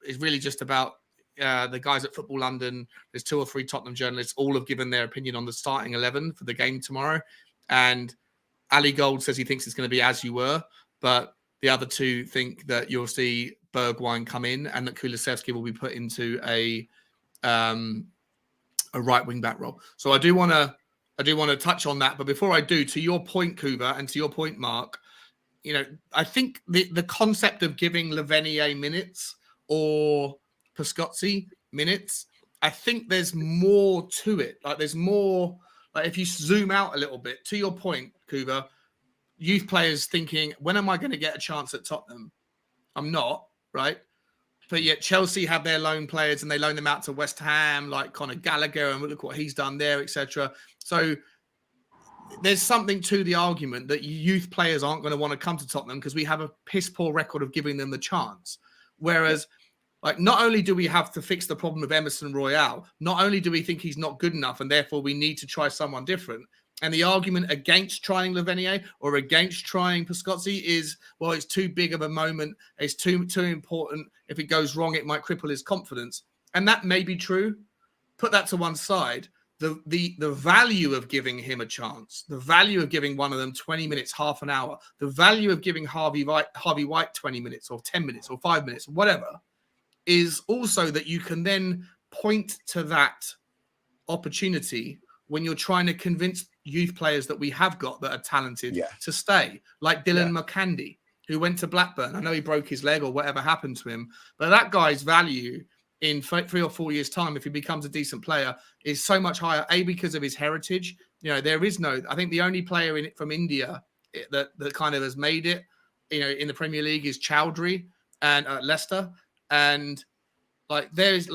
is really just about the guys at Football London. There's 2 or 3 Tottenham journalists. All have given their opinion on the starting 11 for the game tomorrow. And Ali Gold says he thinks it's going to be as you were, but the other 2 think that you'll see Bergwijn come in and that Kulusevski will be put into a right wing back role. So I do want to touch on that, but before I do, to your point, Kuva, and to your point, Mark, I think the concept of giving Lavenier minutes or Piscozzi minutes, I think there's more to it. Like there's more, like if you zoom out a little bit, to your point, Kuba, youth players thinking, when am I going to get a chance at Tottenham? I'm not, right? But yet Chelsea have their loan players and they loan them out to West Ham, like Conor Gallagher, and look what he's done there, etc. So there's something to the argument that youth players aren't going to want to come to Tottenham because we have a piss poor record of giving them the chance. Whereas, like, not only do we have to fix the problem of Emerson Royale, not only do we think he's not good enough and therefore we need to try someone different. And the argument against trying Lavenier or against trying Piscozzi is, well, it's too big of a moment. It's too important. If it goes wrong, it might cripple his confidence. And that may be true. Put that to one side. The value of giving him a chance, the value of giving one of them 20 minutes, half an hour, the value of giving Harvey White 20 minutes or 10 minutes or 5 minutes, or whatever, is also that you can then point to that opportunity when you're trying to convince youth players that we have got that are talented to stay, like Dylan McCandy, who went to Blackburn. I know he broke his leg or whatever happened to him, but that guy's value in 3 or 4 years' time, if he becomes a decent player, is so much higher, because of his heritage. There is I think the only player from India that kind of has made it, in the Premier League is Chowdhury and Leicester. And India's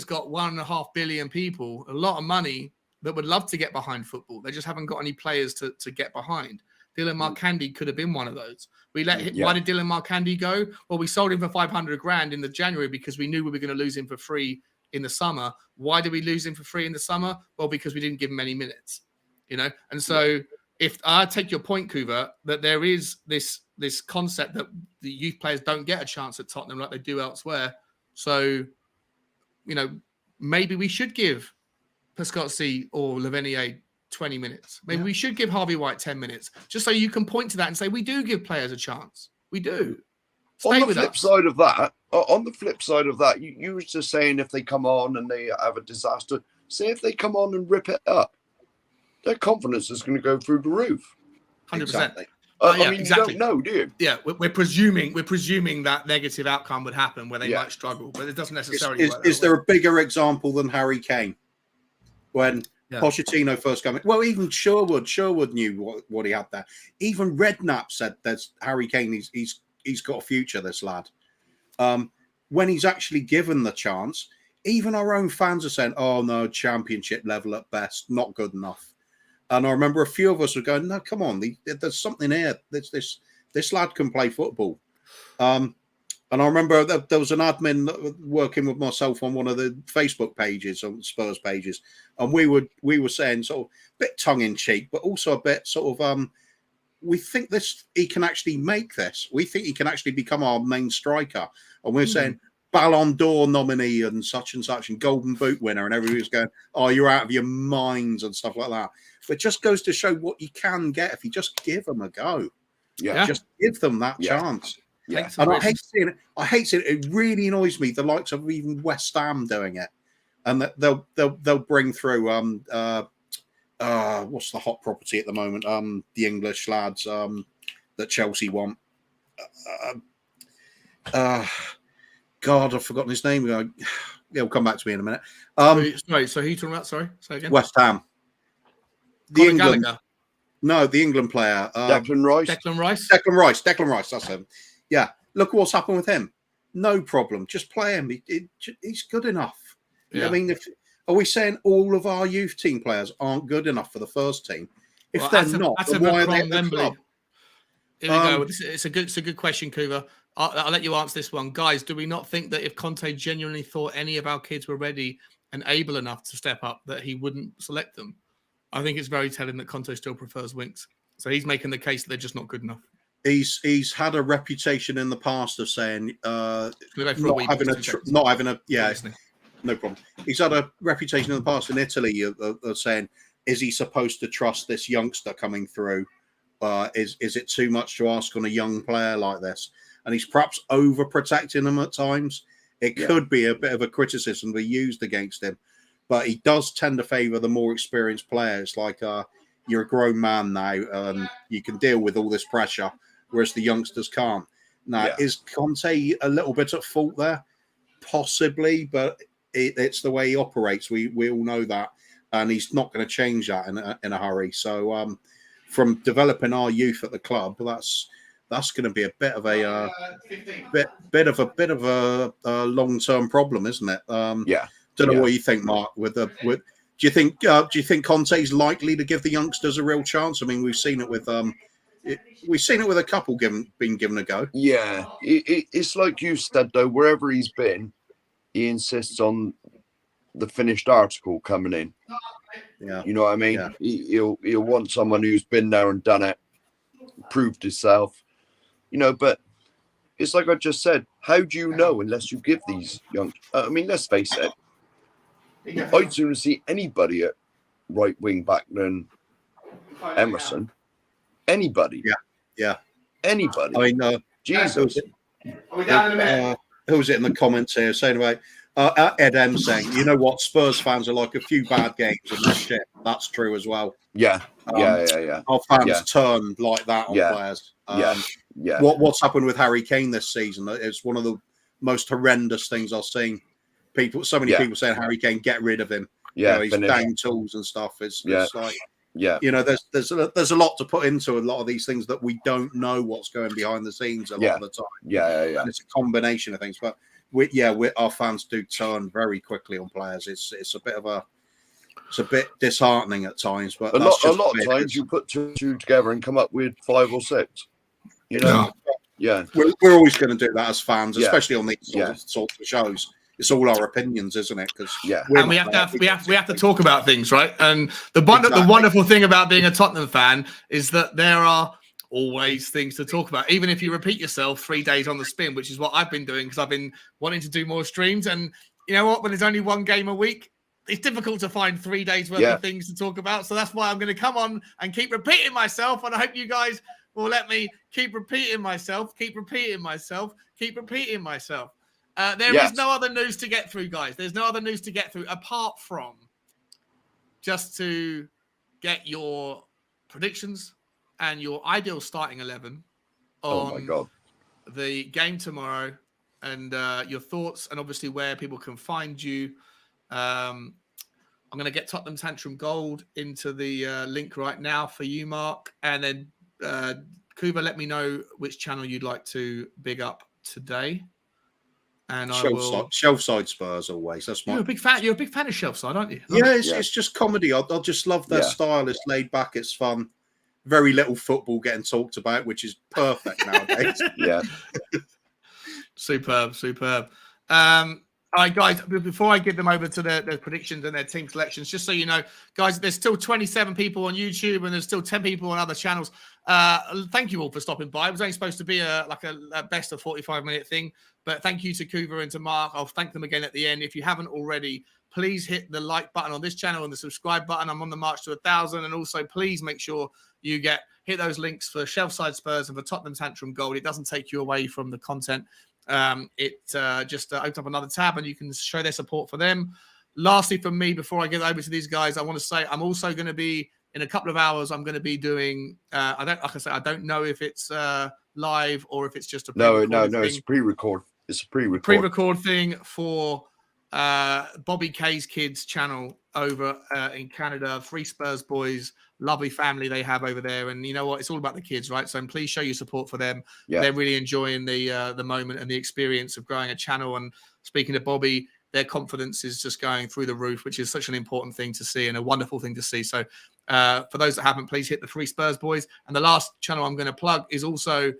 got 1.5 billion people, a lot of money that would love to get behind football. They just haven't got any players to get behind. Dylan Marcandi could have been one of those. We let him. Why did Dylan Marcandi go? Well, we sold him for 500 grand in the January because we knew we were going to lose him for free in the summer. Why did we lose him for free in the summer? Well, because we didn't give him any minutes, And so if I take your point, Kuva, that there is this concept that the youth players don't get a chance at Tottenham like they do elsewhere. So, maybe we should give Piscozzi or Lavenier 20 minutes. Maybe we should give Harvey White 10 minutes, just so you can point to that and say, we do give players a chance. We do. On the flip side of that, you were just saying if they come on and they have a disaster, say if they come on and rip it up, their confidence is going to go through the roof. 100%. Exactly. I mean, exactly. You don't know, do you? Yeah, we're presuming that negative outcome would happen where they might struggle, but it doesn't necessarily work. Is there a bigger example than Harry Kane? When Pochettino first came in, well, even Sherwood knew what he had there. Even Redknapp said there's Harry Kane, he's got a future, this lad. When he's actually given the chance, even our own fans are saying, oh no, championship level at best, not good enough. And I remember a few of us were going, no, come on, there's something here. This lad can play football. And I remember there was an admin working with myself on one of the Facebook pages, on Spurs pages, and we were saying sort of a bit tongue in cheek, but also a bit sort of we think he can actually make this. We think he can actually become our main striker, and we're saying Ballon d'Or nominee and such, and Golden Boot winner, and everybody was going, "Oh, you're out of your minds," and stuff like that. But it just goes to show what you can get if you just give them a go. Yeah, just give them that chance. Yeah, and I hate seeing it. It really annoys me. The likes of even West Ham doing it, and that they'll bring through what's the hot property at the moment? The English lads that Chelsea want. God, I've forgotten his name. He'll come back to me in a minute. So who you talking about? Sorry, say again. West Ham. The England player. Declan Rice. Declan Rice. That's him. Yeah, look what's happened with him. No problem. Just play him. He's good enough. Yeah. I mean, are we saying all of our youth team players aren't good enough for the first team? If they're not, then why are they at the club? Here we go. It's a good question, Kuva. I'll let you answer this one. Guys, do we not think that if Conte genuinely thought any of our kids were ready and able enough to step up, that he wouldn't select them? I think it's very telling that Conte still prefers Winks. So he's making the case that they're just not good enough. He's had a reputation in the past of saying no problem. He's had a reputation in the past in Italy of saying, is he supposed to trust this youngster coming through? Is it too much to ask on a young player like this? And he's perhaps overprotecting him at times. It could be a bit of a criticism we used against him, but he does tend to favour the more experienced players. Like you're a grown man now, and you can deal with all this pressure, whereas the youngsters can't. Now, is Conte a little bit at fault there? Possibly, but it's the way he operates. We all know that, and he's not going to change that in a hurry. So, from developing our youth at the club, that's going to be a bit of a bit of a long-term problem, isn't it? Don't know what you think, Mark. Do you think Conte's likely to give the youngsters a real chance? I mean, we've seen it with a couple being given a go. Yeah, it's like you said though. Wherever he's been, he insists on the finished article coming in. Yeah, you know what I mean. Yeah. He'll want someone who's been there and done it, proved himself. But it's like I just said. How do you know unless you give these young? I mean, let's face it. I'd sooner see anybody at right wing back than Emerson. Anybody. Yeah. Anybody. I mean, Jesus. Who was it in the comments here saying about Ed M saying, you know what, Spurs fans are like a few bad games and that's shit. That's true as well. Yeah. Our fans turn like that on players. What's happened with Harry Kane this season? It's one of the most horrendous things I've seen. So many people saying Harry Kane, get rid of him. He's down tools and stuff. It's like, there's a lot to put into a lot of these things that we don't know what's going behind the scenes a lot of the time. And it's a combination of things, but our fans do turn very quickly on players. It's a bit disheartening at times, but a lot of times you put two together and come up with 5 or 6. We're always going to do that as fans, especially on these sorts of shows. It's all our opinions, isn't it? Because and we have to talk about things, right? And the wonderful thing about being a Tottenham fan is that there are always things to talk about, even if you repeat yourself 3 days on the spin, which is what I've been doing because I've been wanting to do more streams. And you know what? When there's only one game a week, it's difficult to find 3 days worth of things to talk about. So that's why I'm going to come on and keep repeating myself. And I hope you guys will let me keep repeating myself. There is no other news to get through, guys. There's no other news to get through apart from just to get your predictions and your ideal starting 11 on the game tomorrow and your thoughts and obviously where people can find you. I'm going to get Tottenham Tantrum Gold into the link right now for you, Mark. And then Kuba, let me know which channel you'd like to big up today. And Shelfside Spurs always. That's my. You're a big fan of Shelfside, aren't you? It's just comedy. I just love their style. It's laid back. It's fun. Very little football getting talked about, which is perfect nowadays. Superb. All right, guys, before I give them over to their predictions and their team selections, just so you know, guys, there's still 27 people on YouTube and there's still 10 people on other channels. Thank you all for stopping by. It was only supposed to be a best of 45-minute thing, but thank you to Kuva and to Mark. I'll thank them again at the end. If you haven't already, please hit the like button on this channel and the subscribe button. I'm on the march to 1,000. And also, please make sure you hit those links for Shelfside Spurs and for Tottenham Tantrum Gold. It doesn't take you away from the content. It just opens up another tab and you can show their support for them. Lastly, from me, before I get over to these guys, I want to say I'm also going to be in a couple of hours. I'm going to be doing. I don't know if it's live or if it's just a no. It's a pre-record. It's a pre-record thing for Bobby K's kids channel over in Canada. 3 Spurs boys, lovely family they have over there, and you know what? It's all about the kids, right? So please show your support for them. They're really enjoying the moment and the experience of growing a channel. And speaking to Bobby, their confidence is just going through the roof, which is such an important thing to see and a wonderful thing to see. So for those that haven't, please hit the 3 Spurs boys. And the last channel I'm going to plug is also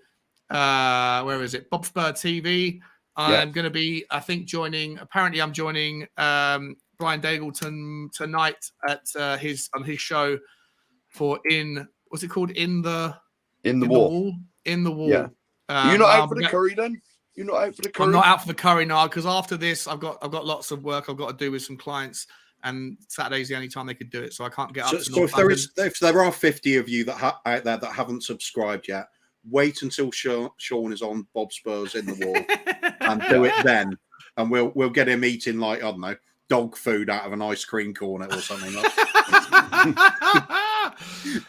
where is it? Bob Spur TV. I'm going to be, I think, I'm joining Brian Dagleton tonight at his show for what's it called? In the Wall. In the Wall. Yeah. You're not out for the curry then? You're not out for the curry? I'm not out for the curry now because after this, I've got lots of work I've got to do with some clients, and Saturday's the only time they could do it, so I can't get up. So if there are 50 of you that out there that haven't subscribed yet, wait until Sean is on Bob Spurs in the Wall and do it then, and we'll get him eating like, I don't know, dog food out of an ice cream cornet or something.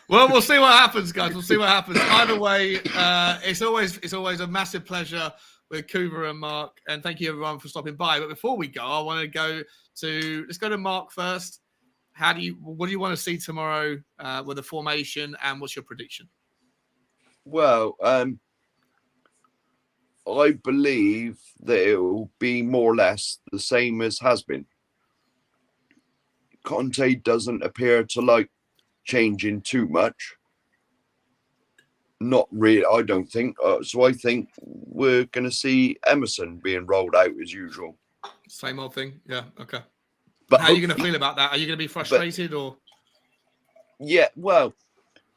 Well, we'll see what happens, guys. We'll see what happens. Either way, it's always a massive pleasure with Kuva and Mark, and thank you everyone for stopping by. But before we go, I want to let's go to Mark first. What do you want to see tomorrow with the formation, and what's your prediction? Well, I believe that it will be more or less the same as has been. Conte doesn't appear to like changing too much. Not really, I don't think. So I think we're going to see Emerson being rolled out as usual. Same old thing. Yeah. Okay. But how are you going to feel about that? Are you going to be frustrated or? Yeah. Well,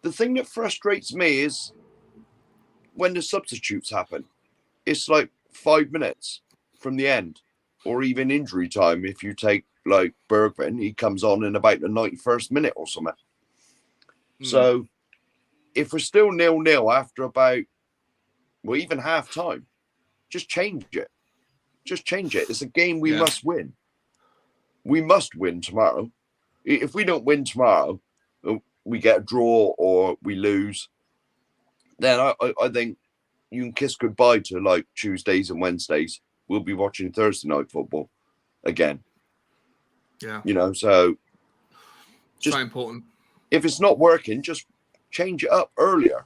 the thing that frustrates me is when the substitutes happen. It's like 5 minutes from the end, or even injury time. If you take like Bergvin, he comes on in about the 91st minute or something. So if we're still 0-0 after about, well, even half time, just change it. Just change it. It's a game we must win. We must win tomorrow. If we don't win tomorrow, we get a draw or we lose, then I think you can kiss goodbye to like Tuesdays and Wednesdays. We'll be watching Thursday night football again. Yeah. You know, so just so important. If it's not working, just change it up earlier.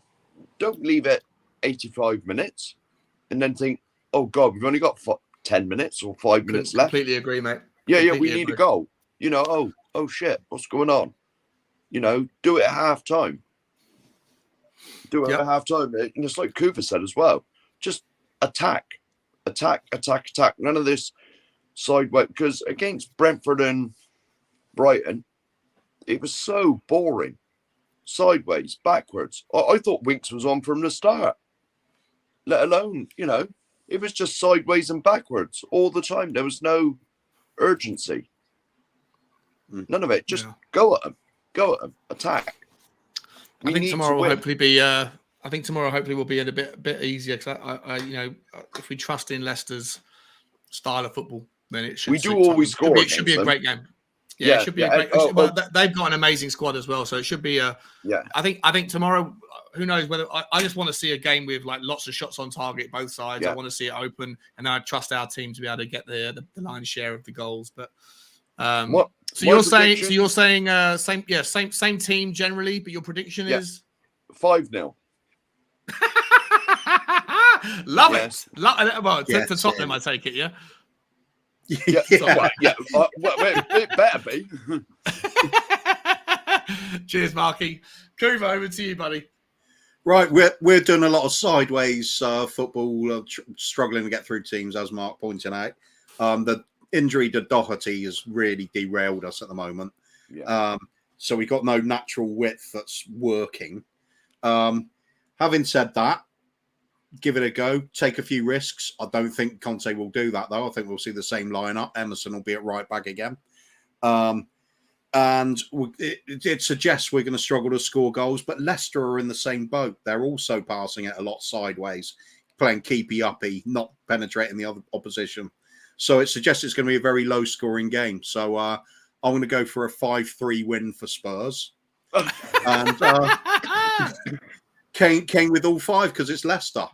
Don't leave it 85 minutes and then think, oh God, we've only got 10 minutes or 5 minutes left. Completely agree, mate. Yeah, we need to go. You know, oh shit, what's going on? You know, do it at half time. Do it at half time. And it's like Cooper said as well. Just attack. None of this sideways. Because against Brentford and Brighton, it was so boring. Sideways, backwards. I thought Winks was on from the start. Let alone, you know, it was just sideways and backwards all the time. There was no urgency. None of it. Just go at them. Attack. I think tomorrow will hopefully be. I think tomorrow hopefully will be a bit easier because you know, if we trust in Leicester's style of football, then it should. We do always score. It should be a great game. Yeah, it should be a great. Well, they've got an amazing squad as well, so it should be a. Yeah. I think tomorrow. Who knows whether I just want to see a game with like lots of shots on target, both sides. I want to see it open, and I trust our team to be able to get the lion's share of the goals. But So you're saying same team generally, but your prediction is 5-0. Love it. Well, to Tottenham, I take it. Yeah. Well, it better be. Cheers, Marky. Kuva, over to you, buddy. Right, we're doing a lot of sideways football, struggling to get through teams, as Mark pointed out. The injury to Doherty has really derailed us at the moment. So we've got no natural width that's working. Having said that, give it a go, take a few risks. I don't think Conte will do that, though. I think we'll see the same lineup. Emerson will be at right back again. And it suggests we're going to struggle to score goals, but Leicester are in the same boat. They're also passing it a lot sideways, playing keepy-uppy, not penetrating the other opposition. So it suggests it's going to be a very low-scoring game. So I'm going to go for a 5-3 win for Spurs. And Kane with all 5 because it's Leicester.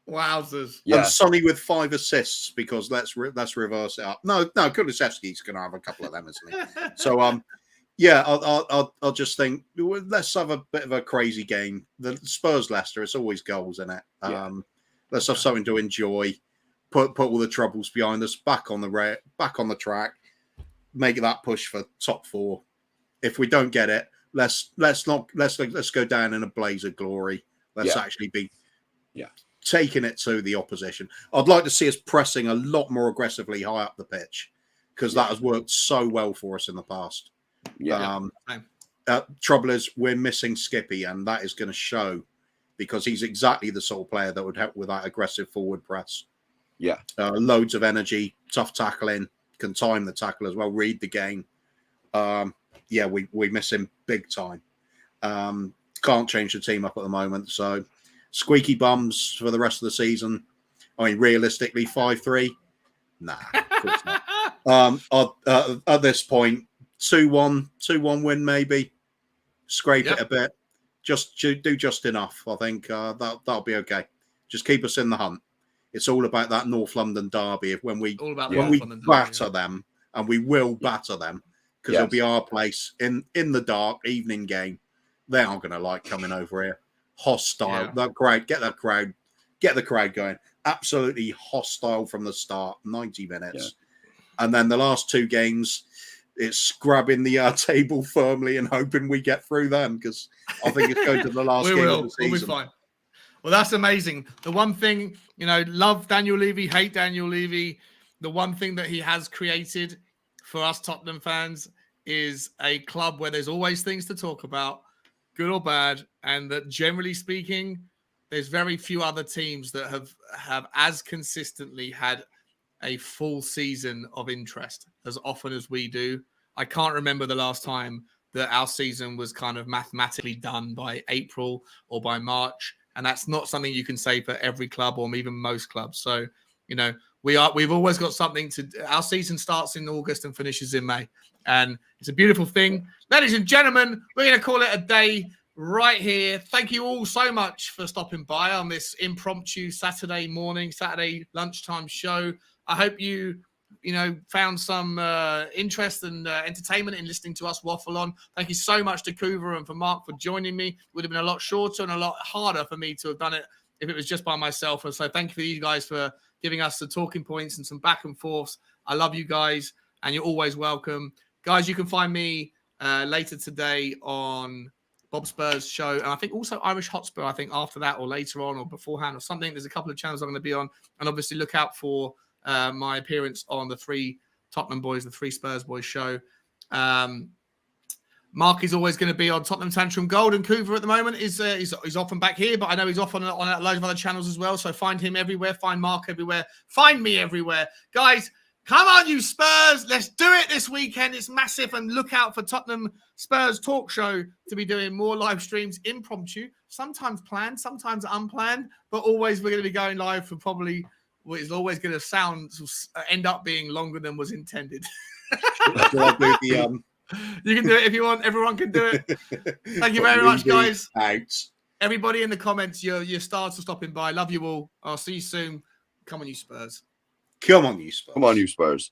Wowzers. And Sonny with 5 assists because let's reverse it up. No, Kulusevski's going to have a couple of them, isn't he? So, I'll just think, let's have a bit of a crazy game. The Spurs-Leicester, it's always goals in it. Let's have something to enjoy. Put all the troubles behind us, back on the track, make that push for top 4. If we don't get it, let's go down in a blaze of glory. Let's actually be taking it to the opposition. I'd like to see us pressing a lot more aggressively high up the pitch because that has worked so well for us in the past. Trouble is we're missing Skippy, and that is going to show because he's exactly the sort of player that would help with that aggressive forward press. Loads of energy, tough tackling, can time the tackle as well, read the game. We miss him big time. Can't change the team up at the moment, so squeaky bums for the rest of the season. I mean, realistically, 5-3? Nah, of course not. At this point, 2-1 win maybe. scrape it a bit, just do just enough. I think that'll be okay. Just keep us in the hunt. It's all about that North London derby. When we batter them, and we will batter them, because it'll be our place in the dark evening game. They aren't going to like coming over here. Hostile. Yeah. That crowd, get the crowd going. Absolutely hostile from the start. 90 minutes, and then the last 2 games, it's grabbing the table firmly and hoping we get through them, because I think it's going to the last game of the season. We'll be fine. Well, that's amazing. The one thing, love Daniel Levy, hate Daniel Levy. The one thing that he has created for us Tottenham fans is a club where there's always things to talk about, good or bad, and that generally speaking, there's very few other teams that have as consistently had a full season of interest as often as we do. I can't remember the last time that our season was kind of mathematically done by April or by March. And that's not something you can say for every club or even most clubs. So, we've always got something our season starts in August and finishes in May. And it's a beautiful thing. Ladies and gentlemen, we're going to call it a day right here. Thank you all so much for stopping by on this impromptu Saturday lunchtime show. I hope you found some interest and entertainment in listening to us waffle on. Thank you so much to Kuva and for Mark for joining me. It would have been a lot shorter and a lot harder for me to have done it if it was just by myself. And so thank you for you guys for giving us the talking points and some back and forths. I love you guys, and you're always welcome. Guys, you can find me later today on Bob Spurs show, and I think also Irish Hotspur, I think after that or later on or beforehand or something. There's a couple of channels I'm going to be on, and obviously look out for my appearance on the 3 Tottenham Boys, the 3 Spurs Boys show. Mark is always going to be on Tottenham Tantrum Gold, and Kuva at the moment is he's off and back here, but I know he's off on loads of other channels as well. So find him everywhere, find Mark everywhere, find me everywhere. Guys, come on, you Spurs. Let's do it this weekend. It's massive, and look out for Tottenham Spurs Talk Show to be doing more live streams, impromptu, sometimes planned, sometimes unplanned, but always we're going to be going live for probably what is always going to end up being longer than was intended. You can do it if you want. Everyone can do it. Thank you very much, guys. Everybody in the comments, your stars for stopping by. Love you all. I'll see you soon. Come on, you Spurs. Come on, you Spurs. Come on, you Spurs.